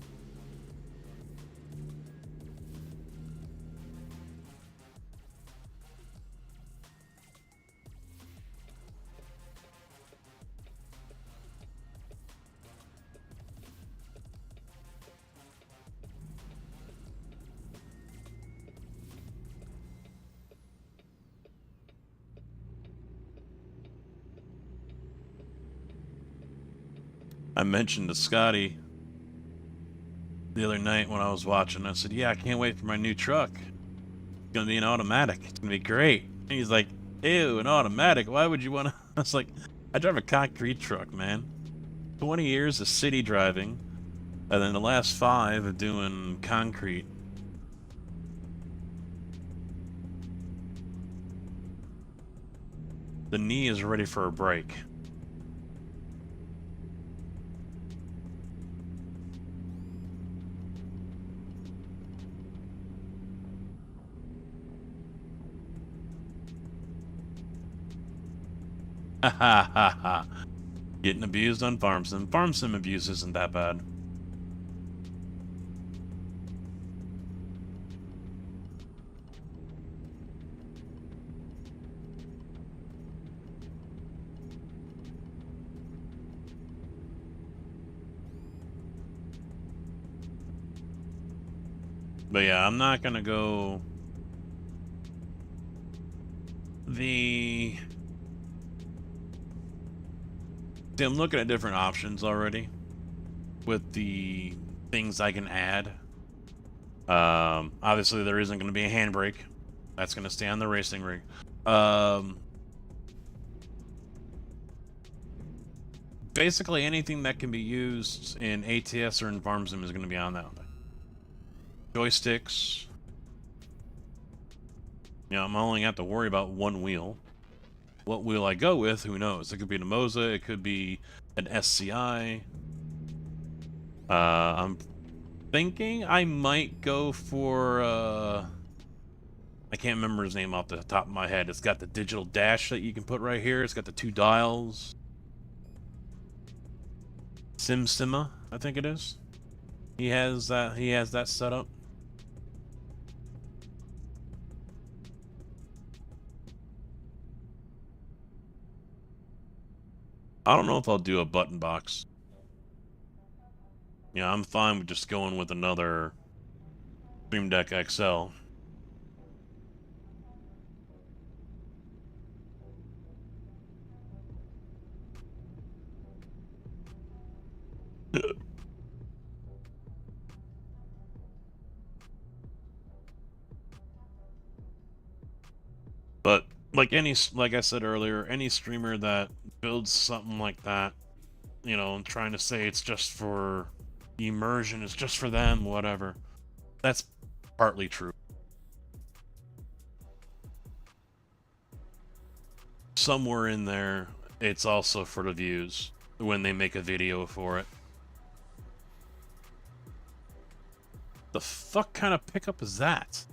I mentioned to Scotty the other night when I was watching, I said, yeah, I can't wait for my new truck. It's going to be an automatic. It's going to be great. And he's like, ew, an automatic? Why would you want to? I was like, I drive a concrete truck, man. 20 years of city driving, and then the last 5 of doing concrete. The knee is ready for a break. Ha ha ha ha. Getting abused on farm sim. Farm sim abuse isn't that bad. But yeah, I'm not gonna go the... See, I'm looking at different options already with the things I can add. Obviously, there isn't going to be a handbrake. That's going to stay on the racing rig. Basically, anything that can be used in ATS or in farm sim is going to be on that one. Joysticks. You know, I'm only going to have to worry about one wheel. What wheel I go with, who knows? It could be an Moza, it could be an SCI. I'm thinking I might go for, I can't remember his name off the top of my head. It's got the digital dash that you can put right here. It's got the 2 dials. SimSima, I think it is. He has that set up. I don't know if I'll do a button box. Yeah, I'm fine with just going with another Stream Deck XL. like I said earlier, any streamer that builds something like that, you know, and trying to say it's just for the immersion, it's just for them, whatever. That's partly true. Somewhere in there, it's also for the views when they make a video for it. The fuck kind of pickup is that?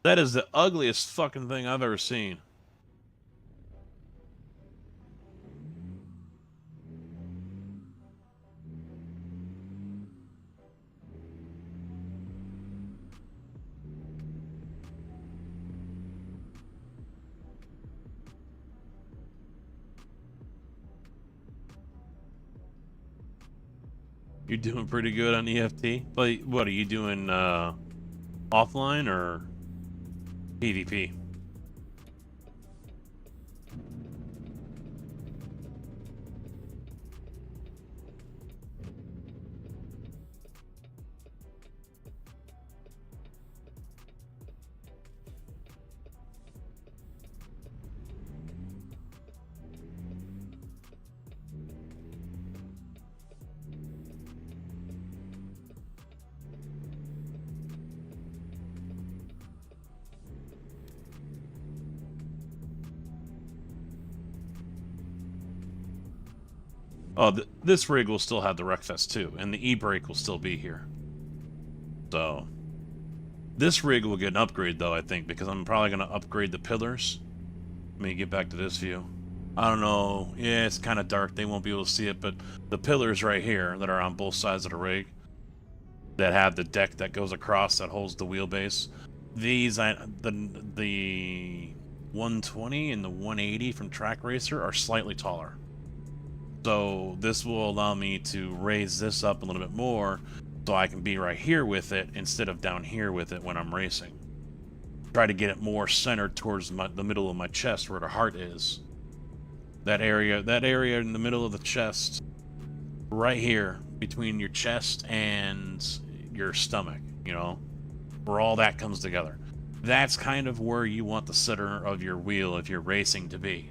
That is the ugliest fucking thing I've ever seen. You're doing pretty good on EFT. But what are you doing, offline or PvP? Oh, this rig will still have the Wreckfest too, and the e-brake will still be here. So, this rig will get an upgrade though, I think, because I'm probably going to upgrade the pillars. Let me get back to this view. I don't know. Yeah, it's kind of dark. They won't be able to see it, but the pillars right here that are on both sides of the rig that have the deck that goes across that holds the wheelbase. These, the 120 and the 180 from Track Racer are slightly taller. So this will allow me to raise this up a little bit more so I can be right here with it instead of down here with it when I'm racing. Try to get it more centered towards the middle of my chest where the heart is. That area in the middle of the chest, right here between your chest and your stomach, you know, where all that comes together. That's kind of where you want the center of your wheel if you're racing to be.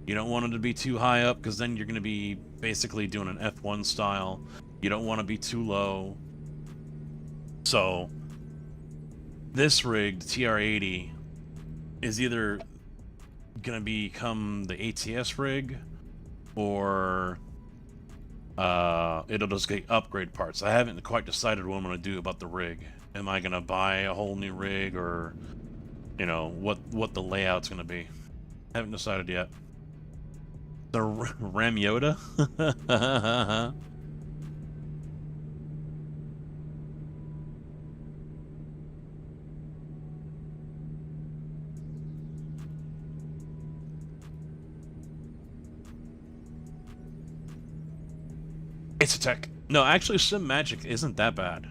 You don't want it to be too high up because then you're going to be basically doing an F1 style. You don't want to be too low. So, this rig, the TR80, is either going to become the ATS rig or it'll just get upgrade parts. I haven't quite decided what I'm going to do about the rig. Am I going to buy a whole new rig or, you know, what the layout's going to be? Haven't decided yet. The Ram Yoda? It's a tech. No, actually, Sim Magic isn't that bad.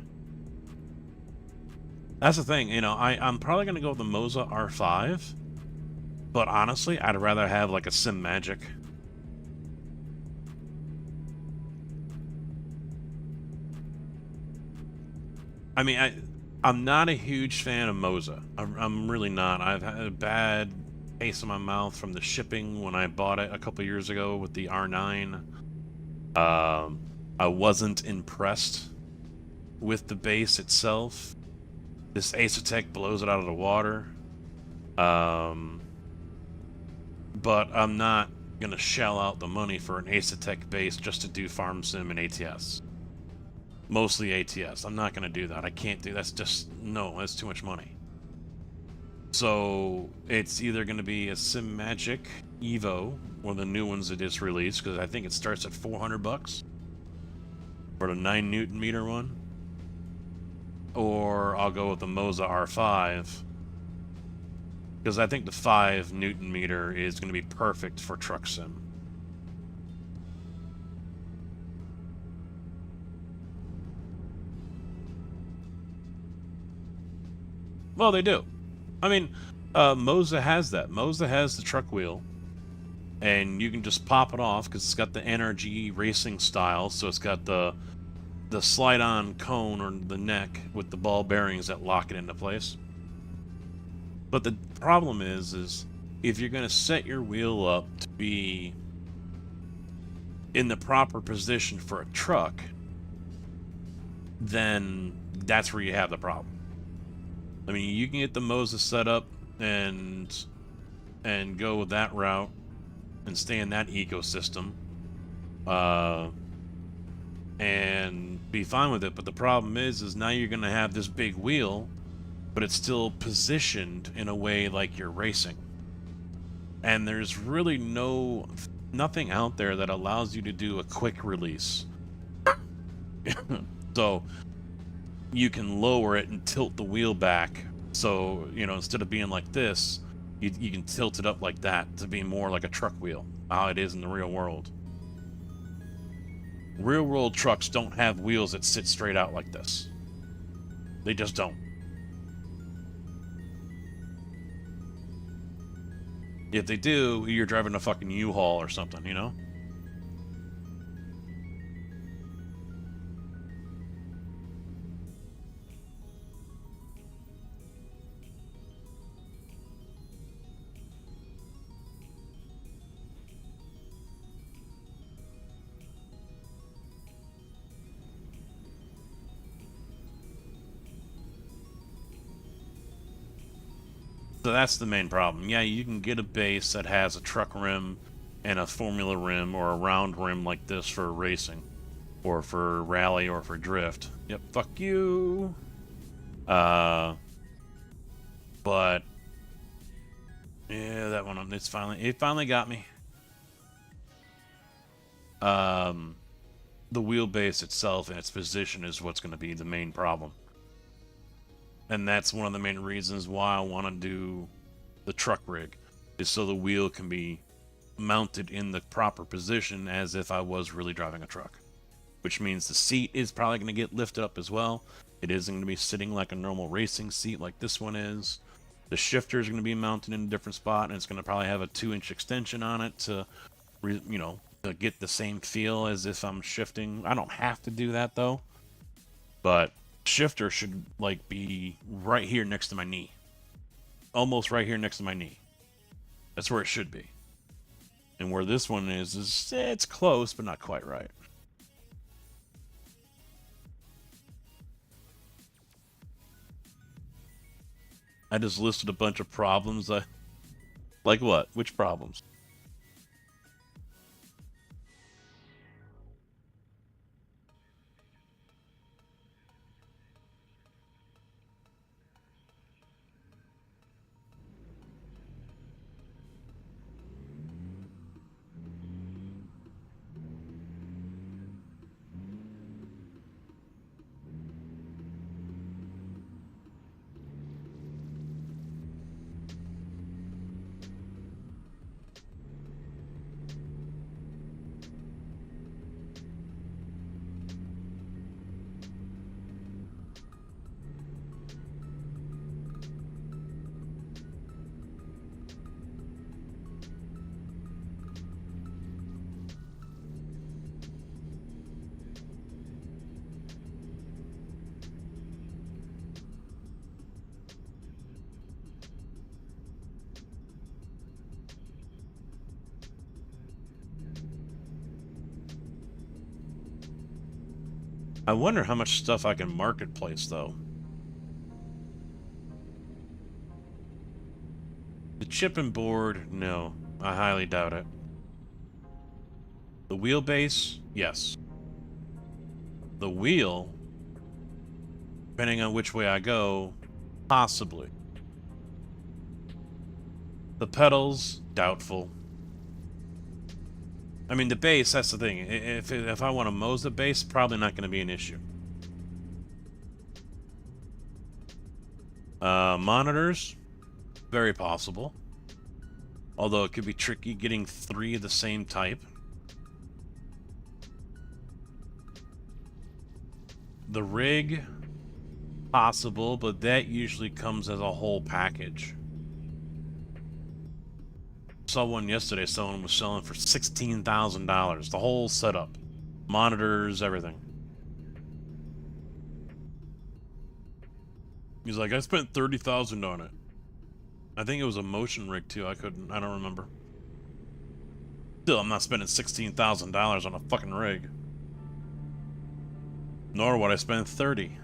That's the thing, you know, I'm probably going to go with the Moza R5. But honestly, I'd rather have like a Sim Magic. I mean, I'm not a huge fan of Moza. I'm really not. I've had a bad taste in my mouth from the shipping when I bought it a couple years ago with the R9. I wasn't impressed with the base itself. This Asetek blows it out of the water. But I'm not gonna shell out the money for an Asetek base just to do Farm Sim and ATS. Mostly ATS. I'm not gonna do that. I can't do that's just no, that's too much money. So it's either gonna be a Sim Magic Evo, one of the new ones that is released, because I think it starts at $400 for the 9 Newton meter one. Or I'll go with the Moza R5. Because I think the 5 Newton meter is going to be perfect for Truck Sim. Well, they do. I mean, Moza has that. Moza has the truck wheel, and you can just pop it off because it's got the NRG racing style. So it's got the slide-on cone or the neck with the ball bearings that lock it into place. But the problem is if you're going to set your wheel up to be in the proper position for a truck, then that's where you have the problem. I mean, you can get the Moza set up and go with that route and stay in that ecosystem and be fine with it. But the problem is now you're going to have this big wheel, but it's still positioned in a way like you're racing. And there's really nothing out there that allows you to do a quick release. So you can lower it and tilt the wheel back. So, you know, instead of being like this, you can tilt it up like that to be more like a truck wheel, how it is in the real world. Real world trucks don't have wheels that sit straight out like this. They just don't. If they do, you're driving a fucking U-Haul or something, you know? So that's the main problem. Yeah, you can get a base that has a truck rim and a formula rim or a round rim like this for racing or for rally or for drift. Yep, fuck you. But yeah, that one it finally got me. The wheelbase itself and its position is what's going to be the main problem. And that's one of the main reasons why I want to do the truck rig, is so the wheel can be mounted in the proper position as if I was really driving a truck. Which means the seat is probably going to get lifted up as well. It isn't going to be sitting like a normal racing seat like this one is. The shifter is going to be mounted in a different spot, and it's going to probably have a 2-inch extension on it to, you know, to get the same feel as if I'm shifting. I don't have to do that though, but shifter should like be right here next to my knee, almost right here next to my knee. That's where it should be. And where this one is it's close but not quite right. I just listed a bunch of problems. Like what? Which problems? I wonder how much stuff I can marketplace, though. The chip and board, no. I highly doubt it. The wheelbase, yes. The wheel, depending on which way I go, possibly. The pedals, doubtful. I mean, the base, that's the thing. If I want to Moza base, probably not going to be an issue. Monitors, very possible. Although it could be tricky getting 3 of the same type. The rig, possible, but that usually comes as a whole package. saw one yesterday. Someone was selling for $16,000. The whole setup, monitors, everything. He's like, I spent $30,000 on it. I think it was a motion rig too. I don't remember. Still, I'm not spending $16,000 on a fucking rig. Nor would I spend 30.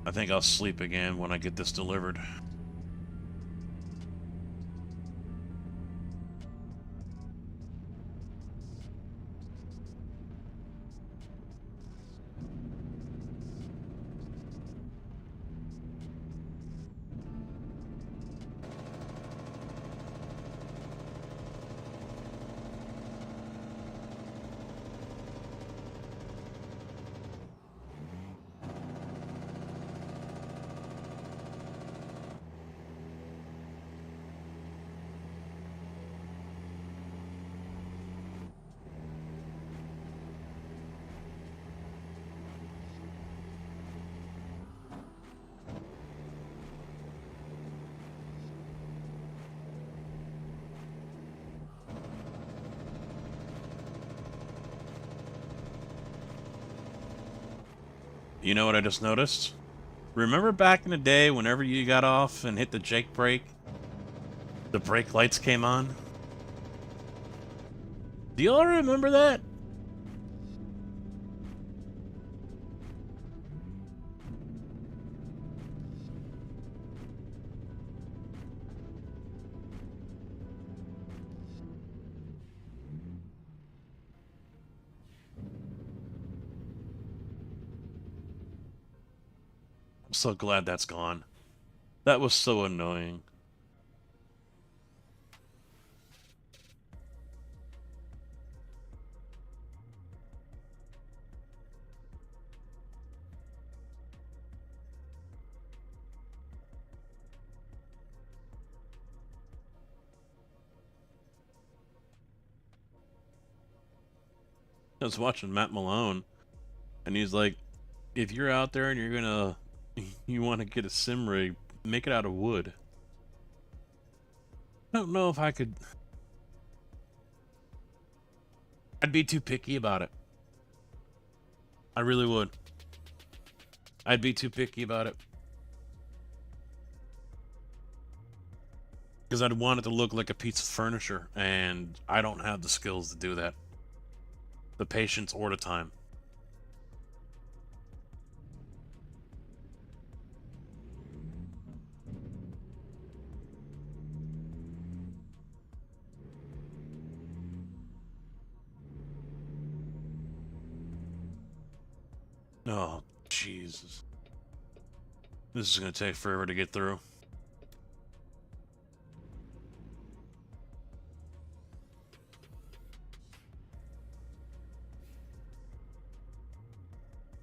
I think I'll sleep again when I get this delivered. You know what I just noticed? Remember back in the day whenever you got off and hit the Jake brake, the brake lights came on? Do y'all remember that? I'm so glad that's gone. That was so annoying. I was watching Matt Malone, and he's like, if you're out there and you want to get a sim rig, make it out of wood. I don't know if I could. I'd be too picky about it. I really would. I'd be too picky about it. Because I'd want it to look like a piece of furniture, and I don't have the skills to do that. The patience or the time. Oh, Jesus. This is going to take forever to get through.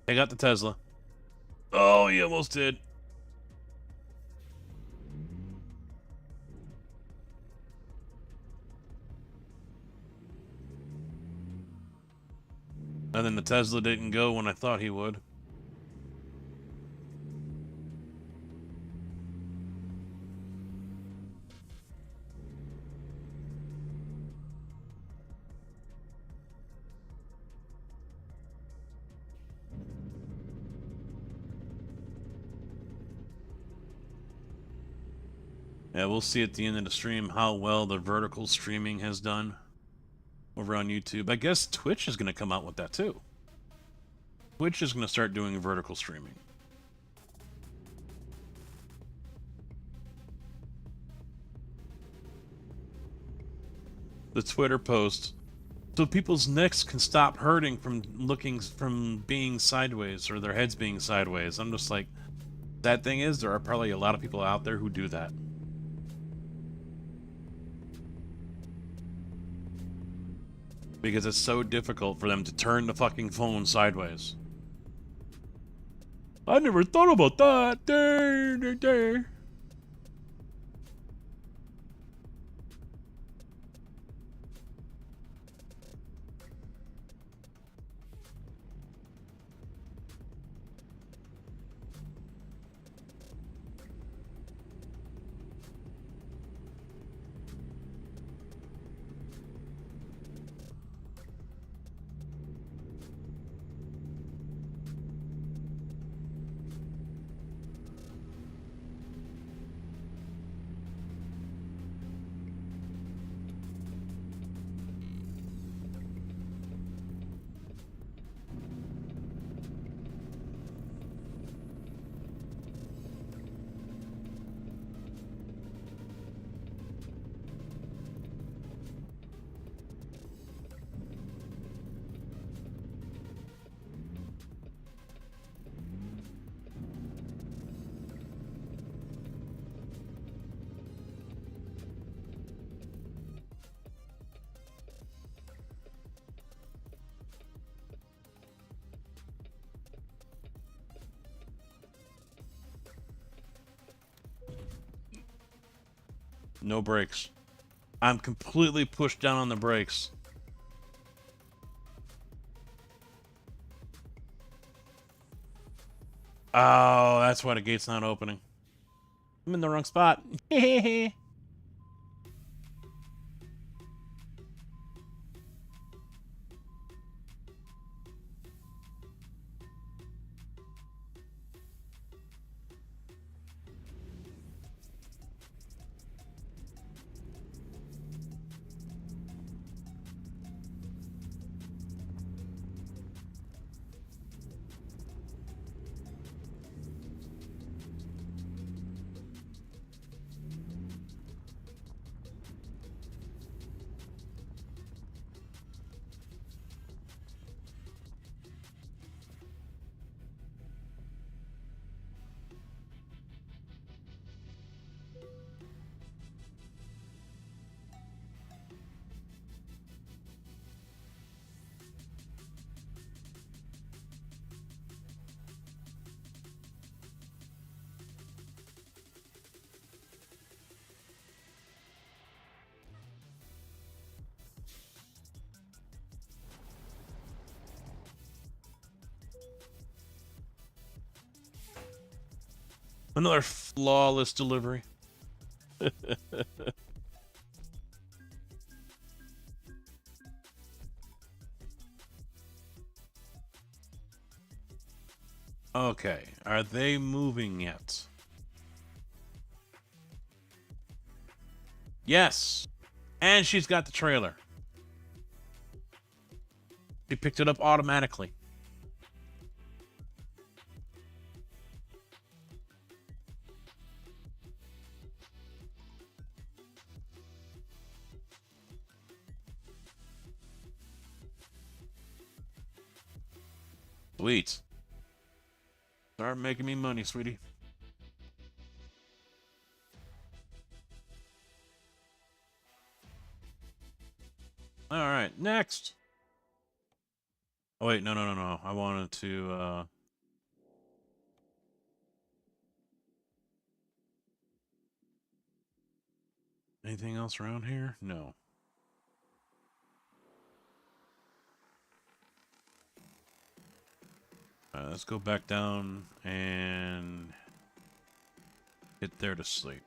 I got the Tesla. Oh, you almost did. And then the Tesla didn't go when I thought he would. Yeah, we'll see at the end of the stream how well the vertical streaming has done over on YouTube. I guess Twitch is going to come out with that too. Twitch is going to start doing vertical streaming. The Twitter post, so people's necks can stop hurting from being sideways or their heads being sideways. I'm just like, Sad thing is, there are probably a lot of people out there who do that. Because it's so difficult for them to turn the fucking phone sideways. I never thought about that. There. No brakes. I'm completely pushed down on the brakes. Oh, that's why the gate's not opening. I'm in the wrong spot. Another flawless delivery. Okay, are they moving yet? Yes! And she's got the trailer. She picked it up automatically. Sweet. Start making me money, sweetie. Alright, next. Oh wait, no. I wanted to anything else around here? No. Let's go back down and get there to sleep.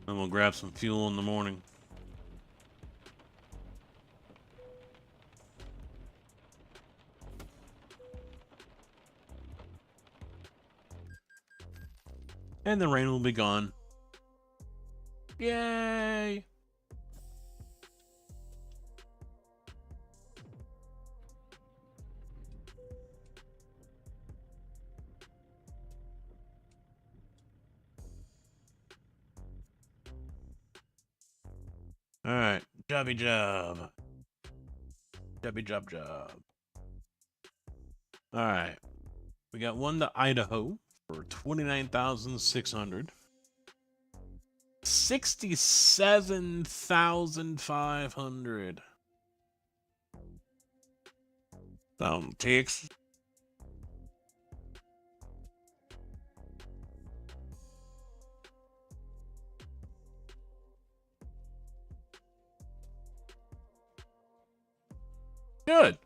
And we'll grab some fuel in the morning. And the rain will be gone. Yay! Alright, jobby job. Jobby job job. Alright. We got one to Idaho for 29,600. 67,500. Down Texas. Good.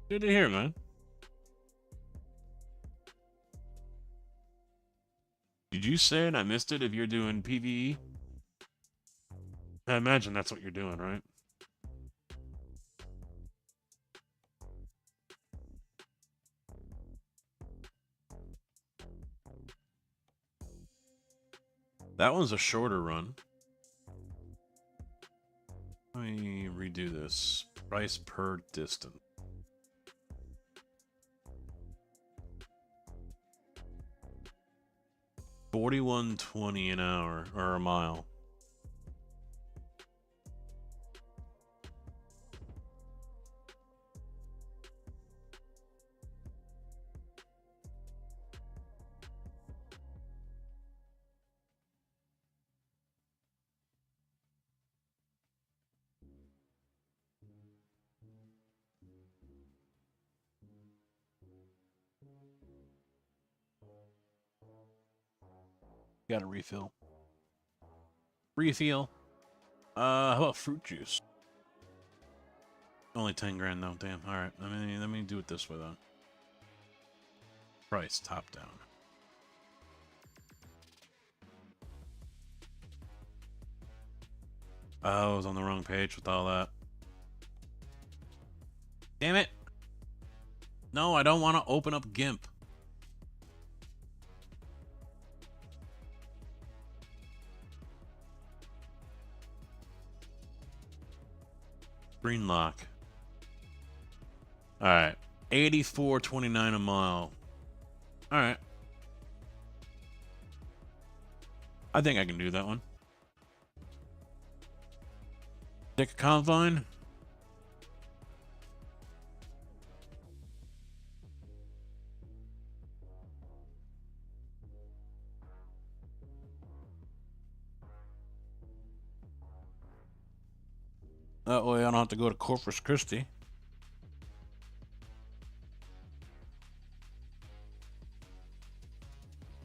Good to hear, man. Did you say it? I missed it if you're doing PvE? I imagine that's what you're doing, right? That one's a shorter run. Let me redo this. Price per distance. $41.20 an hour or a mile. Got a refill. Refill. How about fruit juice? Only 10 grand though. Damn. All right. Let me do it this way though. Price top down. Oh, I was on the wrong page with all that. Damn it. No, I don't want to open up GIMP. Green lock. All right, 84.29 a mile. All right, I think I can do that one. Take a confine. That way I don't have to go to Corpus Christi.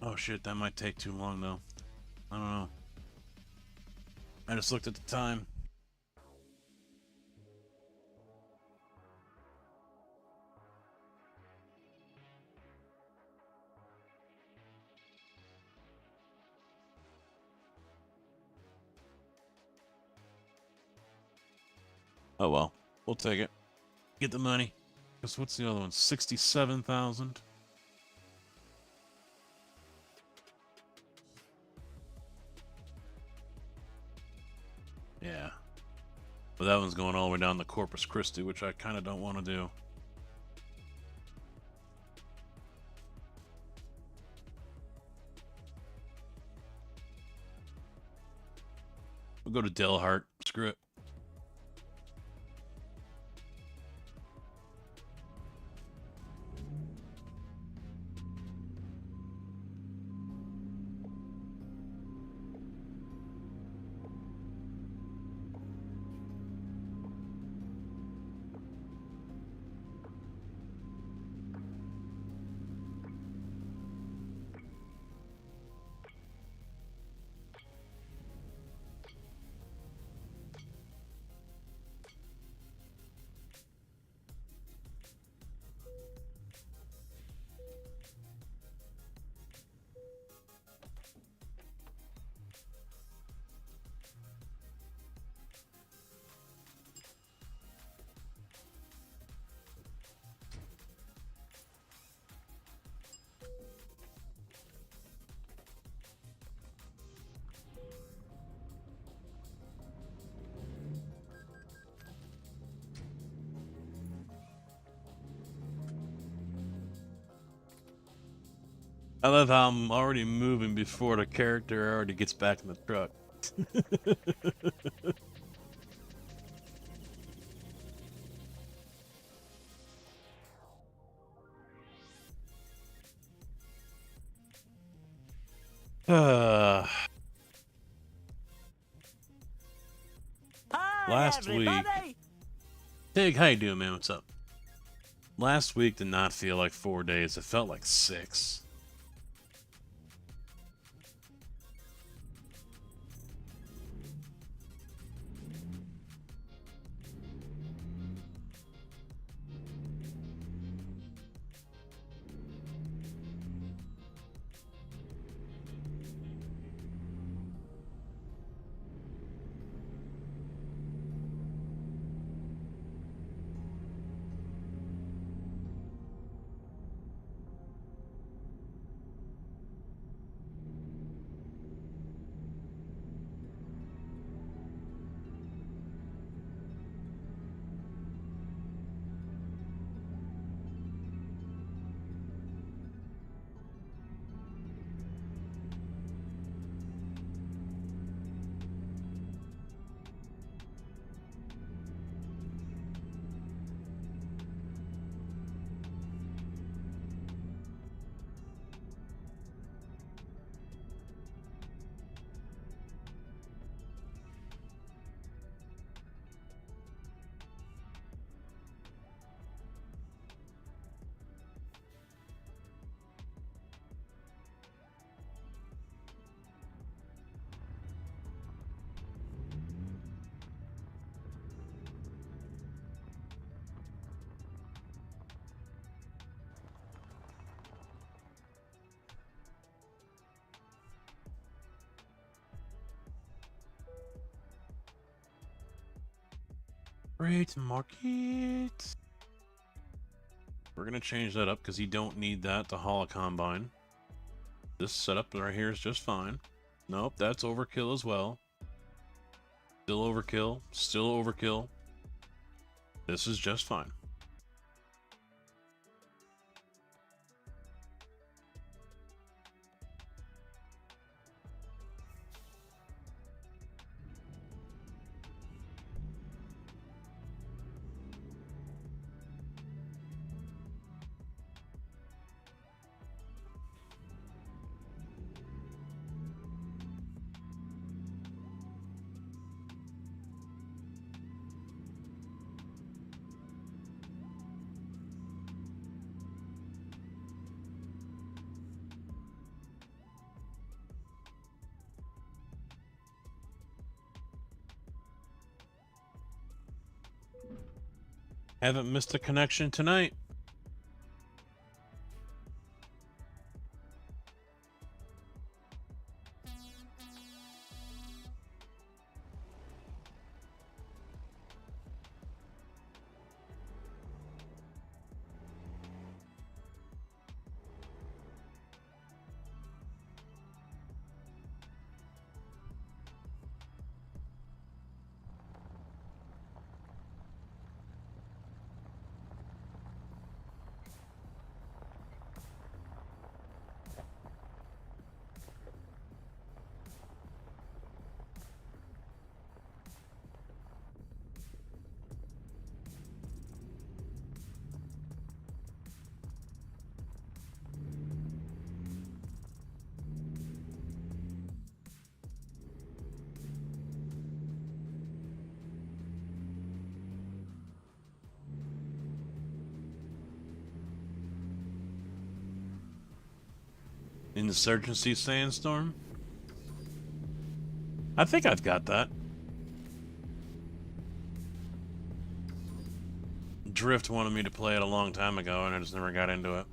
Oh shit, that might take too long though. I don't know. I just looked at the time. Oh well, we'll take it. Get the money. Because what's the other one? 67,000. Yeah. But that one's going all the way down to Corpus Christi, which I kind of don't want to do. We'll go to Delhart. Screw it. I love how I'm already moving before the character already gets back in the truck. Hi, Last week- everybody. Tig, how you doing, man? What's up? Last week did not feel like 4 days. It felt like 6. Great market. We're gonna change that up because you don't need that to haul a combine. This setup right here is just fine. Nope, that's overkill as well. Still overkill. Still overkill. This is just fine. Haven't missed a connection tonight. Insurgency Sandstorm? I think I've got that. Drift wanted me to play it a long time ago, and I just never got into it.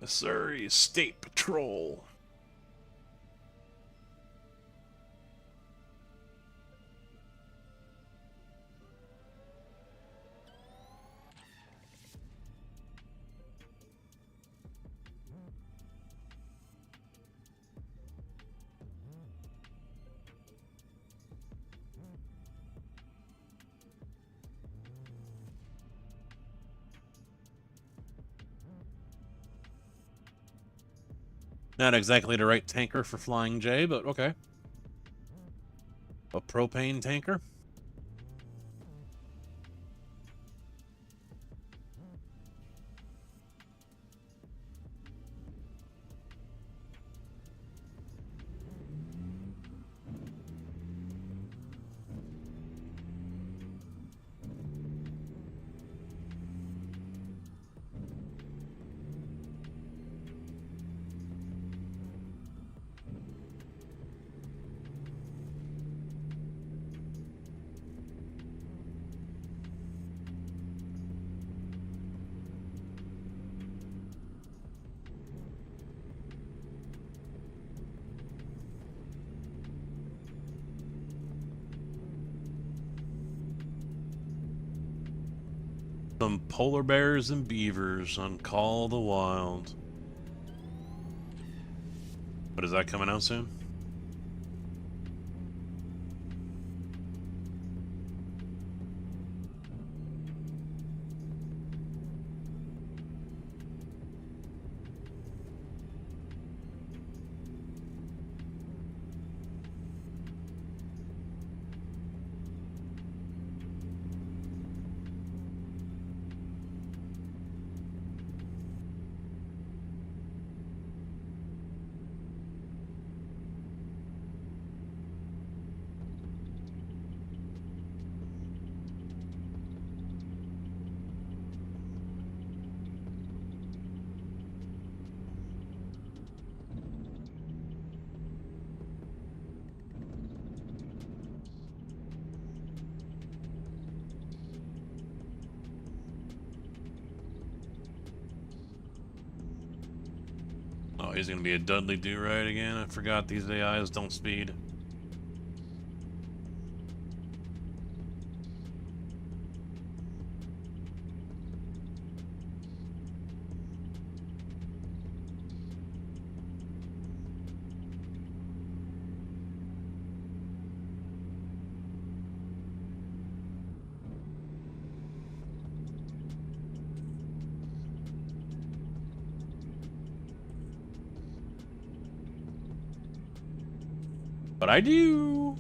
Missouri State Patrol. Not exactly the right tanker for Flying J, but okay. A propane tanker? Some polar bears and beavers on Call of the Wild. But is that coming out soon? Oh, he's gonna be a Dudley Do-Right again. I forgot these AIs don't speed. But I do.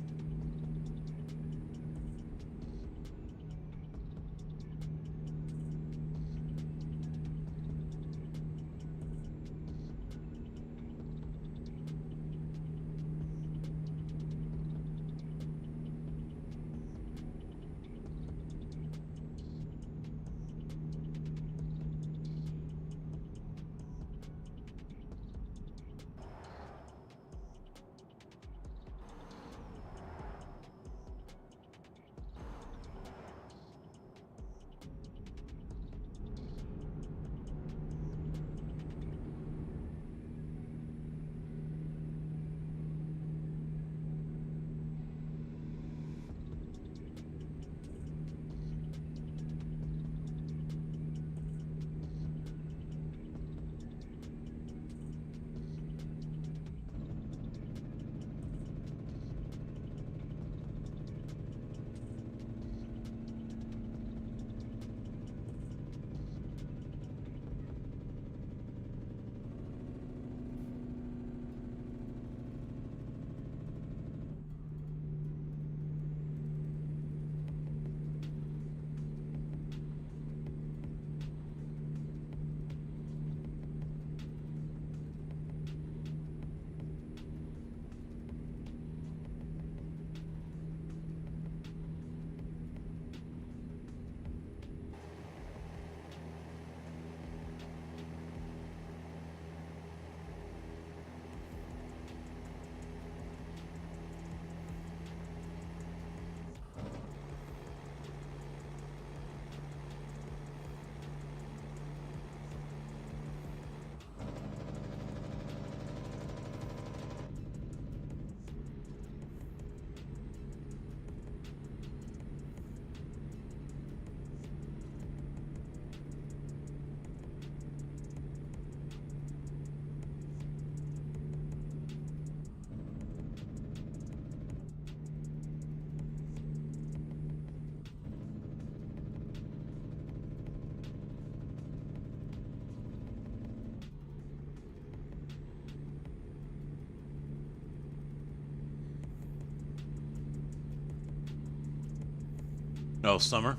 Oh, summer.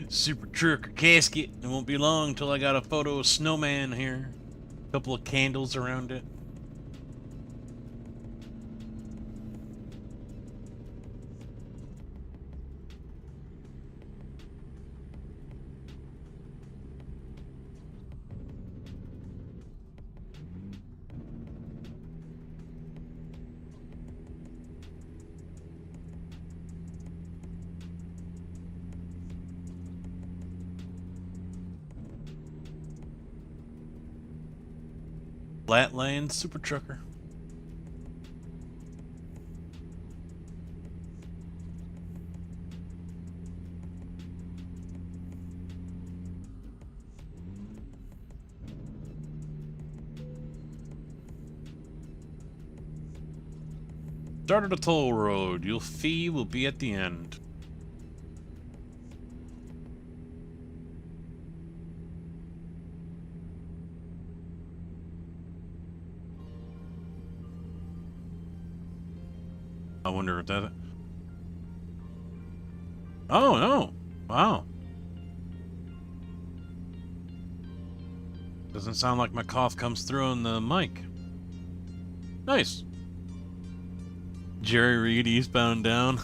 Super trucker casket. It won't be long till I got a photo of Snowman here. A couple of candles around it. Flatland Super Trucker. Started a toll road. Your fee will be at the end. I wonder if that... Oh, no. Wow. Doesn't sound like my cough comes through on the mic. Nice. Jerry Reed eastbound down.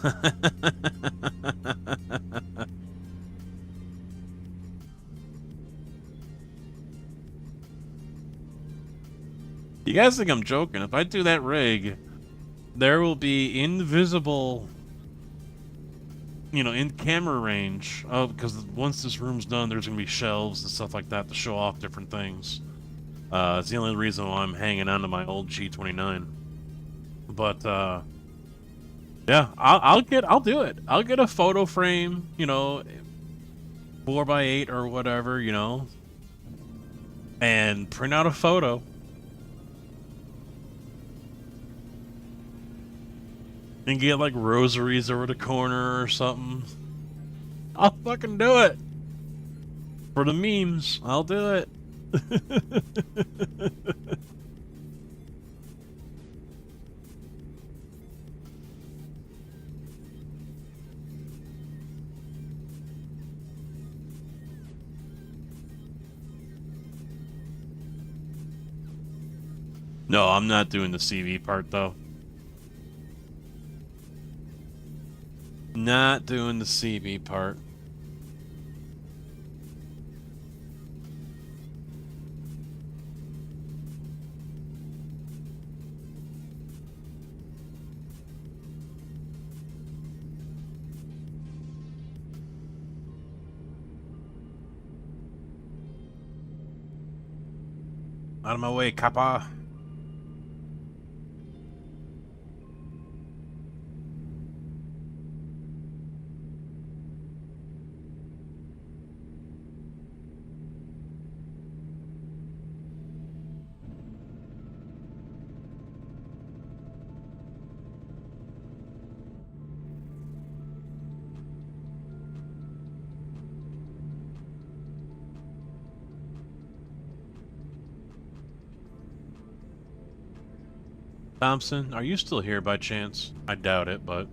You guys think I'm joking? If I do that rig, there will be invisible, you know, in camera range. Oh, because once this room's done, there's gonna be shelves and stuff like that to show off different things. It's the only reason why I'm hanging on to my old G29. But yeah, I'll do it. I'll get a photo frame, you know, 4x8 or whatever, you know, and print out a photo. And get like rosaries over the corner or something. I'll fucking do it. For the memes, I'll do it. No, I'm not doing the CV part though. Not doing the CV part. Out of my way, Kappa. Thompson, are you still here by chance? I doubt it, but...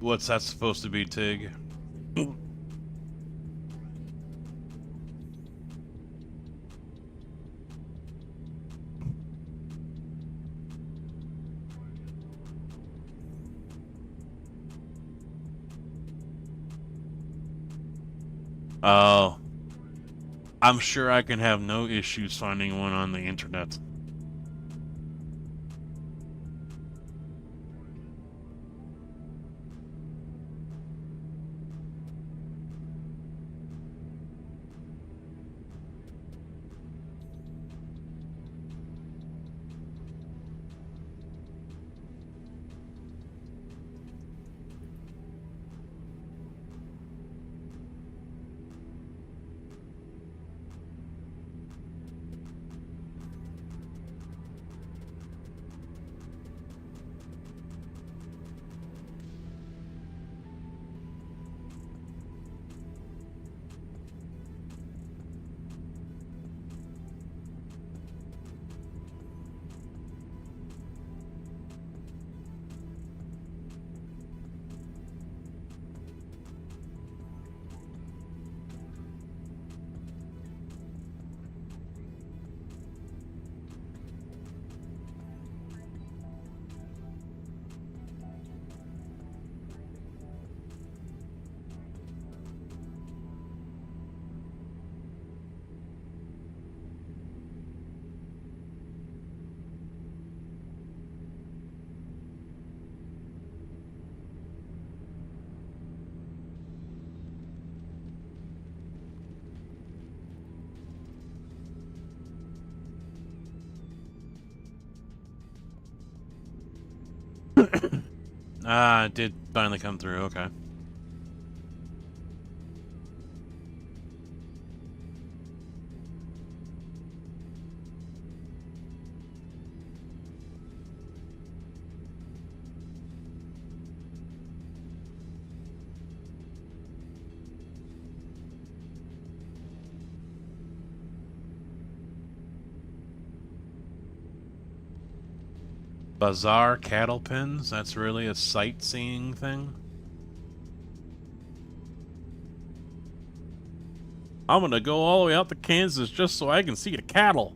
What's that supposed to be, Tig? Oh. I'm sure I can have no issues finding one on the internet. Ah, it did finally come through. Okay. Bazaar cattle pens? That's really a sightseeing thing? I'm gonna go all the way out to Kansas just so I can see the cattle.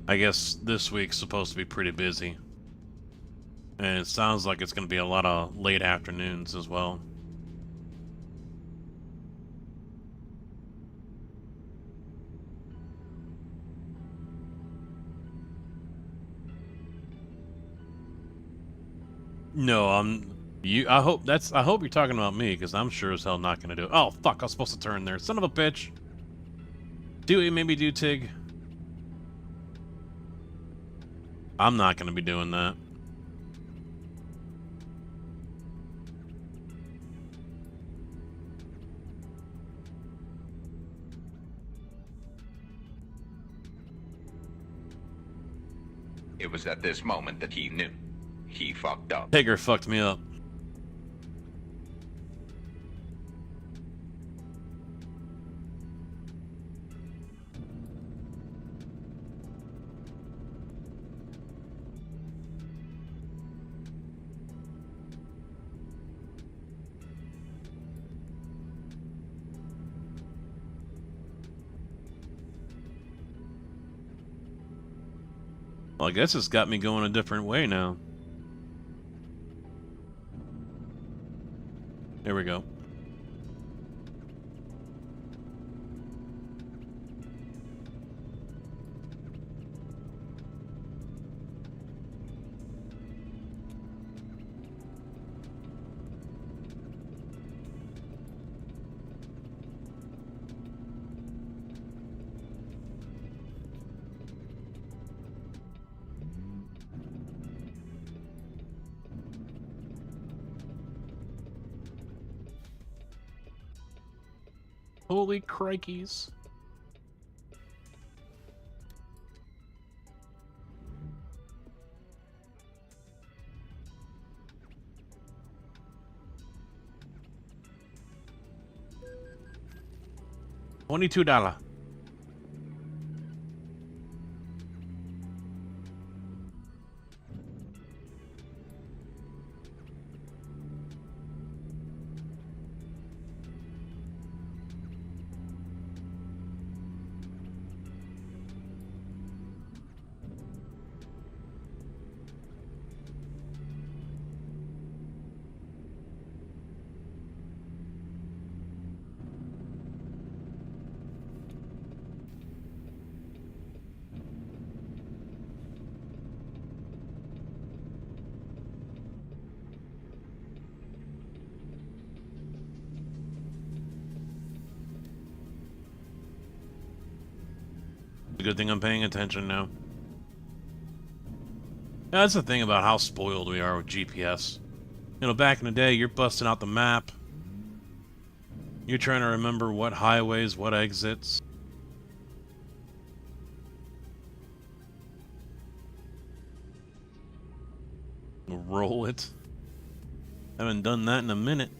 I guess this week's supposed to be pretty busy. And it sounds like it's going to be a lot of late afternoons as well. No, I hope you're talking about me, because I'm sure as hell not going to do it. Oh, fuck, I was supposed to turn there. Son of a bitch. Do it, maybe do Tig. I'm not going to be doing that. It was at this moment that he knew. He fucked up. Tigger fucked me up. Well, I guess it's got me going a different way now. There we go. Holy crikeys. $22. Good thing I'm paying attention now. Yeah, that's the thing about how spoiled we are with GPS. You know, back in the day, you're busting out the map. You're trying to remember what highways, what exits. Roll it. Haven't done that in a minute.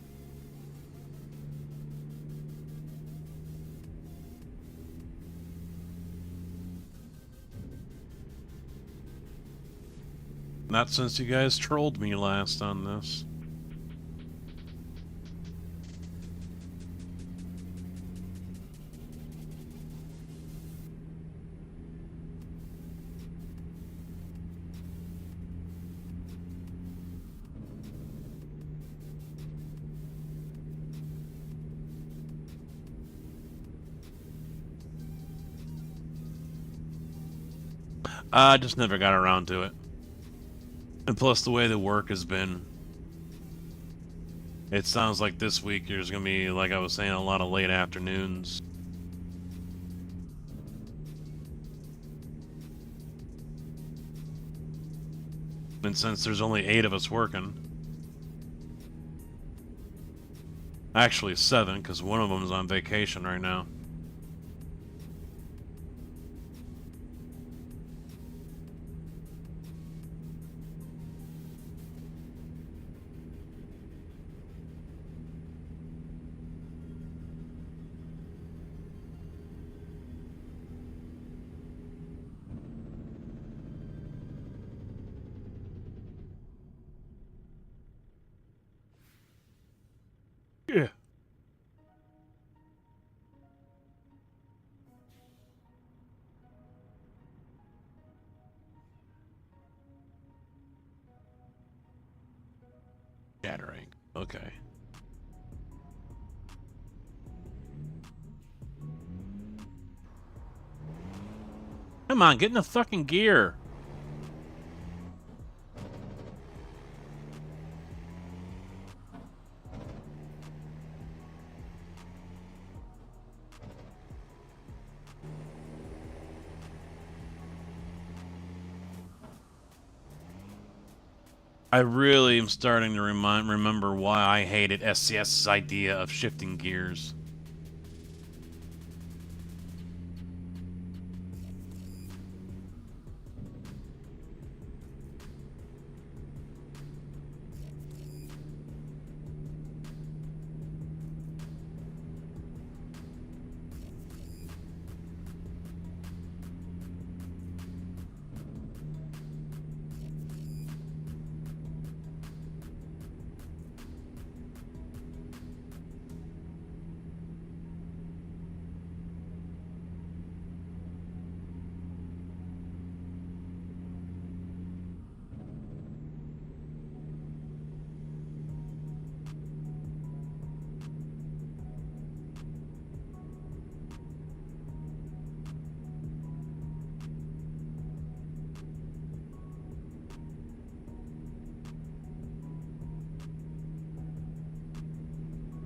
Not since you guys trolled me last on this. I just never got around to it. And plus the way the work has been, it sounds like this week there's going to be, like I was saying, a lot of late afternoons. And since there's only 8 of us working, actually 7, because one of them is on vacation right now. Yeah. Shattering. Okay. Come on, get in the fucking gear. I really am starting to remember why I hated SCS's idea of shifting gears.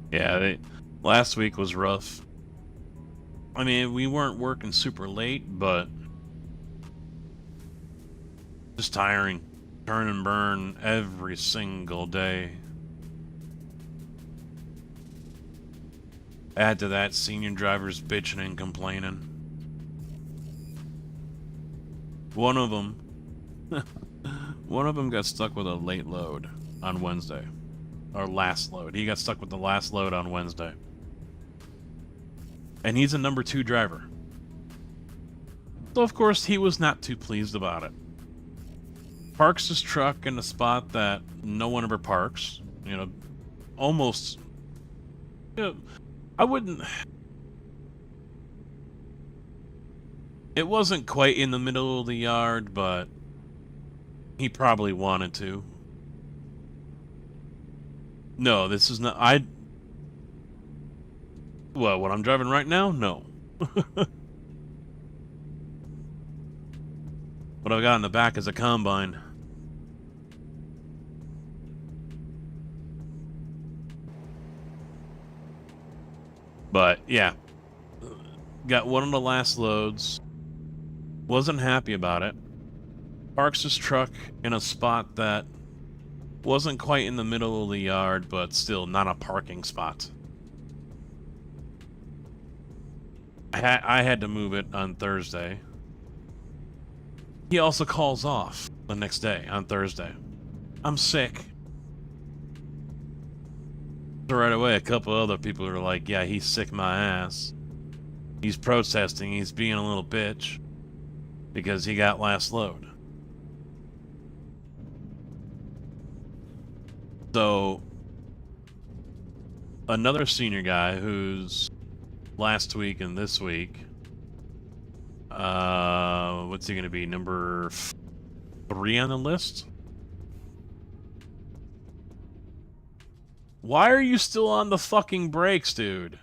Yeah, last week was rough. I mean, we weren't working super late, but just tiring. Turn and burn every single day. Add to that, senior drivers bitching and complaining. One of them got stuck with a late load on Wednesday. Or last load. He got stuck with the last load on Wednesday. And he's a number 2 driver. So of course he was not too pleased about it. Parks his truck in a spot that no one ever parks. You know, almost... You know, I wouldn't... It wasn't quite in the middle of the yard, but he probably wanted to. No, this is not... Well, what I'm driving right now? No. What I've got in the back is a combine. But, yeah. Got one of the last loads. Wasn't happy about it. Parks his truck in a spot that wasn't quite in the middle of the yard, but still not a parking spot. I had to move it on Thursday. He also calls off the next day on Thursday. I'm sick. So right away, a couple other people are like, yeah, he's sick my ass. He's protesting. He's being a little bitch because he got last load. So another senior guy who's last week and this week, what's he going to be? Number 3 on the list? Why are you still on the fucking brakes, dude?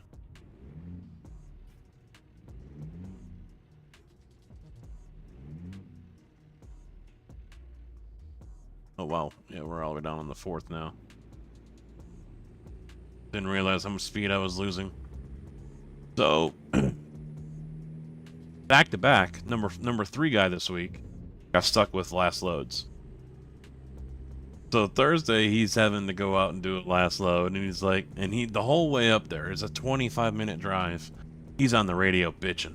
Oh, wow. Yeah, we're all the way down on the 4th now. Didn't realize how much speed I was losing. So, back to back, number 3 guy this week got stuck with last loads. So Thursday he's having to go out and do it last load, and he's like, the whole way up there is a 25-minute drive. He's on the radio bitching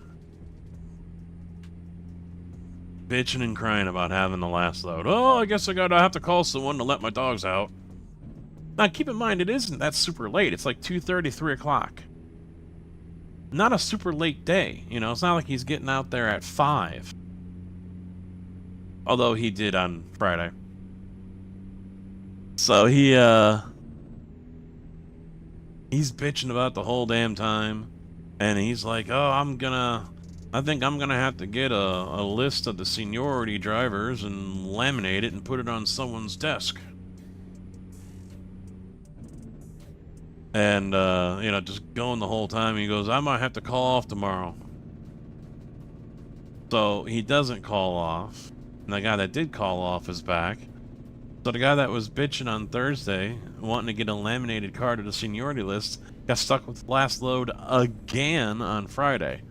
and crying about having the last load. Oh, I guess I have to call someone to let my dogs out. Now keep in mind, it isn't that super late. It's like 2:30, 3 o'clock. Not a super late day, you know. It's not like he's getting out there at 5. Although he did on Friday. So he's bitching about the whole damn time, and he's like, oh, I think I'm gonna have to get a list of the seniority drivers and laminate it and put it on someone's desk. And, you know, just going the whole time, he goes, I might have to call off tomorrow. So he doesn't call off, and the guy that did call off is back. So the guy that was bitching on Thursday, wanting to get a laminated card to the seniority list, got stuck with last load again on Friday.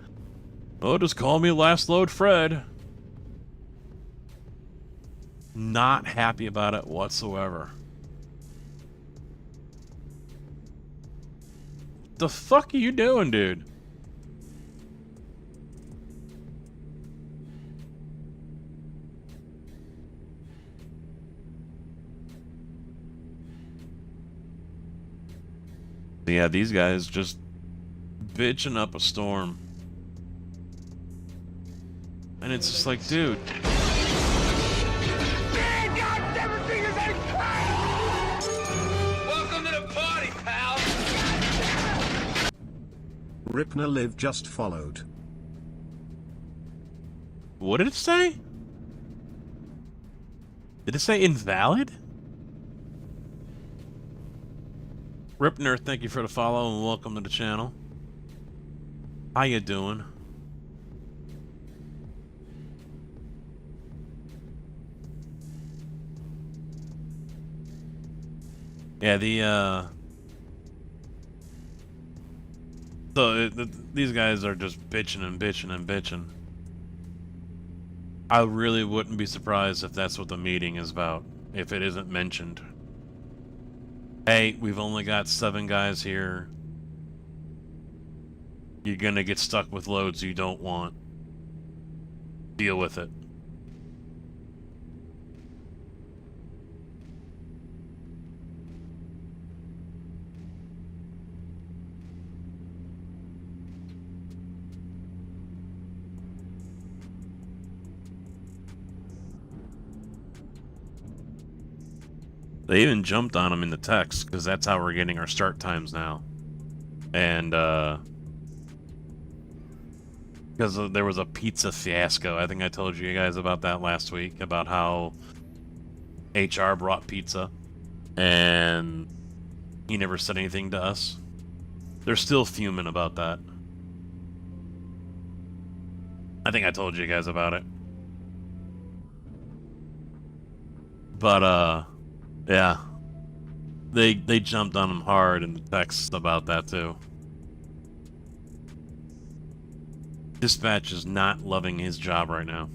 Oh, just call me last load Fred. Not happy about it whatsoever. The fuck are you doing, dude? Yeah, these guys just bitching up a storm. And it's just like, dude. Welcome to the party, pal! Ripner Live just followed. What did it say? Did it say invalid? Ripner, thank you for the follow and welcome to the channel. How you doing? Yeah, these guys are just bitching and bitching and bitching. I really wouldn't be surprised if that's what the meeting is about, if it isn't mentioned. Hey, we've only got 7 guys here. You're gonna get stuck with loads you don't want. Deal with it. They even jumped on him in the text, because that's how we're getting our start times now. And, because there was a pizza fiasco. I think I told you guys about that last week, about how HR brought pizza, and he never said anything to us. They're still fuming about that. I think I told you guys about it. But, yeah, they jumped on him hard in the text about that too. Dispatch is not loving his job right now.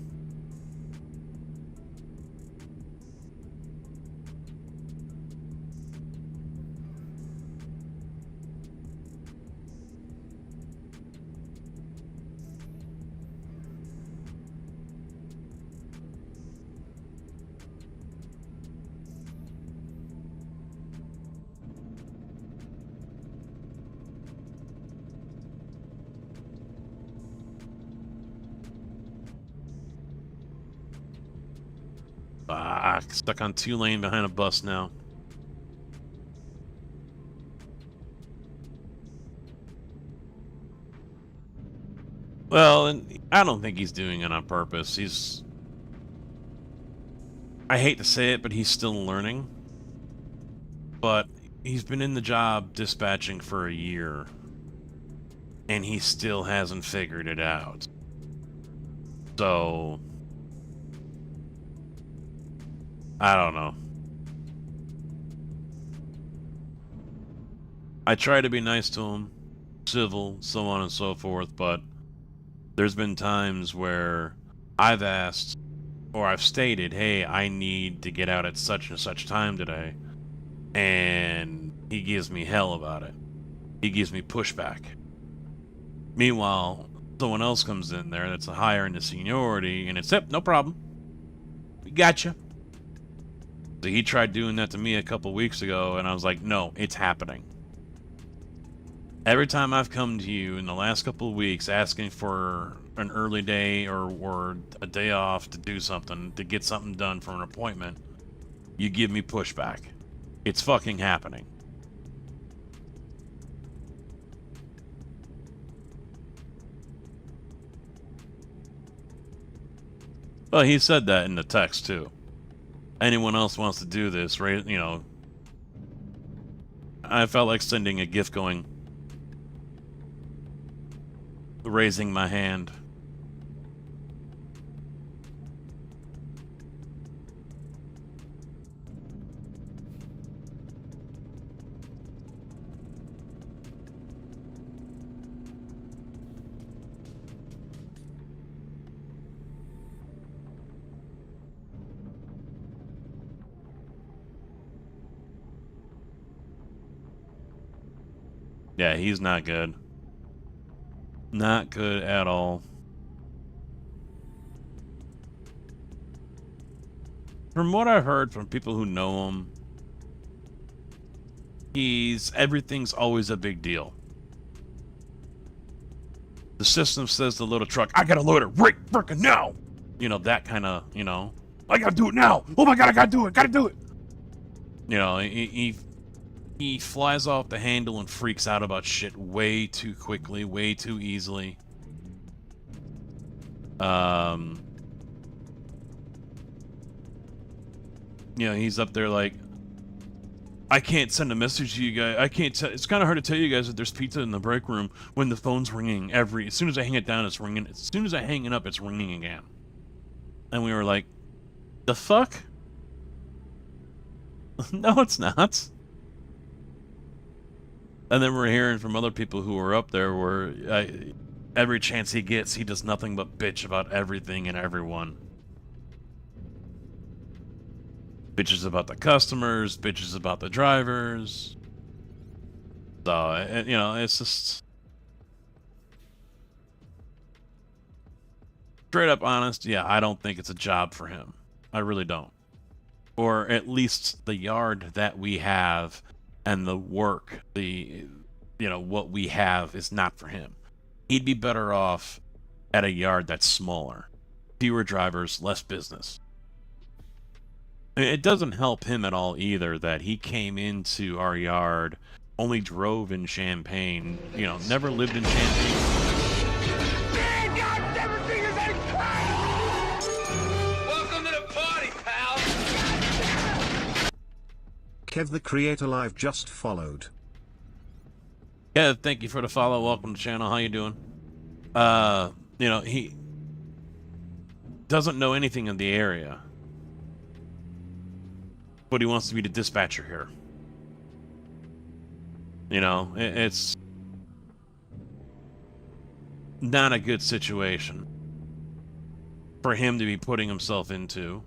Stuck on 2 lane behind a bus now. Well, and I don't think he's doing it on purpose. I hate to say it, but he's still learning. But he's been in the job dispatching for a year, and he still hasn't figured it out. So, I don't know. I try to be nice to him, civil, so on and so forth, but there's been times where I've asked, or I've stated, hey, I need to get out at such and such time today, and he gives me hell about it. He gives me pushback. Meanwhile, someone else comes in there that's higher in the seniority, and it's, yep, no problem. We gotcha. So he tried doing that to me a couple weeks ago, and I was like, no, it's happening. Every time I've come to you in the last couple of weeks asking for an early day or a day off to do something, to get something done for an appointment, you give me pushback. It's fucking happening. Well, he said that in the text, too. Anyone else wants to do this, right? You know, I felt like sending a gift going, raising my hand. Yeah, he's not good. Not good at all. From what I've heard from people who know him, everything's always a big deal. The system says to load a truck, I gotta load it right frickin' now! You know, that kind of, you know, I gotta do it now! Oh my god, I gotta do it! You know, he flies off the handle and freaks out about shit way too quickly, way too easily. You know, he's up there like, I can't send a message to you guys. I can't. It's kind of hard to tell you guys that there's pizza in the break room when the phone's ringing as soon as I hang it down, it's ringing. As soon as I hang it up, it's ringing again. And we were like, the fuck? No, it's not. And then we're hearing from other people who were up there where every chance he gets, he does nothing but bitch about everything and everyone. Bitches about the customers, bitches about the drivers. So, you know, it's just straight up honest. Yeah, I don't think it's a job for him. I really don't. Or at least the yard that we have and the work, what we have is not for him. He'd be better off at a yard that's smaller. Fewer drivers, less business. It doesn't help him at all either that he came into our yard, only drove in Champaign, you know, never lived in Champaign. Welcome to the party, pal! Kev the Creator Live just followed. Yeah, thank you for the follow. Welcome to the channel. How you doing? You know, he doesn't know anything in the area, but he wants to be the dispatcher here. You know, it's not a good situation for him to be putting himself into,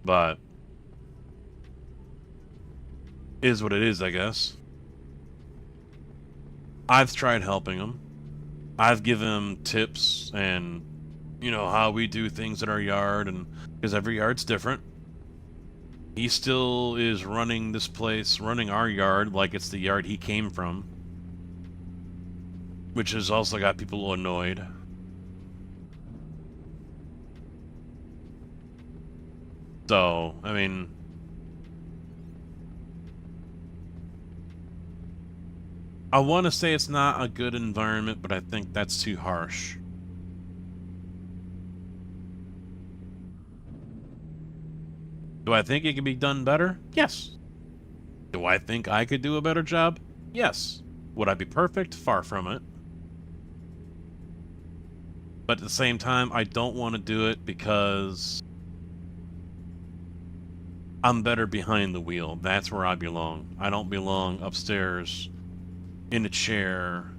but is what it is, I guess. I've tried helping him. I've given him tips and, you know, how we do things in our yard, and because every yard's different. He still is running this place, running our yard like it's the yard he came from, which has also got people annoyed. So, I mean, I want to say it's not a good environment, but I think that's too harsh. Do I think it can be done better? Yes. Do I think I could do a better job? Yes. Would I be perfect? Far from it. But at the same time, I don't want to do it because I'm better behind the wheel. That's where I belong. I don't belong upstairs in a chair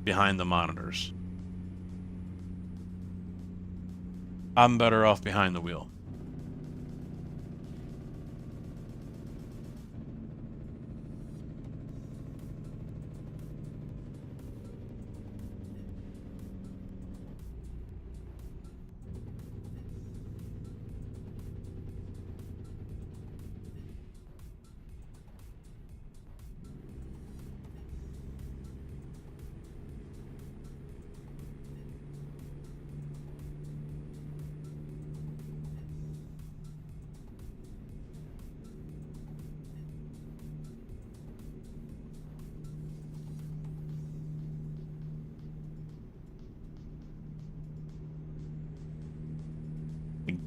behind the monitors. I'm better off behind the wheel.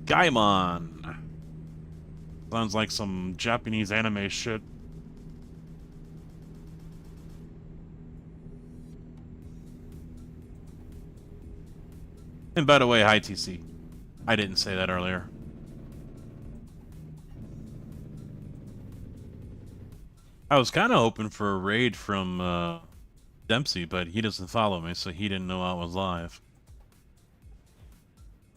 Gaimon. Sounds like some Japanese anime shit. And by the way, hi TC. I didn't say that earlier. I was kind of hoping for a raid from Dempsey, but he doesn't follow me, so he didn't know I was live.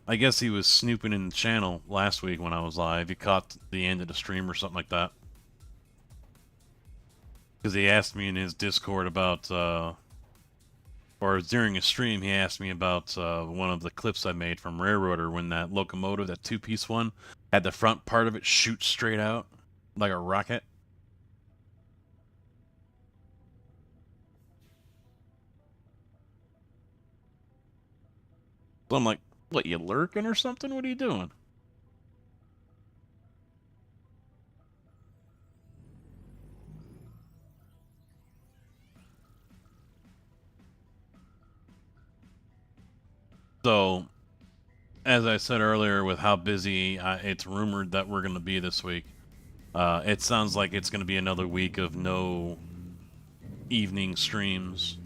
I guess he was snooping in the channel last week when I was live. He caught the end of the stream or something like that. Because he asked me in his Discord about, or during a stream, he asked me about one of the clips I made from Railroader when that locomotive, that two-piece one, had the front part of it shoot straight out like a rocket. So I'm like, what, you lurking or something? What are you doing? So, as I said earlier, with how busy it's rumored that we're going to be this week, it sounds like it's going to be another week of no evening streams.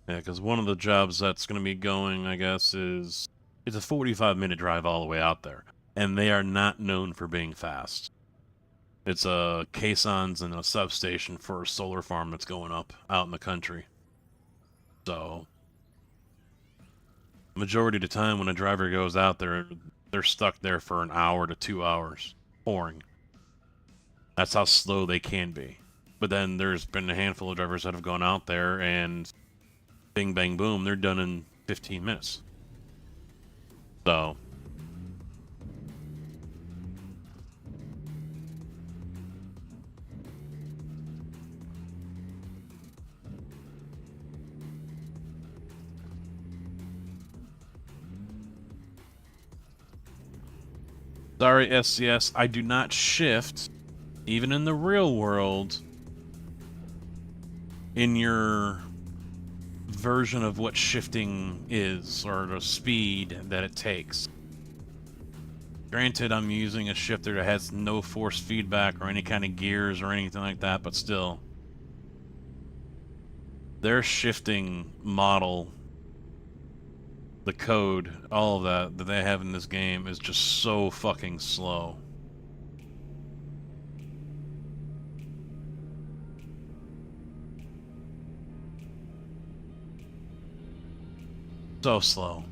Yeah, because one of the jobs that's going to be going, I guess, is it's a 45-minute drive all the way out there, and they are not known for being fast. It's a caissons and a substation for a solar farm that's going up out in the country. So, majority of the time when a driver goes out there, they're stuck there for an hour to 2 hours, pouring. That's how slow they can be. But then there's been a handful of drivers that have gone out there and bing, bang, boom, they're done in 15 minutes. So, sorry, SCS, I do not shift, even in the real world, in your version of what shifting is, or the speed that it takes. Granted, I'm using a shifter that has no force feedback or any kind of gears or anything like that, but still. Their shifting model, the code, all of that they have in this game is just so fucking slow. So slow.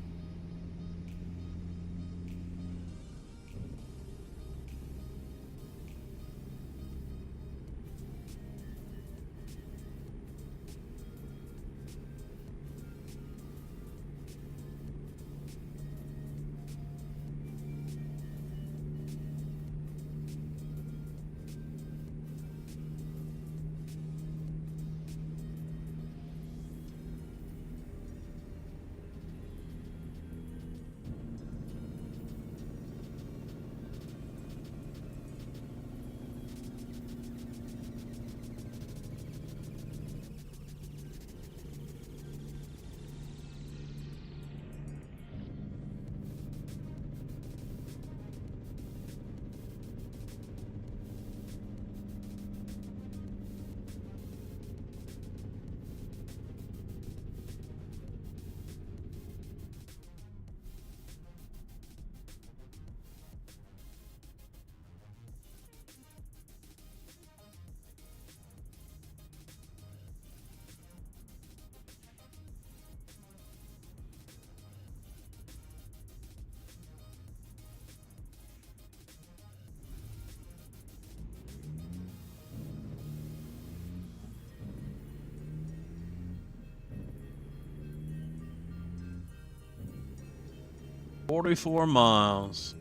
"44 miles.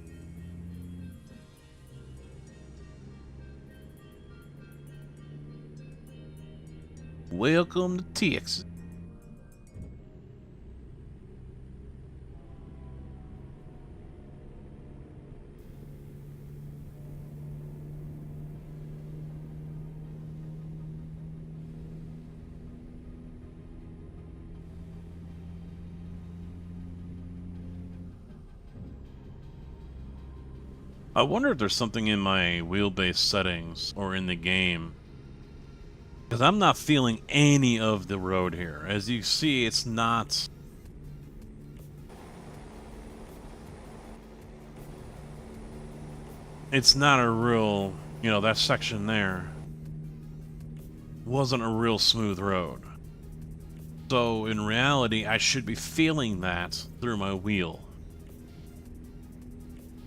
Welcome to Texas." I wonder if there's something in my wheelbase settings or in the game, because I'm not feeling any of the road here. As you see, it's not... It's not a real, you know, that section there wasn't a real smooth road. So in reality, I should be feeling that through my wheel.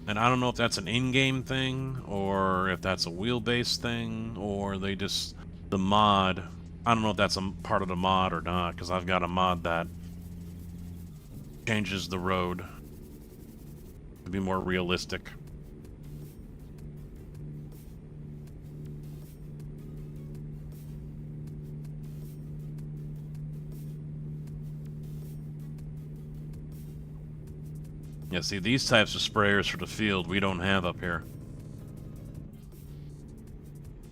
And I don't know if that's an in-game thing, or if that's a wheelbase thing, or they just... the mod... I don't know if that's a part of the mod or not, because I've got a mod that changes the road to be more realistic. Yeah, see, these types of sprayers for the field we don't have up here.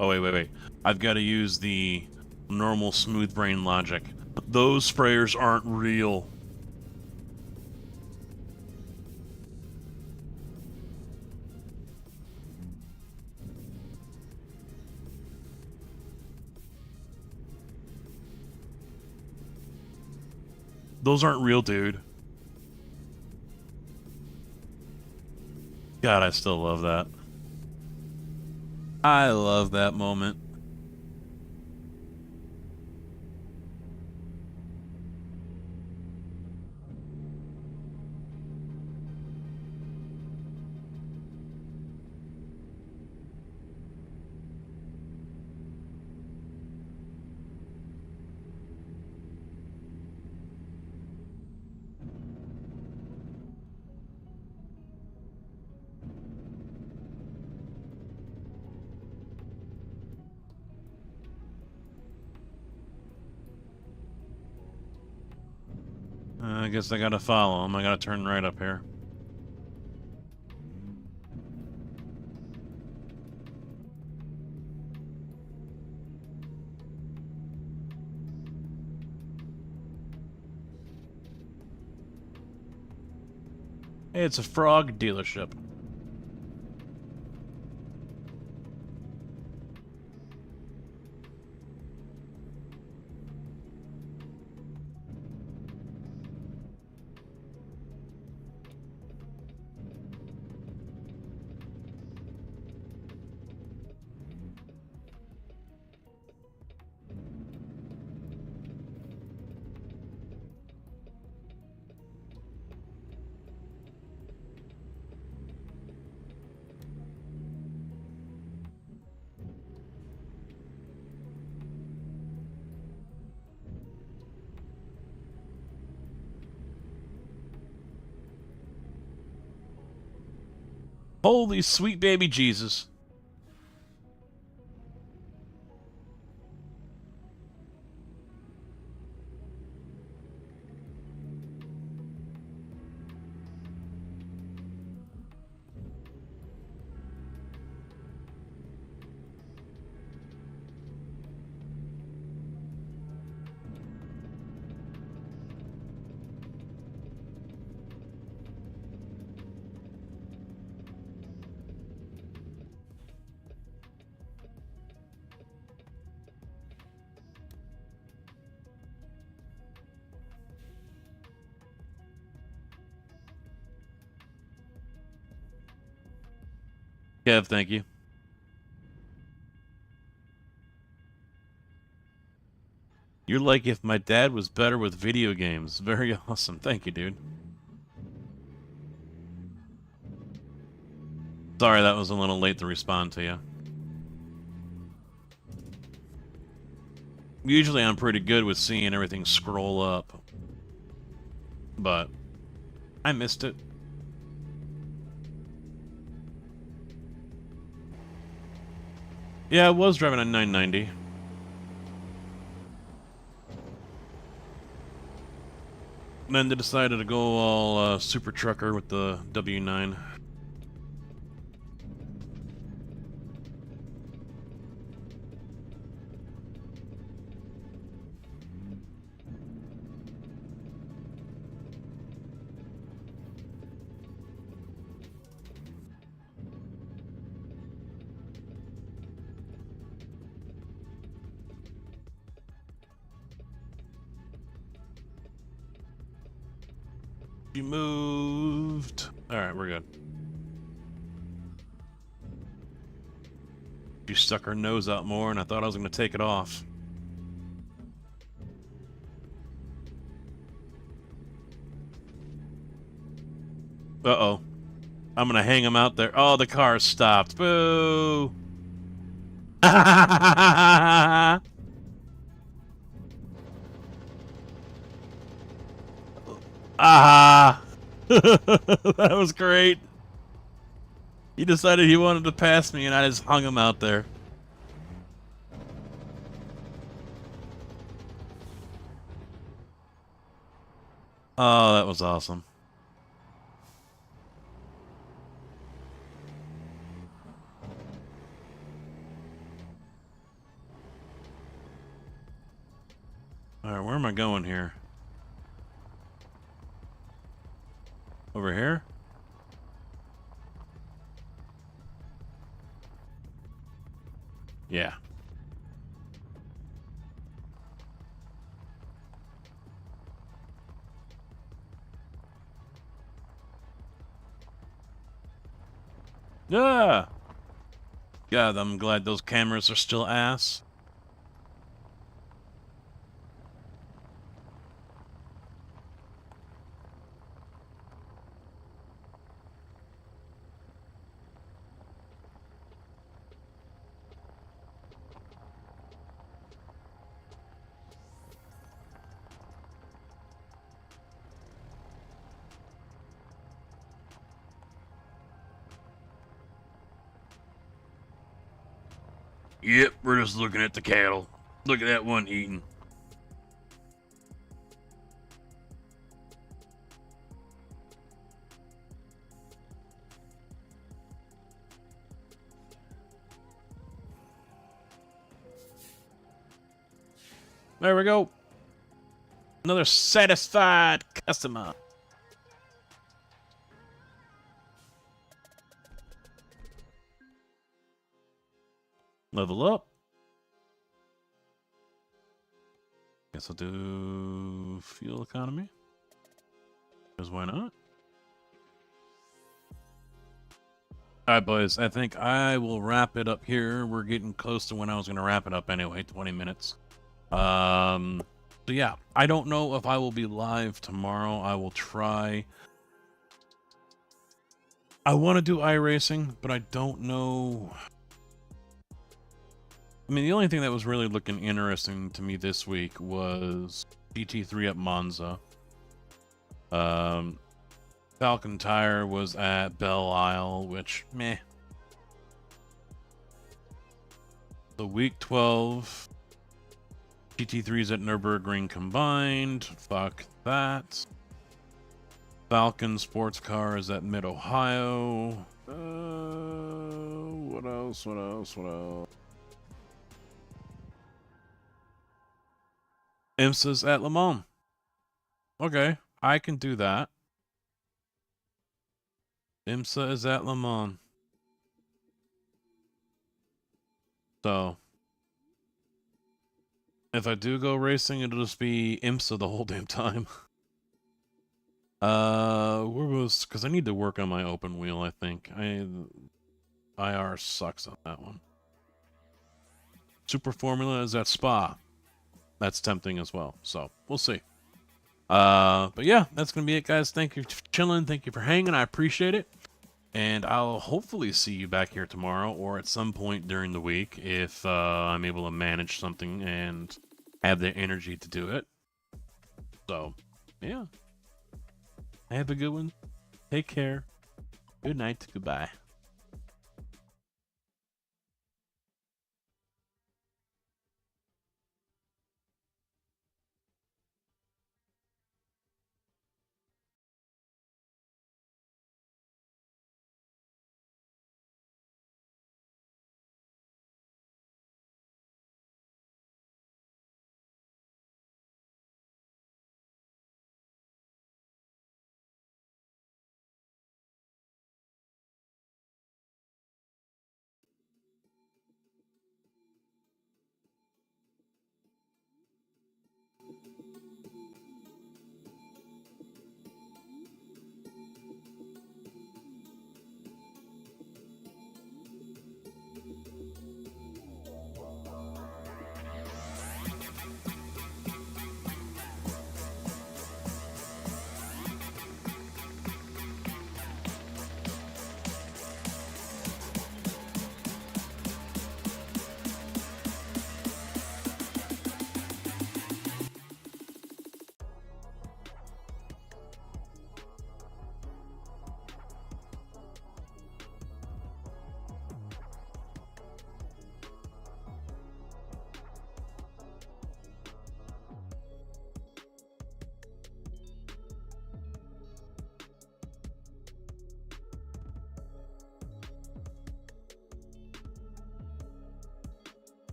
Oh, wait. I've got to use the normal smooth brain logic. Those sprayers aren't real. Those aren't real, dude. God, I still love that. I love that moment. I guess I gotta follow him. I gotta turn right up here. Hey, it's a frog dealership. Holy sweet baby Jesus. Kev, thank you. You're like if my dad was better with video games. Very awesome. Thank you, dude. Sorry that was a little late to respond to you. Usually I'm pretty good with seeing everything scroll up. But I missed it. Yeah, I was driving a 990. Then they decided to go all super trucker with the W9. You moved. Alright, we're good. She stuck her nose out more and I thought I was going to take it off. Uh-oh. I'm going to hang him out there. Oh, the car stopped. Boo! Ah! That was great. He decided he wanted to pass me and I just hung him out there. Oh, that was awesome. Alright, where am I going here? Over here? Yeah. Yeah. God, I'm glad those cameras are still ass. Yep, we're just looking at the cattle. Look at that one eating. There we go. Another satisfied customer. Level up. Guess I'll do fuel economy. Because why not? Alright, boys. I think I will wrap it up here. We're getting close to when I was going to wrap it up anyway. 20 minutes. So yeah. I don't know if I will be live tomorrow. I will try. I want to do iRacing, but I don't know. I mean, the only thing that was really looking interesting to me this week was GT3 at Monza. Falcon Tire was at Belle Isle, which, meh. The week 12 GT3s at Nürburgring combined. Fuck that. Falcon Sports Car is at Mid-Ohio. What else? What else? What else? IMSA's at Le Mans. Okay, I can do that. IMSA is at Le Mans. So, if I do go racing, it'll just be IMSA the whole damn time. Where was... Because I need to work on my open wheel, I think. IR sucks on that one. Super Formula is at Spa. That's tempting as well, so we'll see. But yeah, that's going to be it, guys. Thank you for chilling. Thank you for hanging. I appreciate it. And I'll hopefully see you back here tomorrow or at some point during the week if I'm able to manage something and have the energy to do it. So, yeah. Have a good one. Take care. Good night. Goodbye.